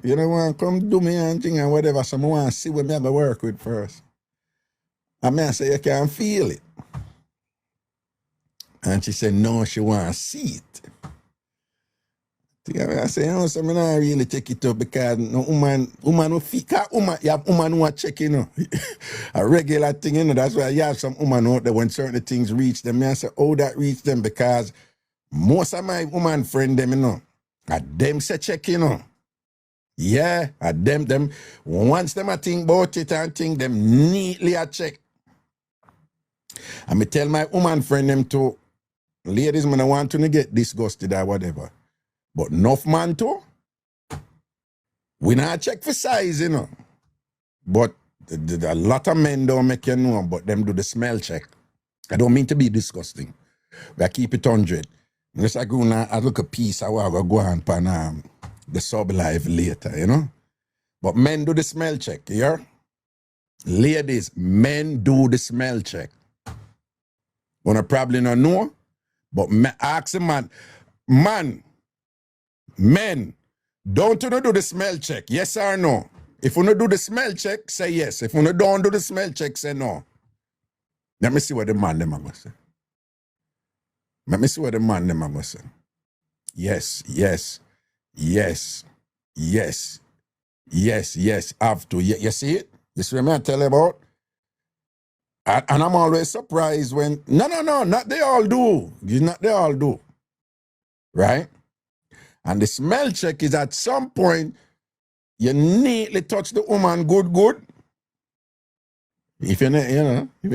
C: you don't want to come do me and thing and whatever, so I want to see what me have to work with first. And I say, you can't feel it. And she said, no, she want to see it. I say, you know, so I don't really take it up because no woman who feel, you have woman who are checking, you know, a regular thing, you know, that's why you have some woman out there when certain things reach them. I say, oh, that reach them because most of my woman friend them, you know, at them say check, you know. Yeah, at them, once them I think about it and think them neatly a check. And me tell my woman friend them to, ladies, man, I want to get disgusted or whatever. But enough man too, we not check for size, you know. But a lot of men don't make you know, but them do the smell check. I don't mean to be disgusting. I keep it 100. Unless I go now, I look a piece, I will go on pan the sub live later, you know. But men do the smell check, yeah? Ladies, men do the smell check. Wanna probably not know, but ask a man, men, don't you do the smell check? Yes or no? If you do the smell check, say yes. If you don't do the smell check, say no. Let me see what the man them are going to say. Let me see what the man them are going to say. Yes, have to. You see it? You see what I tell you about? And I'm always surprised when, no, not they all do. Not they all do. Right? And the smell check is at some point, you neatly touch the woman good. If you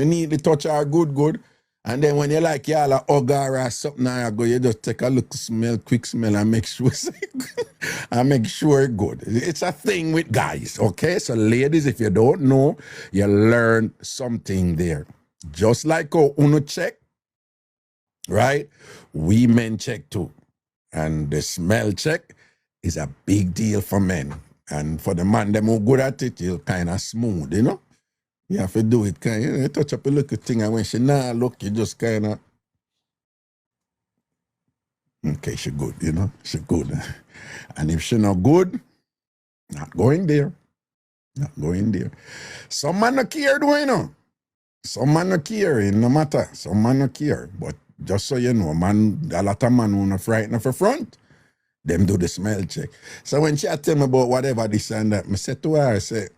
C: neatly touch her good, And then when you like y'all a hugger or something, you just take a look, quick smell, and make sure and make sure it's good. It's a thing with guys, okay? So ladies, if you don't know, you learn something there. Just like how Uno check, right? We men check too. And the smell check is a big deal for men. And for the man, them who good at it, you'll kind of smooth, you know? You have to do it, kind of, you touch up a little thing, and when she look, you just kind of, okay, she good, you know? She good. And if she not good, not going there. Not going there. Some man not care, do you know? Some man not care, it no matter. Some man not care. But just so you know, man, a lot of man who not frightened for front, them do the smell check. So when she tell me about whatever this and that, I said to her, I say,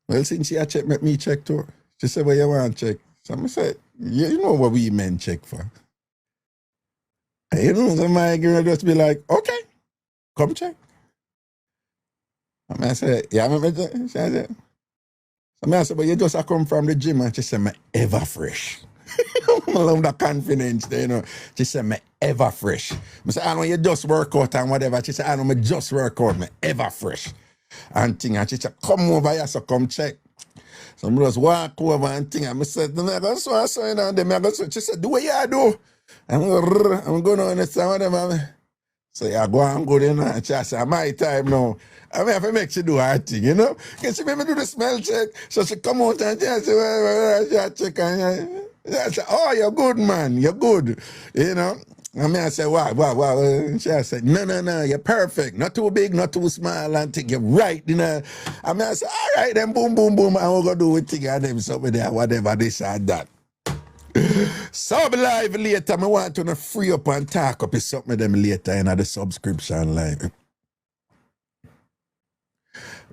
C: well, since she a check, make me check too. She said, well, you want to check? So I said, yeah, you know what we men check for. And you know, so my girl just be like, okay, come check. And I said, yeah, she said, I said, but you just come from the gym, and she said, me ever fresh. I love the confidence there, you know. She said, me ever fresh. I said, I know you just work out and whatever. She said, I know me just work out, me ever fresh. And thing, and she said, come over here, so come check. So I just walk over and thing, and I said, I go so, and then I go so. She said, do what you do. I'm going on this and whatever. So I go and go there, and she said, my time now. I mean, I have to make she do her thing, you know? Because she made me do the smell check. So she come out and she said, well, check. And I said, oh, you're good, man. You're good. You know? I mean, I said, wow. And she said, no, you're perfect. Not too big, not too small. And think you're right, you know? I mean, I said, all right, then boom. And we're going to do with thing and them something there, whatever, this and that. So live later, I want to free up and talk up something with them later in the subscription live.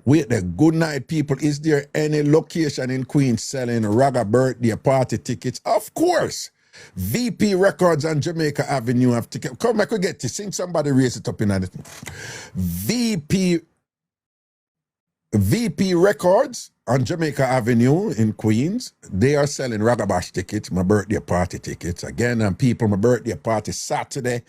C: Wait there, good night, people. Is there any location in Queens selling Raga birthday party tickets? Of course. VP Records on Jamaica Avenue have tickets. Come, I could get to sing somebody raise it up in anything. VP Records on Jamaica Avenue in Queens. They are selling Ragabash tickets, my birthday party tickets. Again, and people, my birthday party Saturday,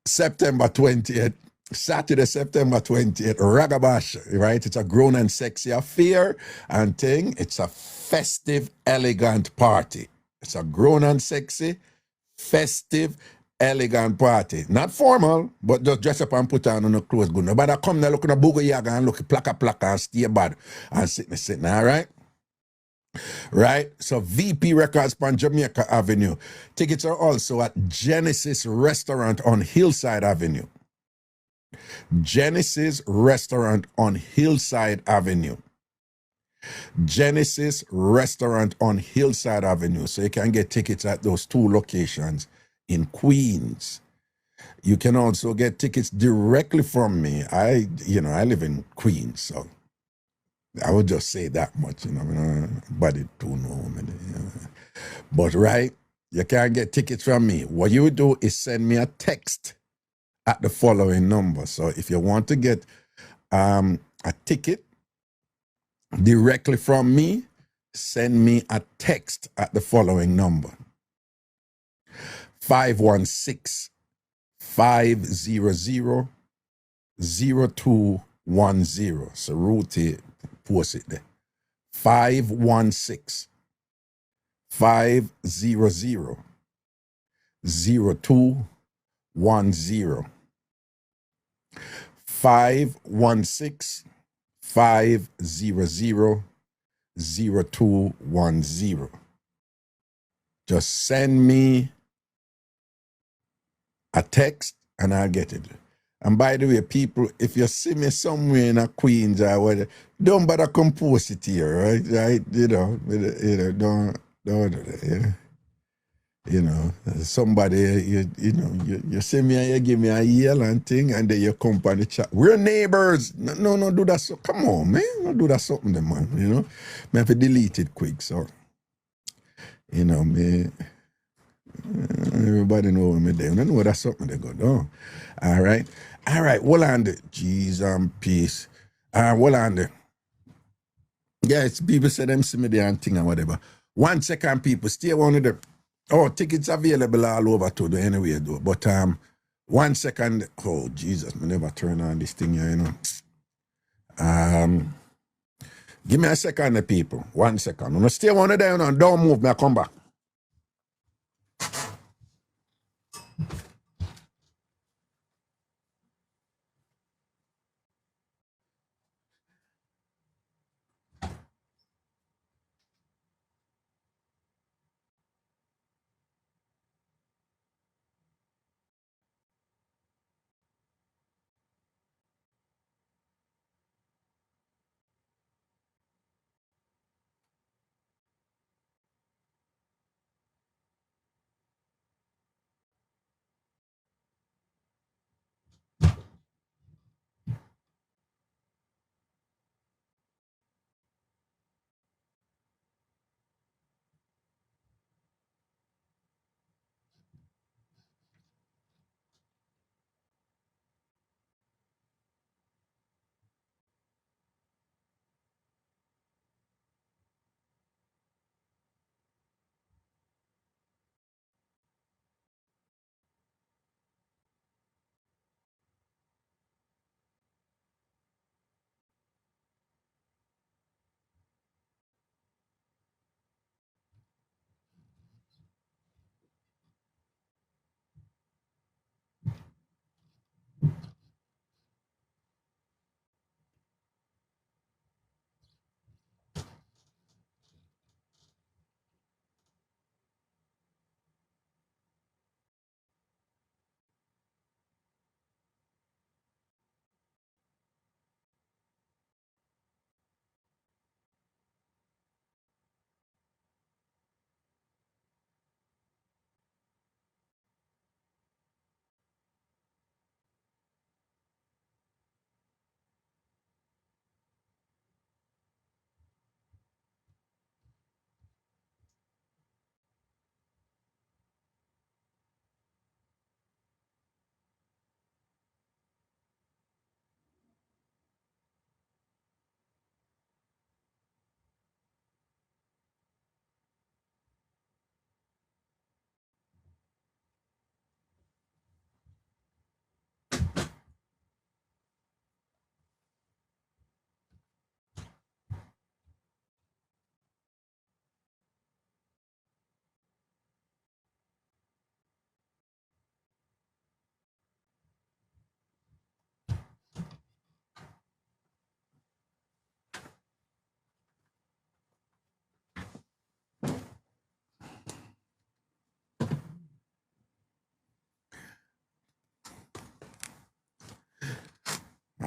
C: September 20th. Saturday, September 20th, Ragabash, right? It's a grown and sexy affair and thing. It's a festive, elegant party. It's a grown and sexy, festive, elegant party. Not formal, but just dress up and put on clothes good. Nobody come there looking at boogie yaga and look plaka and stay bad and sitting, all right? Right? So VP Records on Jamaica Avenue. Tickets are also at Genesis Restaurant on Hillside Avenue. Genesis Restaurant on Hillside Avenue. Genesis Restaurant on Hillside Avenue. So you can get tickets at those two locations in Queens. You can also get tickets directly from me. I live in Queens, so I would just say that much, nobody too know me. But right, you can get tickets from me. What you do is send me a text at the following number. So if you want to get a ticket directly from me, send me a text at the following number. 516-500-0210. So Ruthie post it there. 516-500-0210. 516-500-0210. Just send me a text and I'll get it. And by the way, people, if you see me somewhere in a Queens or whatever, don't bother come post it here, right? Don't do that, somebody, you see me and you give me a yell and thing, and then you come on the chat. We're neighbors. No, do that. So come on, man. Don't do that something, then, man. Me have to delete it quick. So, me. Everybody know me there. I know that's something they go down. All right. Hold on there. Jeez and peace. Hold on there. Yes, people say them see me there and thing and whatever. 1 second, people, stay one of them. Oh, tickets available all over to the anyway though. But 1 second. Oh Jesus, me never turn on this thing here, you know. Give me a second, people. 1 second. I'm gonna stay one of them and don't move me. I come back.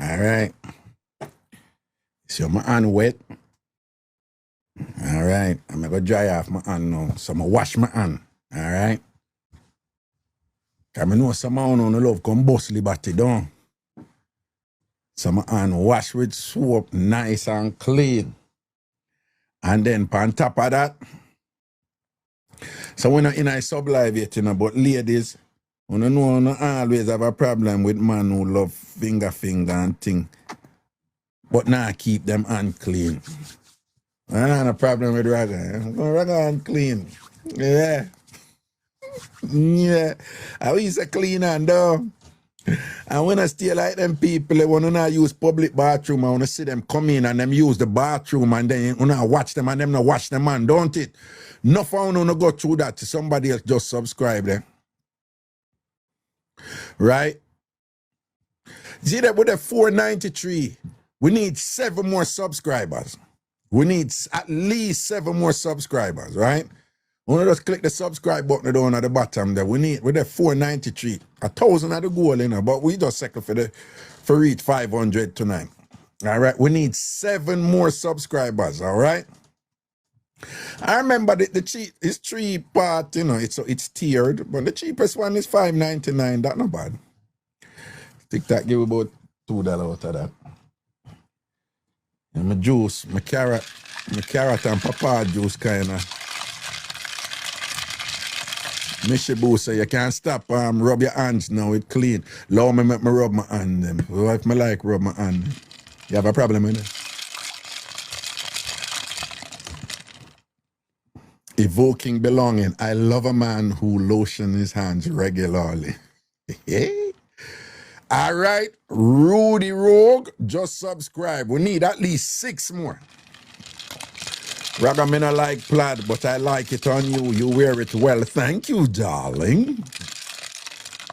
C: All right. So my hand wet. All right. I'm gonna dry off my hand now. So I'm gonna wash my hand. All right. Cause I know some man on the love come bust liberty down. So my hand wash with soap, nice and clean. And then on top of that, so we're not in a sub live yet, you know, but ladies, you know, you always have a problem with man who love finger and thing. But now keep them hand clean. I don't have a problem with Raga. Raga hand clean. Yeah. Yeah. I used to clean and though. And when I stay like them people, they want to not use public bathroom, I want to see them come in and them use the bathroom and then you know watch them and them not watch them man, don't it? No fun to go through that. Somebody else just subscribe there. Right? See that with the 493, we need 7 more subscribers. We need at least 7 more subscribers, right? Want to just click the subscribe button down at the bottom there. We need with the 493, 1,000 at the goal, you know, but we just second for reach 500 tonight. All right, we need 7 more subscribers. All right. I remember the cheap is 3 part, you know, it's tiered, but the cheapest one is $5.99. That's not bad. TikTok give about $2 out of that. And my juice, my carrot and papa juice kind of. Mishibu say you can't stop rub your hands now, it clean. Allow me make me rub my hand them. If me like rub my hand. You have a problem with it? Evoking belonging. I love a man who lotions his hands regularly. All right, Rudy Rogue, just subscribe. We need at least 6 more. Raga, me not like plaid, but I like it on you. You wear it well. Thank you, darling.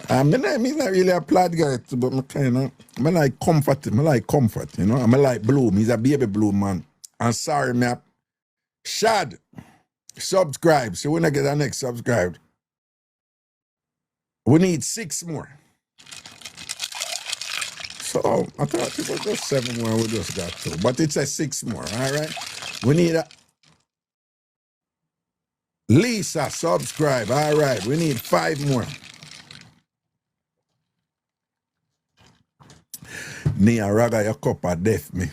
C: I'm not really a plaid guy, but I like comfort. I like comfort, you know. I like blue. He's a baby blue man. I'm sorry, me. Shad, subscribe. So when I get our next subscribed, we need 6 more. So I thought it was just 7 more. We just got 2, but it's a 6 more. All right. We need a Lisa, subscribe. All right. We need 5 more. Nia Raga, your cup of death me.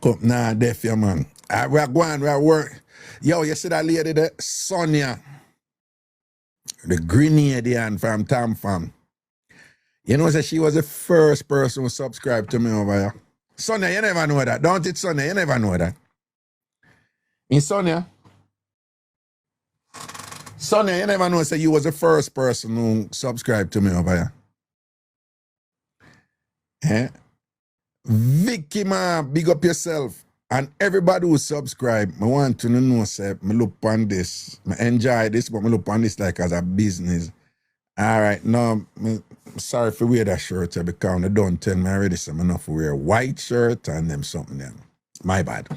C: Cup nah death ya man. We're going, we're work. Yo, you see that lady there? Sonia. The Grenadian from TamFam. You know, she was the first person who subscribed to me over here. Sonia, you never know that. Don't it, Sonia? You never know that. In Sonia? Sonia, you never know that you was the first person who subscribed to me over here. Eh? Vicky, man, big up yourself. And everybody who subscribe, I want to know, say, me look on this. I enjoy this, but I look on this like as a business. All right, no, sorry for wear that shirt because they don't tell me already, so I'm enough to wear a white shirt and them something them. My bad.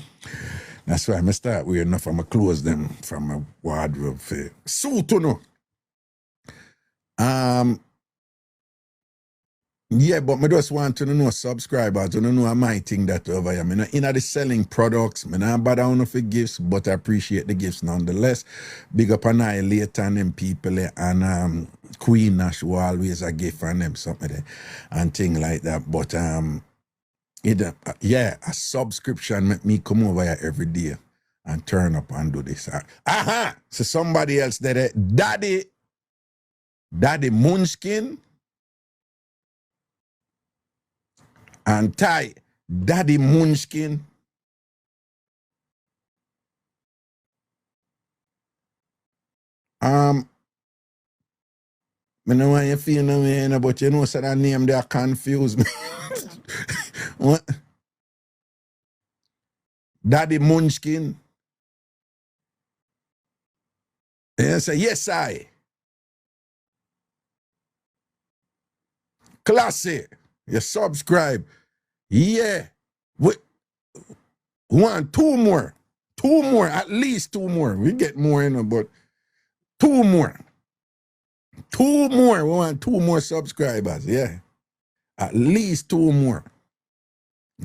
C: That's why I start wearing enough of my clothes them from my wardrobe. Suit, you know. Yeah, but I just want to know subscribers, to know my thing that over here. I'm in the selling products, I'm not bad on for gifts, but I appreciate the gifts nonetheless. Big up Annihilate and them people and Queen Nash who always a gift and them something there, and thing like that. But yeah, a subscription make me come over here every day and turn up and do this. Aha! So somebody else there, Daddy Munchkin. And Ty, Daddy Munchkin. I know why you feel no way, but you know, so that name there confuse me. What? Daddy Munchkin. And say, yes, I. Classy. You subscribe. Yeah. We want 2 more. 2 more. At least 2 more. We get more, you know, but 2 more. 2 more. We want 2 more subscribers. Yeah. At least 2 more.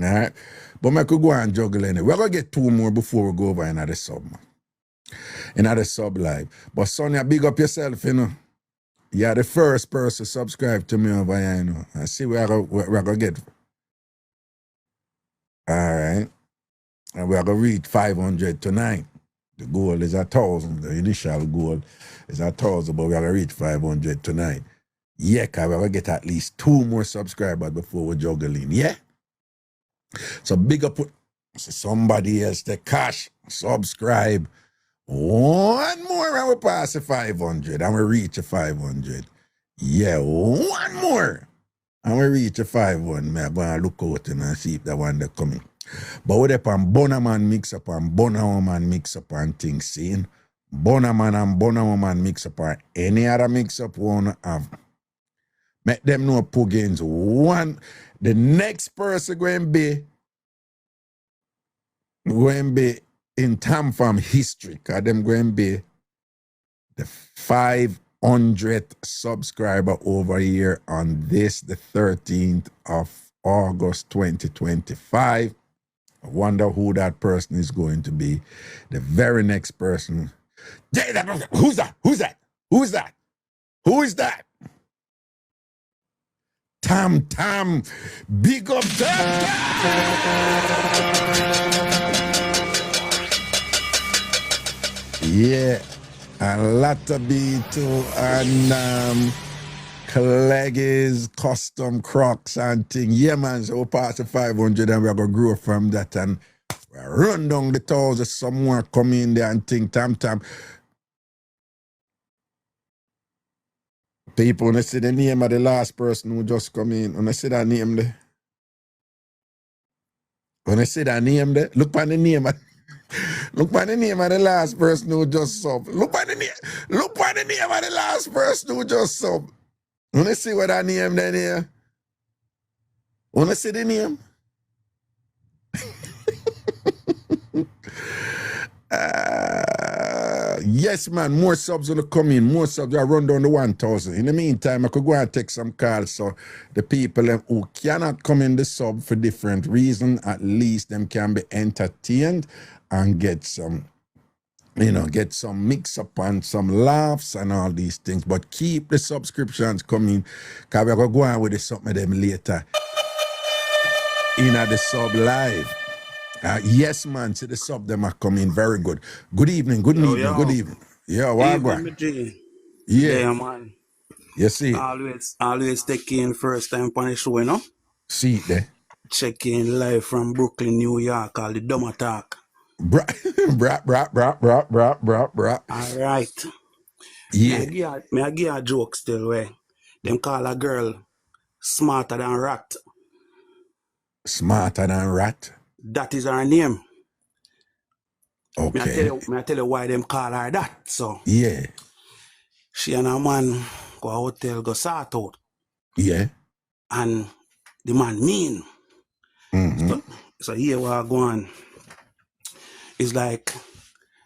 C: All right. But I could go and juggle anyway. We're going to get 2 more before we go over another sub, man. Another sub live. But Sonia, big up yourself, you know. You're the first person to subscribe to me over here, you know. I see we're going to get. All right. And we're going to reach 500 tonight. The goal is 1,000. The initial goal is 1,000, but we're going to reach 500 tonight. Yeah, because we're going to get at least 2 more subscribers before we juggle in. Yeah? So big up somebody else, the cash, subscribe. 1 more and we pass the 500 and we reach the 500. Yeah, 1 more and we reach the 500. I'm going to look out and see if that one they're coming. But we're on Bonaman Mixup and Bonawoman Mixup and things seen. Bonaman and Bonawoman Mixup or any other Mixup we want to have. Make them know Puggins. The next person going to be in TamFam history, because them going to be the 500th subscriber over here on this, the 13th of August 2025. I wonder who that person is going to be. The very next person. Who's that? Who's that? Who's that? Who is that? TamFam. Big up TamFam. Yeah, a lot of B2 and Cleggies, custom Crocs and thing. Yeah, man, so we'll pass the 500 and we're going to grow from that and Run down the thousand, someone come in there and think TamFam. People, when they see the name of the last person who just come in, when they see that name there, look at the name of the last person who just sub. Look at the name of the last person who just sub. When they see what that name then here, when they see the name, yes, man, more subs will come in. More subs will run down the 1,000. In the meantime, I could go and take some calls so the people who cannot come in the sub for different reasons, at least them can be entertained and get some, get some mix up and some laughs and all these things. But keep the subscriptions coming, because we're going to go on with some of them later in the sub live. Yes, man, see the sub them are coming very good. Good evening, good evening. Yeah, what going? Yeah,
L: man.
C: You see it?
L: Always take in first time on the show, you know?
C: See it there?
L: Check in live from Brooklyn, New York, called the Dumb Attack.
C: Bra.
L: All right.
C: Yeah.
L: I give a joke still where them call a girl smarter than rat.
C: Smarter than rat?
L: That is her name.
C: Okay.
L: Me I tell you why them call her that. So
C: yeah.
L: She and her man go a hotel, go sort out.
C: Yeah.
L: And the man mean.
C: Mm-hmm.
L: So here we are going. It's like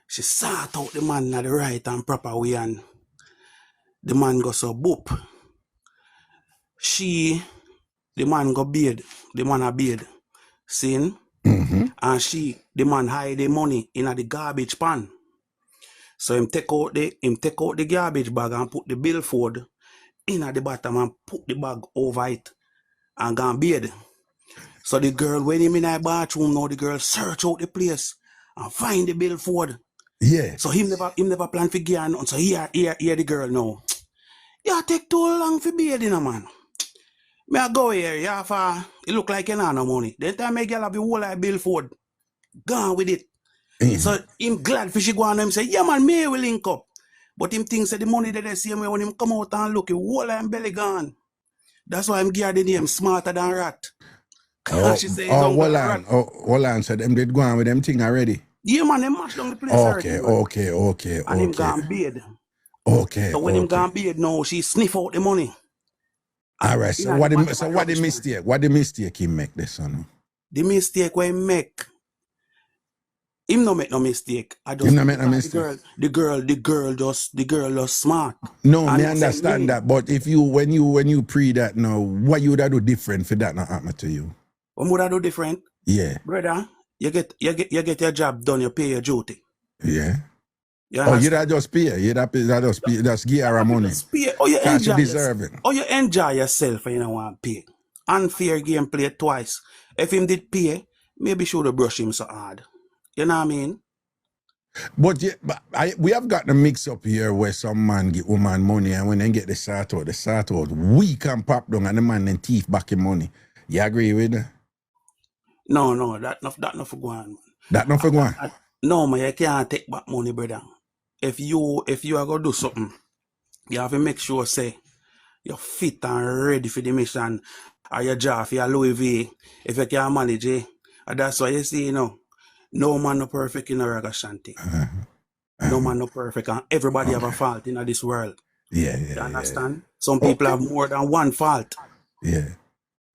L: she sort out the man in the right and proper way, and the man go so boop. The man go beard. The man a beard. Sin.
C: Mm-hmm.
L: And the man hide the money in the garbage pan. So him take out the garbage bag and put the billfold in at the bottom and put the bag over it and go and beard. So the girl, when him in the bathroom now, the girl search out the place and find the billfold.
C: Yeah.
L: So him never plan for gear nothing. So here the girl now. Yeah, take too long for bearding, man. Me I go here, it look like you know no money. Then time I girl have the whole like billfold. Gone with it.
C: Mm-hmm.
L: So him glad for she go on him say, yeah man, me will link up. But him thinks that the money that they see him when him come out and look, the whole like belly gone. That's why I'm geared the name smarter than rat. She say
C: hold on. So them did go on with them thing already?
L: Yeah man, they mash down the place already.
C: Okay.
L: And him gone beard.
C: Okay.
L: So when him gone beard now, she sniff out the money.
C: All right. So what the mistake? What the mistake he make this one?
L: The mistake where he make. Him no make no mistake.
C: Him no make no mistake.
L: The girl just smart.
C: No, me understand that. But if when you pre that now, what you would have do different for that not happen to you?
L: What would I do different?
C: Yeah.
L: Brother, you get your job done, you pay your duty.
C: Yeah. You just pay. You just pay. Just give her money.
L: Pay. Oh, you enjoy
C: deserve it.
L: Oh, you enjoy yourself and you don't want to pay. Unfair game play twice. If him did pay, maybe should have brushed him so hard. You know what I mean?
C: But we have got the mix up here where some man give woman money and when they get the sort out, we can pop down and the man then thief back him money. You agree with that?
L: No, that not for go on.
C: That not for go on?
L: No, man, you can't take back money, brother. If you are going to do something, you have to make sure, say, you're fit and ready for the mission. Or your job, your Louis V, if you can manage it. And that's why you see, no man no perfect in a Ragashanti. No man no perfect, and everybody have a fault in this world.
C: Yeah.
L: You understand? Some people have more than one fault.
C: Yeah.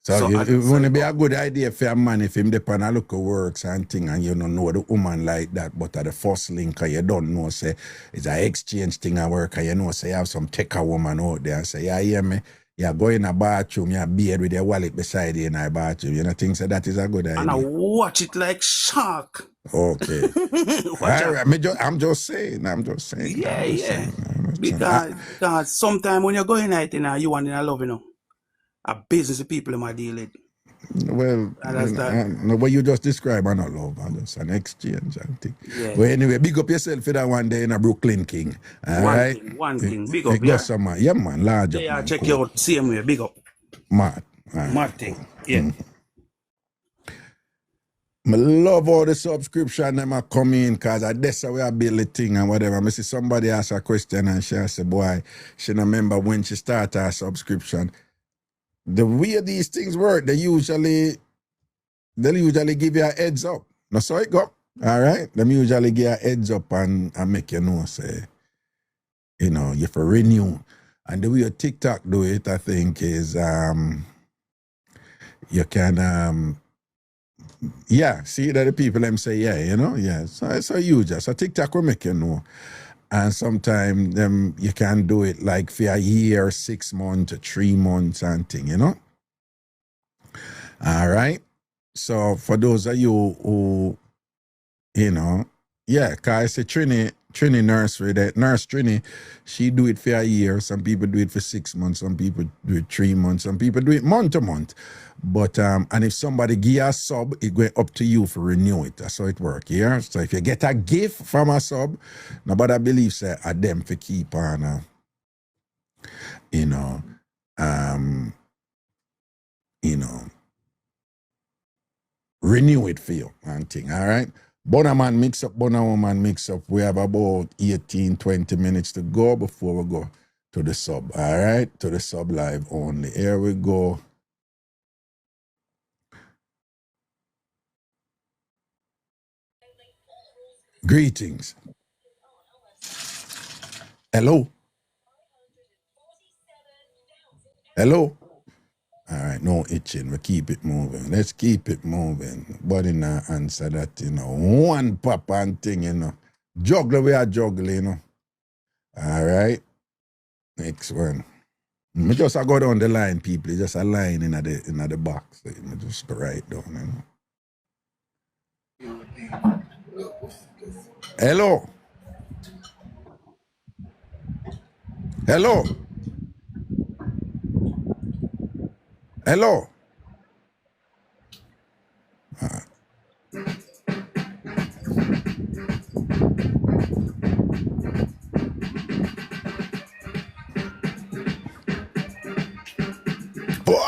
C: So it wouldn't be a good idea for a man if him depend on look at works and thing and you don't know the woman like that, but at the first link you don't know, say it's an exchange thing at work and you know, say you have some take-a woman out there and say, yeah, hear me? You go in a bathroom, you beard with your wallet beside you in a bathroom. You know, think so that is a good idea.
L: And I watch it like shark.
C: Okay. I'm just saying.
L: Yeah. Because sometimes when you're going out in you want to love, a business people might deal with.
C: Well, what you just described, I not love, just an exchange and thing.
L: Yeah.
C: Well, anyway, big up yourself for that one day in a Brooklyn King.
L: One thing, big up.
C: Yeah, man, large up.
L: Yeah, check you out, same way, big up.
C: Mad
L: thing, yeah.
C: I love all the subscription them are come in because that's how we are build the thing and whatever. I see somebody ask a question and she say, boy, she don't remember when she started her subscription. The way these things work, they usually give you a heads up. That's how it go. All right? Them usually give a heads up and make you know, say, you know, you have to renew. And the way your TikTok do it, I think, is you can see that the people them say, so it's a huge. So TikTok will make you know. And sometimes you can do it like for a year, 6 months, 3 months and thing, you know. All right. So for those of you who, cause I say Trini nursery, that nurse Trini, she do it for a year. Some people do it for 6 months, some people do it 3 months, some people do it month to month. But and if somebody give you a sub, it go up to you for renew it. That's how it work. Yeah. So if you get a gift from a sub, nobody believes that them for keep on renew it for you and thing. All right. Bona man mix up, Bona woman mix up. We have about 18, 20 minutes to go before we go to the sub. All right. To the sub live only. Here we go. Greetings. Hello. Hello. All right, no itching. We keep it moving. Let's keep it moving. Body not answer that, one papa and thing, Juggle, we are juggling, All right. Next one. Me just go down the line, people. It's just a line in the box. Me just write down, Hello. Hello. Hello.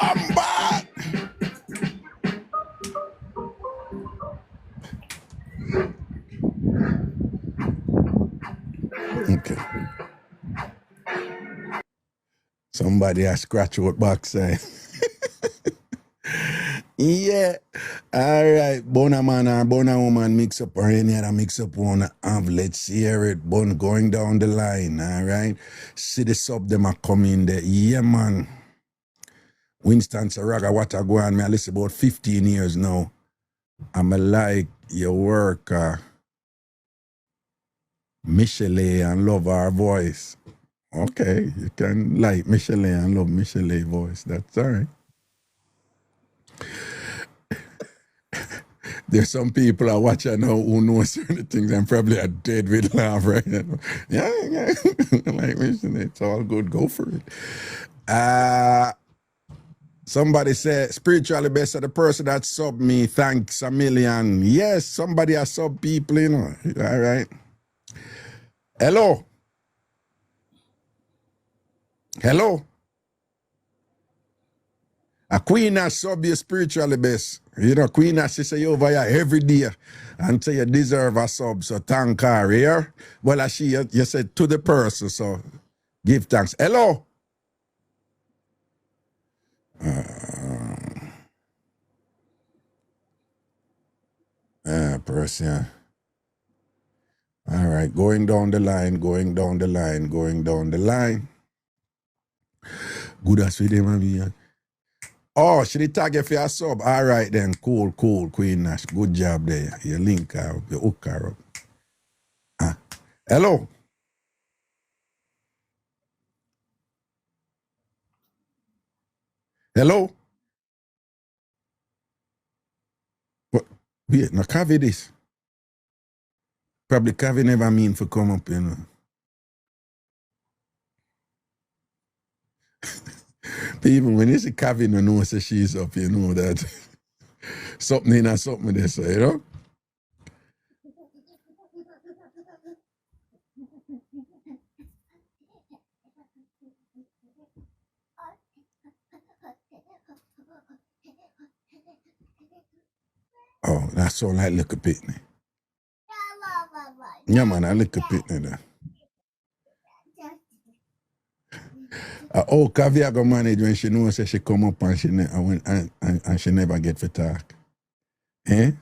C: I'm back. Okay. Somebody has scratch out back side. Yeah. All right. Bona man or bona woman mix up or any other mix up wanna have. Let's hear it. Bon going down the line. All right. See the sub them are coming there. Yeah, man. Winston Saraga, what I go on. Me I listen about 15 years now. I'm like your work, Michelle and love her voice. Okay, you can like Michelle and love Michelle voice. That's all right. There's some people I watch now who know certain things and probably are dead with laugh right now. Yeah. Like Michelle, it's all good. Go for it. Somebody said, spiritually best of the person that sub me, thanks a million. Yes, somebody has sub people, All right. Hello. Hello. A queen has sub you spiritually best. Queen has she say you over here every day until you deserve a sub. So thank her here. Well, as you said to the person, so give thanks. Hello. Person. All right, going down the line. Good as with them, man. Oh, she did tag you for your sub. All right then, cool, Queen Nash. Good job there. You link her up, you hook her up. Hello. Hello. What? Wait, no Kavi this. Probably Kavi never mean for come up, Even when you see Kavi, no know say she's up, you know that something in her something they say, Oh, sound like little pitney. Yeah, man, a little pitney there. Caviar go manage when she knows that she come up and she never get for talk. Eh?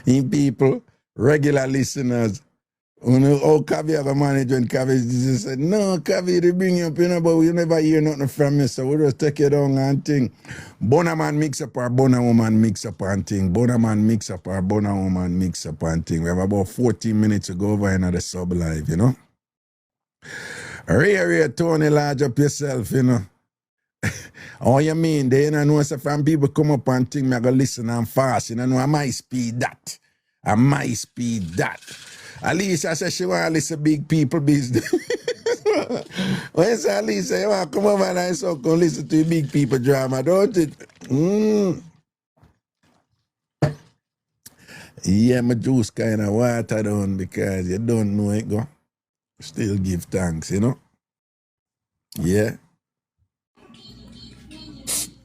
C: In people, regular listeners, Caviar go manage when Caviar just said, no, Caviar, they bring you up, but we never hear nothing from you, so we just take you down and thing. Bona man mix up or Bona woman mix up and thing. Bona man mix up or Bona woman mix up and thing. We have about 14 minutes to go over another sub live, you know? Ray, Tony, large up yourself, you know. Oh, you mean, they don't know so from people come up and think me I go listen and fast, you know, I might speed that. I might speed that. Alicia said she want to listen big people business. When you say Alicia, you want to come over and so come listen to big people drama, don't it? Yeah, my juice kind of water down because you don't know it go. Still give thanks, you know? Yeah.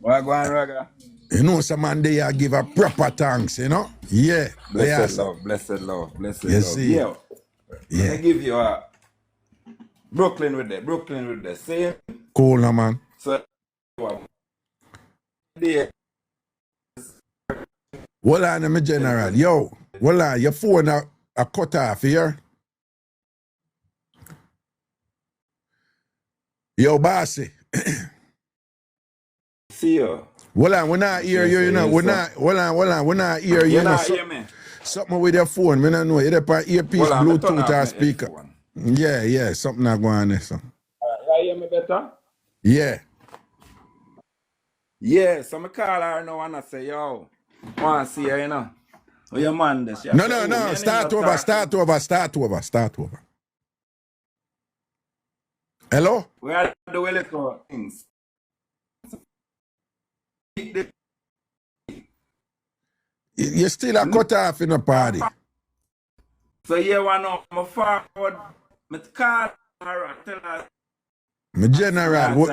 M: What go on, Raga?
C: You know, some man they give a proper thanks, you know? Yeah.
M: Blessed love, blessed love, blessed
C: you
M: love.
C: See?
M: Yeah.
C: Yeah.
M: I give you a Brooklyn with the same.
C: Cool, no, man.
M: So, yeah.
C: Hold on, my general. Yo, hold on, your phone a cut off here. Yo, bossy.
M: See you.
C: Hold on, we not hear you, you know. Hold on, we not hear you.
M: You not hear me?
C: Something with your phone, we don't know. You have earpiece, Bluetooth, or speaker. Yeah, something not going on there. So.
M: You hear me better?
C: Yeah.
M: Yeah, so I call her now and I say, yo, I want to see her, you know. Oh, your man this.
C: No, start over. Hello?
M: We are doing little things.
C: You still a cut off in a party.
M: So you want to know, forward, I call her and tell her.
C: My general,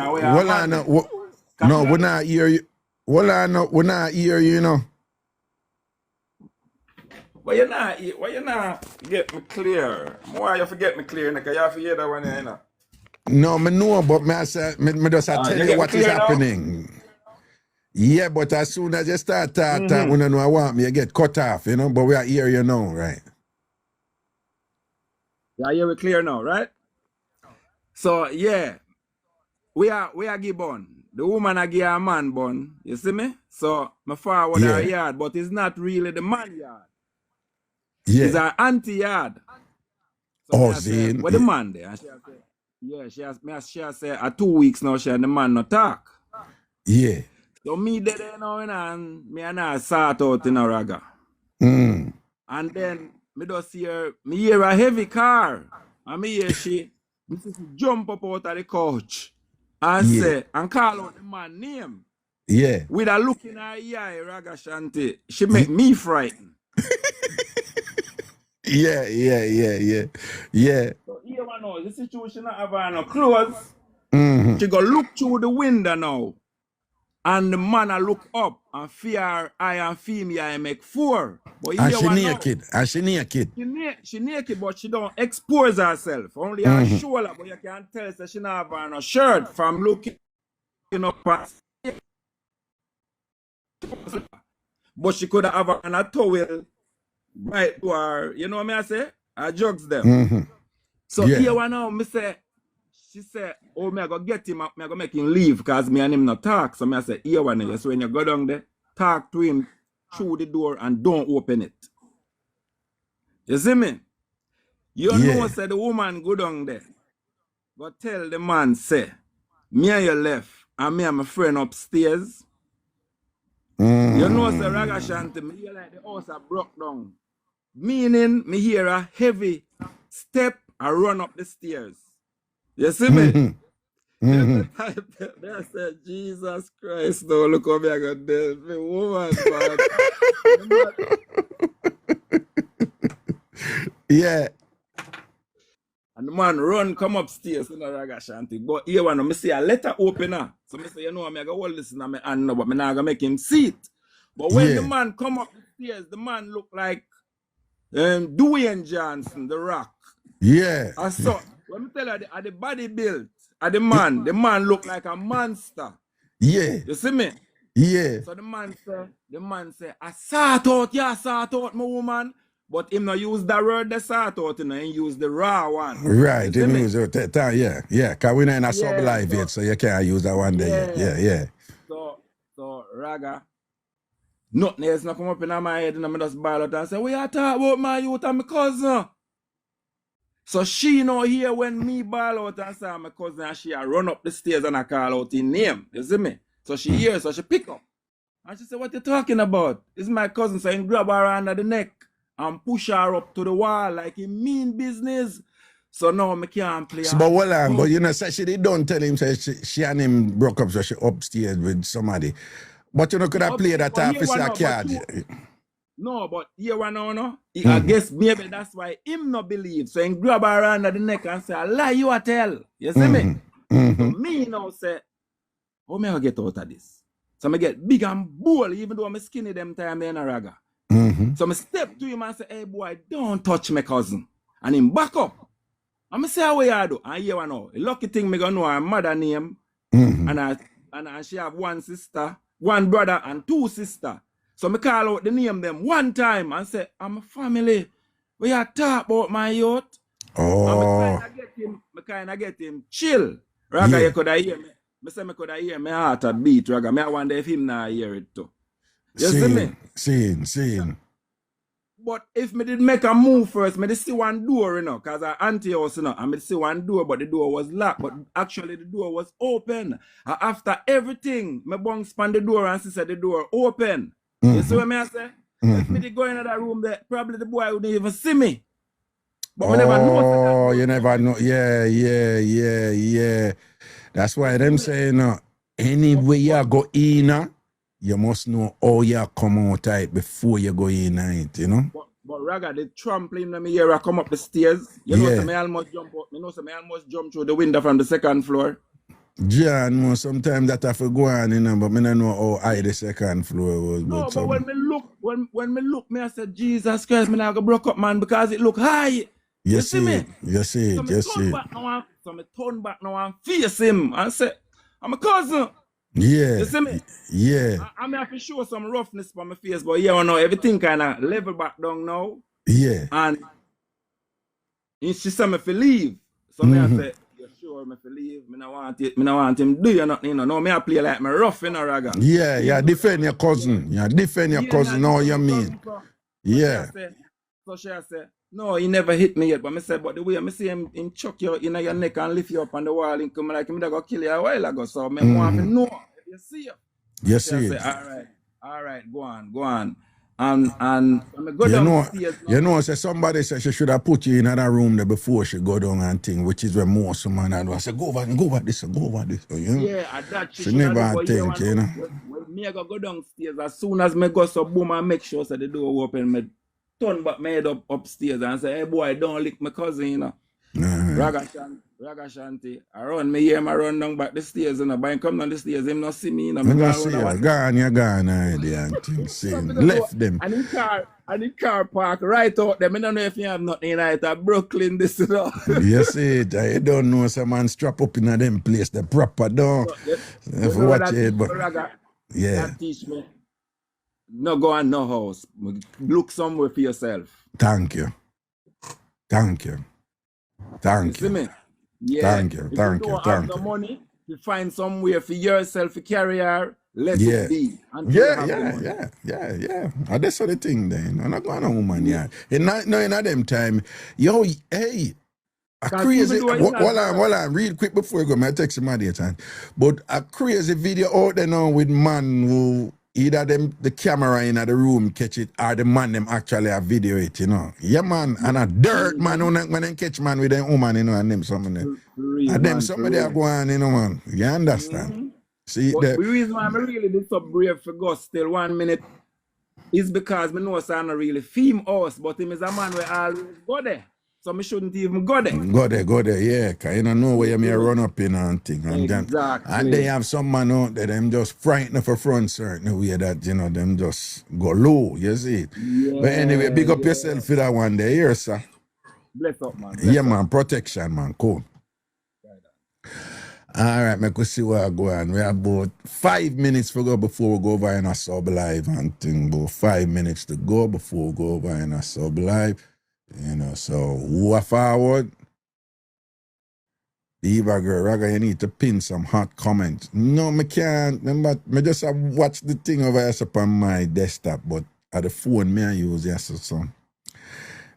C: no, we not hear you. We not hear you, you know.
M: Why you not get me clear? Why you forget me clear? Because you have to hear that one, you know.
C: No, I know, but me just tell you what is happening. Now? Yeah, but as soon as you start talking, when you know I want me, you get cut off, you know, but we are here, you know, right?
M: Yeah, hear it clear now, right? So, yeah, we are give bun. The woman I give a man bun, you see me? So, my forward her yard, but it's not really the man yard.
C: Yeah.
M: It's her auntie yard. So
C: see.
M: Where the man there? And she has said, 2 weeks now, she and the man not talk.
C: Yeah.
M: So me there now, and me and her sort out in a Raga. And then me just hear a heavy car. And me hear she jump up out of the couch and say, and call out the man name.
C: Yeah.
M: With a look in her eye, Ragashanti. She make me frightened.
C: Yeah.
M: So here one now, the situation not have her no clothes. She go look through the window now. And the man a look up and fear I and female I make 4. But
C: and she naked.
M: She naked, but she don't expose herself. Only her shoulder, but you can tell that she not have no shirt from looking up past. But she could have a towel right to her, you know what I say? I jugs them. So here one now, she said, oh, me I go get him, me I go make him leave because me and him not talk. So me I say, here one, so when you go down there, talk to him through the door and don't open it. You see me? You know, say the woman go down there. Go tell the man, say, me and you left, and me and my friend upstairs. You know, say Ragashanti, me hear like the house are broke down. Meaning, me hear a heavy step and run up the stairs. You see me? They said, Jesus Christ, no, look how me I got dead. Me woman, man.
C: Yeah.
M: And the man run, come upstairs in a Ragashanti. But here one, me see a letter opener. So me say, you know, I go hold this in my hand now, but me not gonna make him see it. But when the man come up the stairs, the man look like Dwayne Johnson, The Rock.
C: Yeah.
M: I saw, let me tell you, the body built, the man look like a monster.
C: Yeah.
M: You see me?
C: Yeah.
M: So the man say, I sort out my woman. But him not use that word, the sort out, he use the raw one.
C: Right, him use it, yeah. Because we're not in a sub live yet, so you can't use that one there yet. Yeah.
M: So Raga, nothing else not come up in my head, and I just ball out and say, we are talking about my youth and my cousin. So she not here when me ball out and say my cousin, and she run up the stairs and I call out his name. You see me? So she hears, so she pick up. And she say, what you talking about? It's my cousin, so he grab her under the neck and push her up to the wall like he mean business. So now I can't play.
C: So, but hold on, but you know, so she don't tell him, say she and him broke up, so she upstairs with somebody. But you know, could have played that officer card.
M: No, but here one no. I guess maybe that's why him not believe. So he grab her under the neck and say, I lie you a tell. You see me? So me now say, how may I get out of this? So I get big and bold, even though I'm skinny them time in a Raga. So I step to him and say, hey boy, don't touch my cousin. And him back up. I'm say how you do. And here now. The lucky thing me gonna know her mother name. And she have one sister, one brother, and two sisters. So me call out the name them one time and say, I'm a family. We are talk about my youth.
C: Oh.
M: And me kinda get him chill. Raga, you could hear me. I say I could hear my heart a beat, Raga. I wonder if him not hear it too. You see me?
C: Seeing.
M: But if me did make a move first, me did see one door, you know, because I auntie house, you know, and me see one door, but the door was locked. But actually the door was open. After everything, me bounce span the door and she said the door open. You see what I say? If me did go in that room there, probably the boy wouldn't even see me. But we never know.
C: Oh, you never know. Yeah. That's why them say, anyway you go in, you must know how you come out it before you go in it, you know?
M: But Raga, the trampoline when me here I come up the stairs, you know, so me almost jump up. Me know so me almost jump through the window from the second floor.
C: John, sometimes that have to go on, you know, but me don't know how high the second floor was.
M: No, but when me look, me I said, Jesus Christ, me not go broke up, man, because it look high. You see me?
C: You see it.
M: So me turn back now and face him and say, I'm a cousin.
C: Yeah.
M: You see me?
C: Yeah.
M: I may have to show some roughness on my face, but everything kind of level back down now.
C: Yeah.
M: And she said me to leave. So me I say, you sure me to leave? Me not want him do you nothing, you know. No, me I play like me rough in a Raga.
C: Yeah, defend your cousin. Know what you mean. Yeah.
M: So she said, no, he never hit me yet. But I said, but the way I see him chuck you in your neck and lift you up on the wall and come like him that go kill you a while ago. So I want to know if you see it.
C: You see it.
M: All right, go on. And I'm go downstairs.
C: You know, say somebody said she should have put you in another room there before she go down and thing, which is where most man and I said, go over this. So, you know?
M: Yeah, at that
C: she never think, you know.
M: When me go downstairs, as soon as me go so boom and make sure so the door open, me turn back my head up upstairs and say, hey boy, don't lick my cousin, you know. Ragashanti. I run me here, I run down back the stairs, you know. But I come down the stairs, him not see me, you know.
C: I'm not see you. You're gone already and things. Left them.
M: And the car park right out there. I don't know if you have nothing right at Brooklyn, this, you know.
C: You see it. I don't know some man strap up in a them place, the proper door. If you watch it, but yeah.
M: That teach me. No go on no house. Look somewhere for yourself.
C: Thank you.
M: See me? Yeah.
C: Thank you.
M: If you don't have the money, you find somewhere for yourself to carry her. Let it be.
C: Yeah. And that's the thing then. I'm not going on woman, yeah. In them time, hey. A crazy, hold on, real quick before you go, I text him at the time. But a crazy video out there now with man who either the camera in the room catch it or the man them actually have video it, you know. Yeah, man, and a dirt man when they catch man with them woman, you know, and them some of them. And them somebody are going, you know, man. You understand? See,
M: the reason why I really did so brave for God still 1 minute is because I know I'm not really film us, but him is a man where always go there. So I shouldn't even go there.
C: Go there, yeah. Because you don't know where you may run up in and thing. And
M: Exactly.
C: and they have some man out there, them just frightened for front certain way that, you know, them just go low, you see it.
M: Yeah,
C: But anyway, big up yourself for that one there, here, sir.
M: Bless up, man.
C: Yeah, man, protection, man, cool. All right, me could see where I go on. We have about 5 minutes to go before we go over in a sub live and thing. About 5 minutes to go before we go over in a sub live. You know, so who are forward? Eva girl, Raga, you need to pin some hot comments. No, me can't. Remember, me just have watch the thing over here up on my desktop, but at the phone me I use yes so.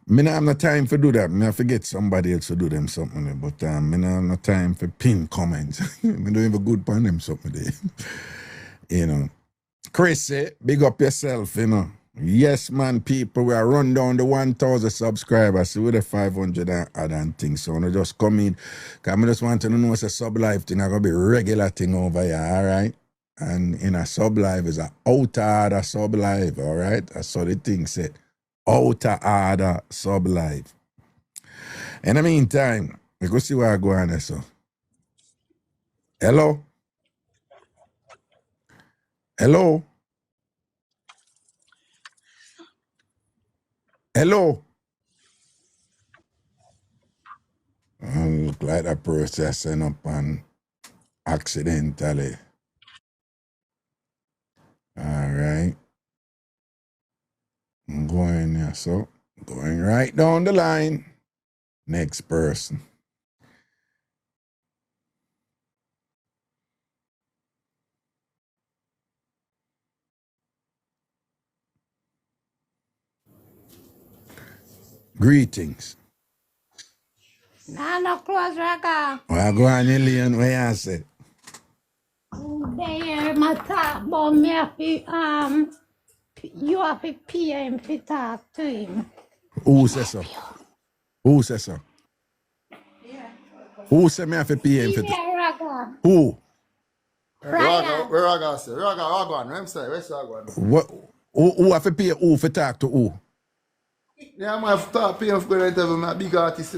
C: Me not have no time for do that. Me have to get somebody else to do them something. But me not have no time for pin comments. Me don't even good on them something there. You know. Chris, big up yourself, you know. Yes, man, people, we are run down the 1,000 subscribers. See, with the 500 and things. So, I just come in. Because I just want to know it's a sub live thing. I'm going to be regular thing over here, all right? And in a sub live is an outer order sub live, all right? That's how the thing said. Outer order sub live. In the meantime, we go see where I go on there, so. Hello? Hello? Hello? Look like that person sent up and accidentally. All right. I'm going there, so going right down the line. Next person. Greetings.
N: Nah, no close, Raga.
C: Where go on, Ilian? Where you say?
N: There, my talk about me, you have to pay him to talk to him.
C: Who says so? Who says so? Who said me have to pay him for
N: Yeah, Raga.
C: Who?
N: Ryan.
O: Where Raga say? Raga, I'm sorry, where's Raga?
C: What? Who have to pay who for talk to who?
O: Yeah, I'm have to talk, pay him for going to interview me, a big artist.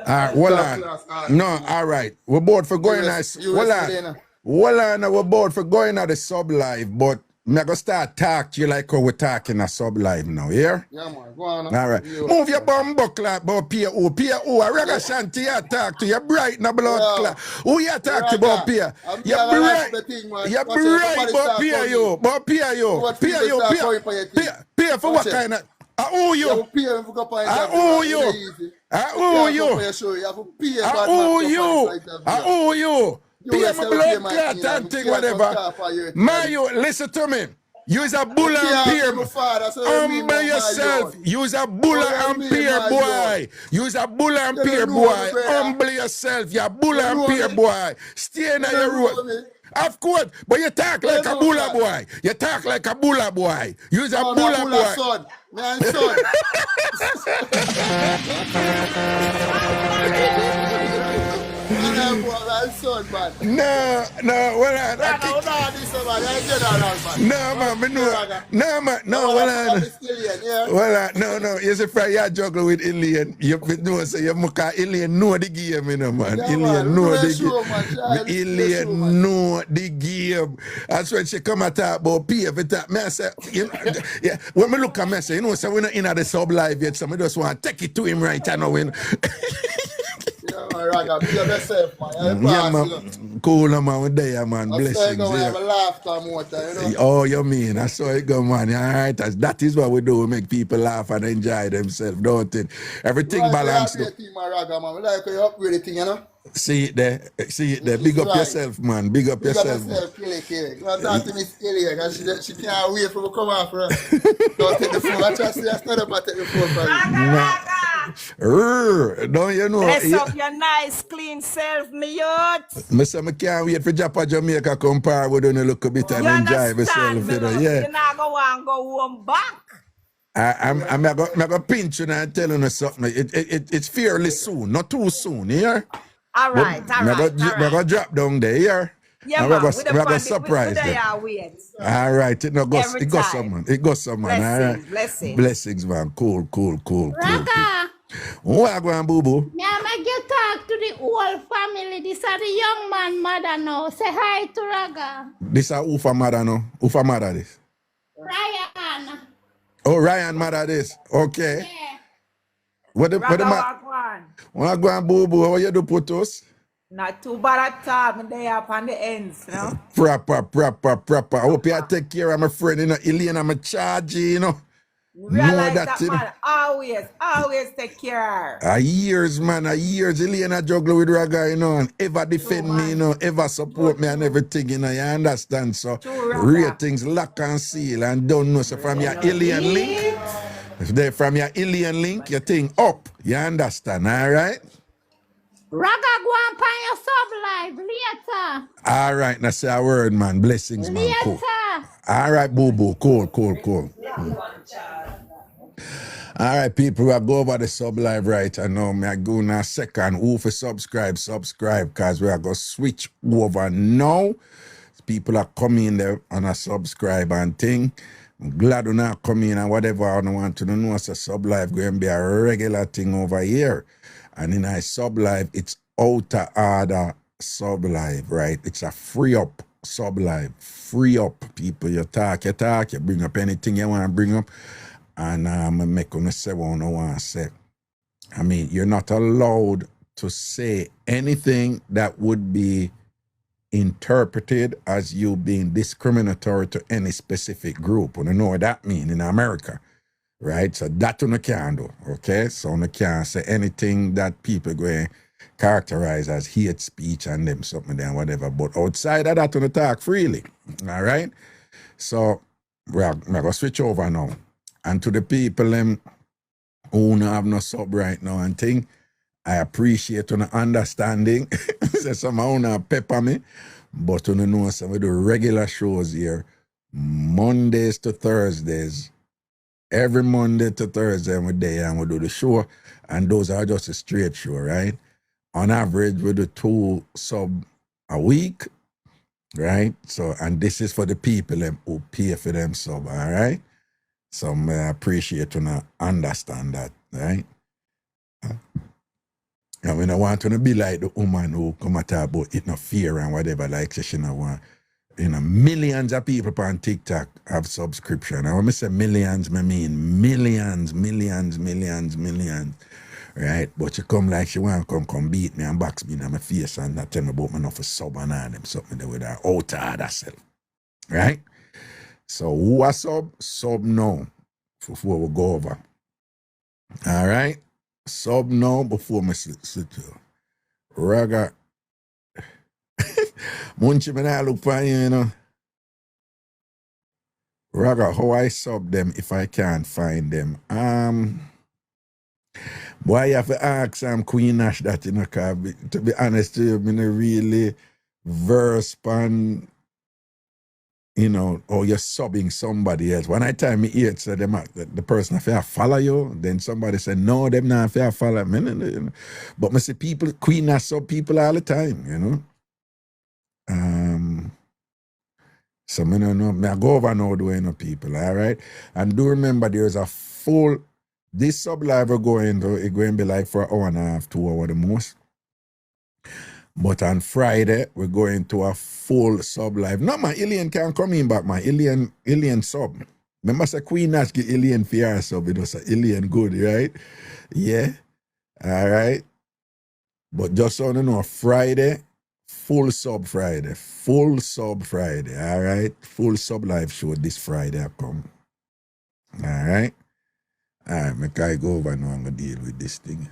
C: Hold on. No, all right. We're bored for going hold on, we're bored for going at the sub live, but I'm going to start talk to you like how we're talking at sub live now, yeah?
O: Yeah, man, go on.
C: All right. Move your bum buckle about P.O. A Ragashanti, you talk to you bright no blood clot. Who you talk to about P.O.? You bright about P.O. About P.O. P.O. for what kind of... Who you? Who you? Who you? Pay my blood clot and thing, whatever. Mayo, listen to me. Use a bull and peer. Humble yourself. Use a bull and peer, boy. Use a bull and peer, boy. Humble yourself. You bull and peer, boy. Stay in your road. Of course, but you talk like a bulla boy. You talk like a bulla boy. Use a bulla boy.
O: Son. Man, son.
C: No, well, no, you say Fry, you juggle with Alien. You know, say you muka Alien know the game, you know, man. Alien know the game. Alien know the game. That's when she come and talk about PF. Me I say, yeah, when me look at me, I say, you know, so we're not in the sub live yet, so I just want to take it to him right now.
O: Raga, be yourself, man.
C: Yeah, man. Cool, man. We're there, man. Blessings. Oh, you mean? I saw it go, man. All right. That is what we do. We make people laugh and enjoy themselves, don't it? Everything balanced. See it there. See it there. Big up yourself, man. Big up yourself.
O: Killy. Talk to Miss Killy. She can't wait for me to come out for her. Don't take the phone. I trust you. I stand up and take the phone for
C: you. Don't you know?
P: Dress up your nice, clean self, me youth.
C: I say I can't wait for Jamaica compare with you look a bit and enjoy myself. You know? Yeah.
P: You're not going to go home back.
C: I'm gonna pinch you and tell you something. It's fairly soon, not too soon, yeah?
P: All right.
C: I'm gonna drop down there, yeah?
P: Yeah,
C: And we're
P: man. We
C: going
P: the
C: to surprise them.
P: wait.
C: All right,
P: Every
C: it goes
P: time.
C: some man. It goes some man. All right.
P: Blessings.
C: Blessings, man. Cool.
N: Raga,
C: What going, boo boo?
N: me I make you talk to the whole family. This is the young man mother now. Say hi to Raga.
C: This is Ufa mother, no? Ufa mother, this.
N: Ryan.
C: Oh, Ryan mother, this. Okay.
N: Yeah.
C: What the
P: Raga
C: ma?
P: Wagwan.
C: What going, boo boo? How you do, put us?
P: Not too bad at all. Me there up on the ends, you know.
C: Proper. I hope you take care of my friend, you know, Elena, my charge, you know.
P: Realize
C: Know
P: that
C: you know.
P: man always take care.
C: Years, man, years. Elena juggle with Raga, you know, and ever defend me, you know, ever support me and everything, you know, you understand? So, ratings lock and seal and don't know. So, from your alien link, if they from your alien link, your thing up. You understand, all right?
N: Raga go and find your sub live later.
C: All right, now say a word, man. Blessings, man. Cool.
N: Later.
C: All right, boo. Cool. All right, people, we go over the sub live right now. Me I go in a second. Who for subscribe, because we are going to switch over now. People are coming there on a subscribe and thing. I'm glad you're not coming and whatever I don't want to know. So sub live going to be a regular thing over here. And in a sub live, it's outer order sub live, right? It's a free up sub live. Free up, people. You talk, you bring up anything you want to bring up. And I'm make you say what I want to say. I mean, you're not allowed to say anything that would be interpreted as you being discriminatory to any specific group. You know what that means in America, right? So that you can't do, okay? So you can't say anything that people going to characterize as hate speech and them something and whatever. But outside of that, you talk freely, all right? So we're going to switch over now. And to the people who don't have no sub right now and thing, I appreciate your understanding. So someone not pepper me, but you know, so we do regular shows here, Mondays to Thursdays. Every Monday to Thursday we're there and we do the show, and those are just a straight show, right? On average, we do 2 sub a week, right? So, and this is for the people who pay for them sub, all right? So I appreciate you understand that, right? I mean, I want to be like the woman who come at talk about it no fear and whatever, like she no want. You know, millions of people on TikTok have subscription. And when I say millions, I mean millions, right? But she come like she want to come beat me and box me in my face and not tell me about me enough for sub and all them something there with her out of herself, right? So who are sub now before we go over. All right? Sub now before me sit you. Raga. Munchi me not look for you, you know. Raga, how I sub them if I can't find them? Boy, you have to ask Queen Nash that, you know, cause to be honest with you, I'm not really verse on, you know, or you're subbing somebody else. When I time me hear it, so them, the person if I follow you, then somebody said, no, them not if I follow me. You know. But I see people, Queen Nash sub people all the time, you know. So I don't know, I go over now doing no people, all right? And do remember there's a full, this sub live we're going to, it's going to be like for an hour and a half, 2 hours the most. But on Friday, we're going to a full sub live. No, my alien can't come in back, my alien sub. Remember say Queen Nash get alien for her sub, it was a alien good, right? Yeah, all right. But just so you know, Friday, full sub Friday, all right? Full sub live show this Friday I come. All right? All right, I go over now and go deal with this thing.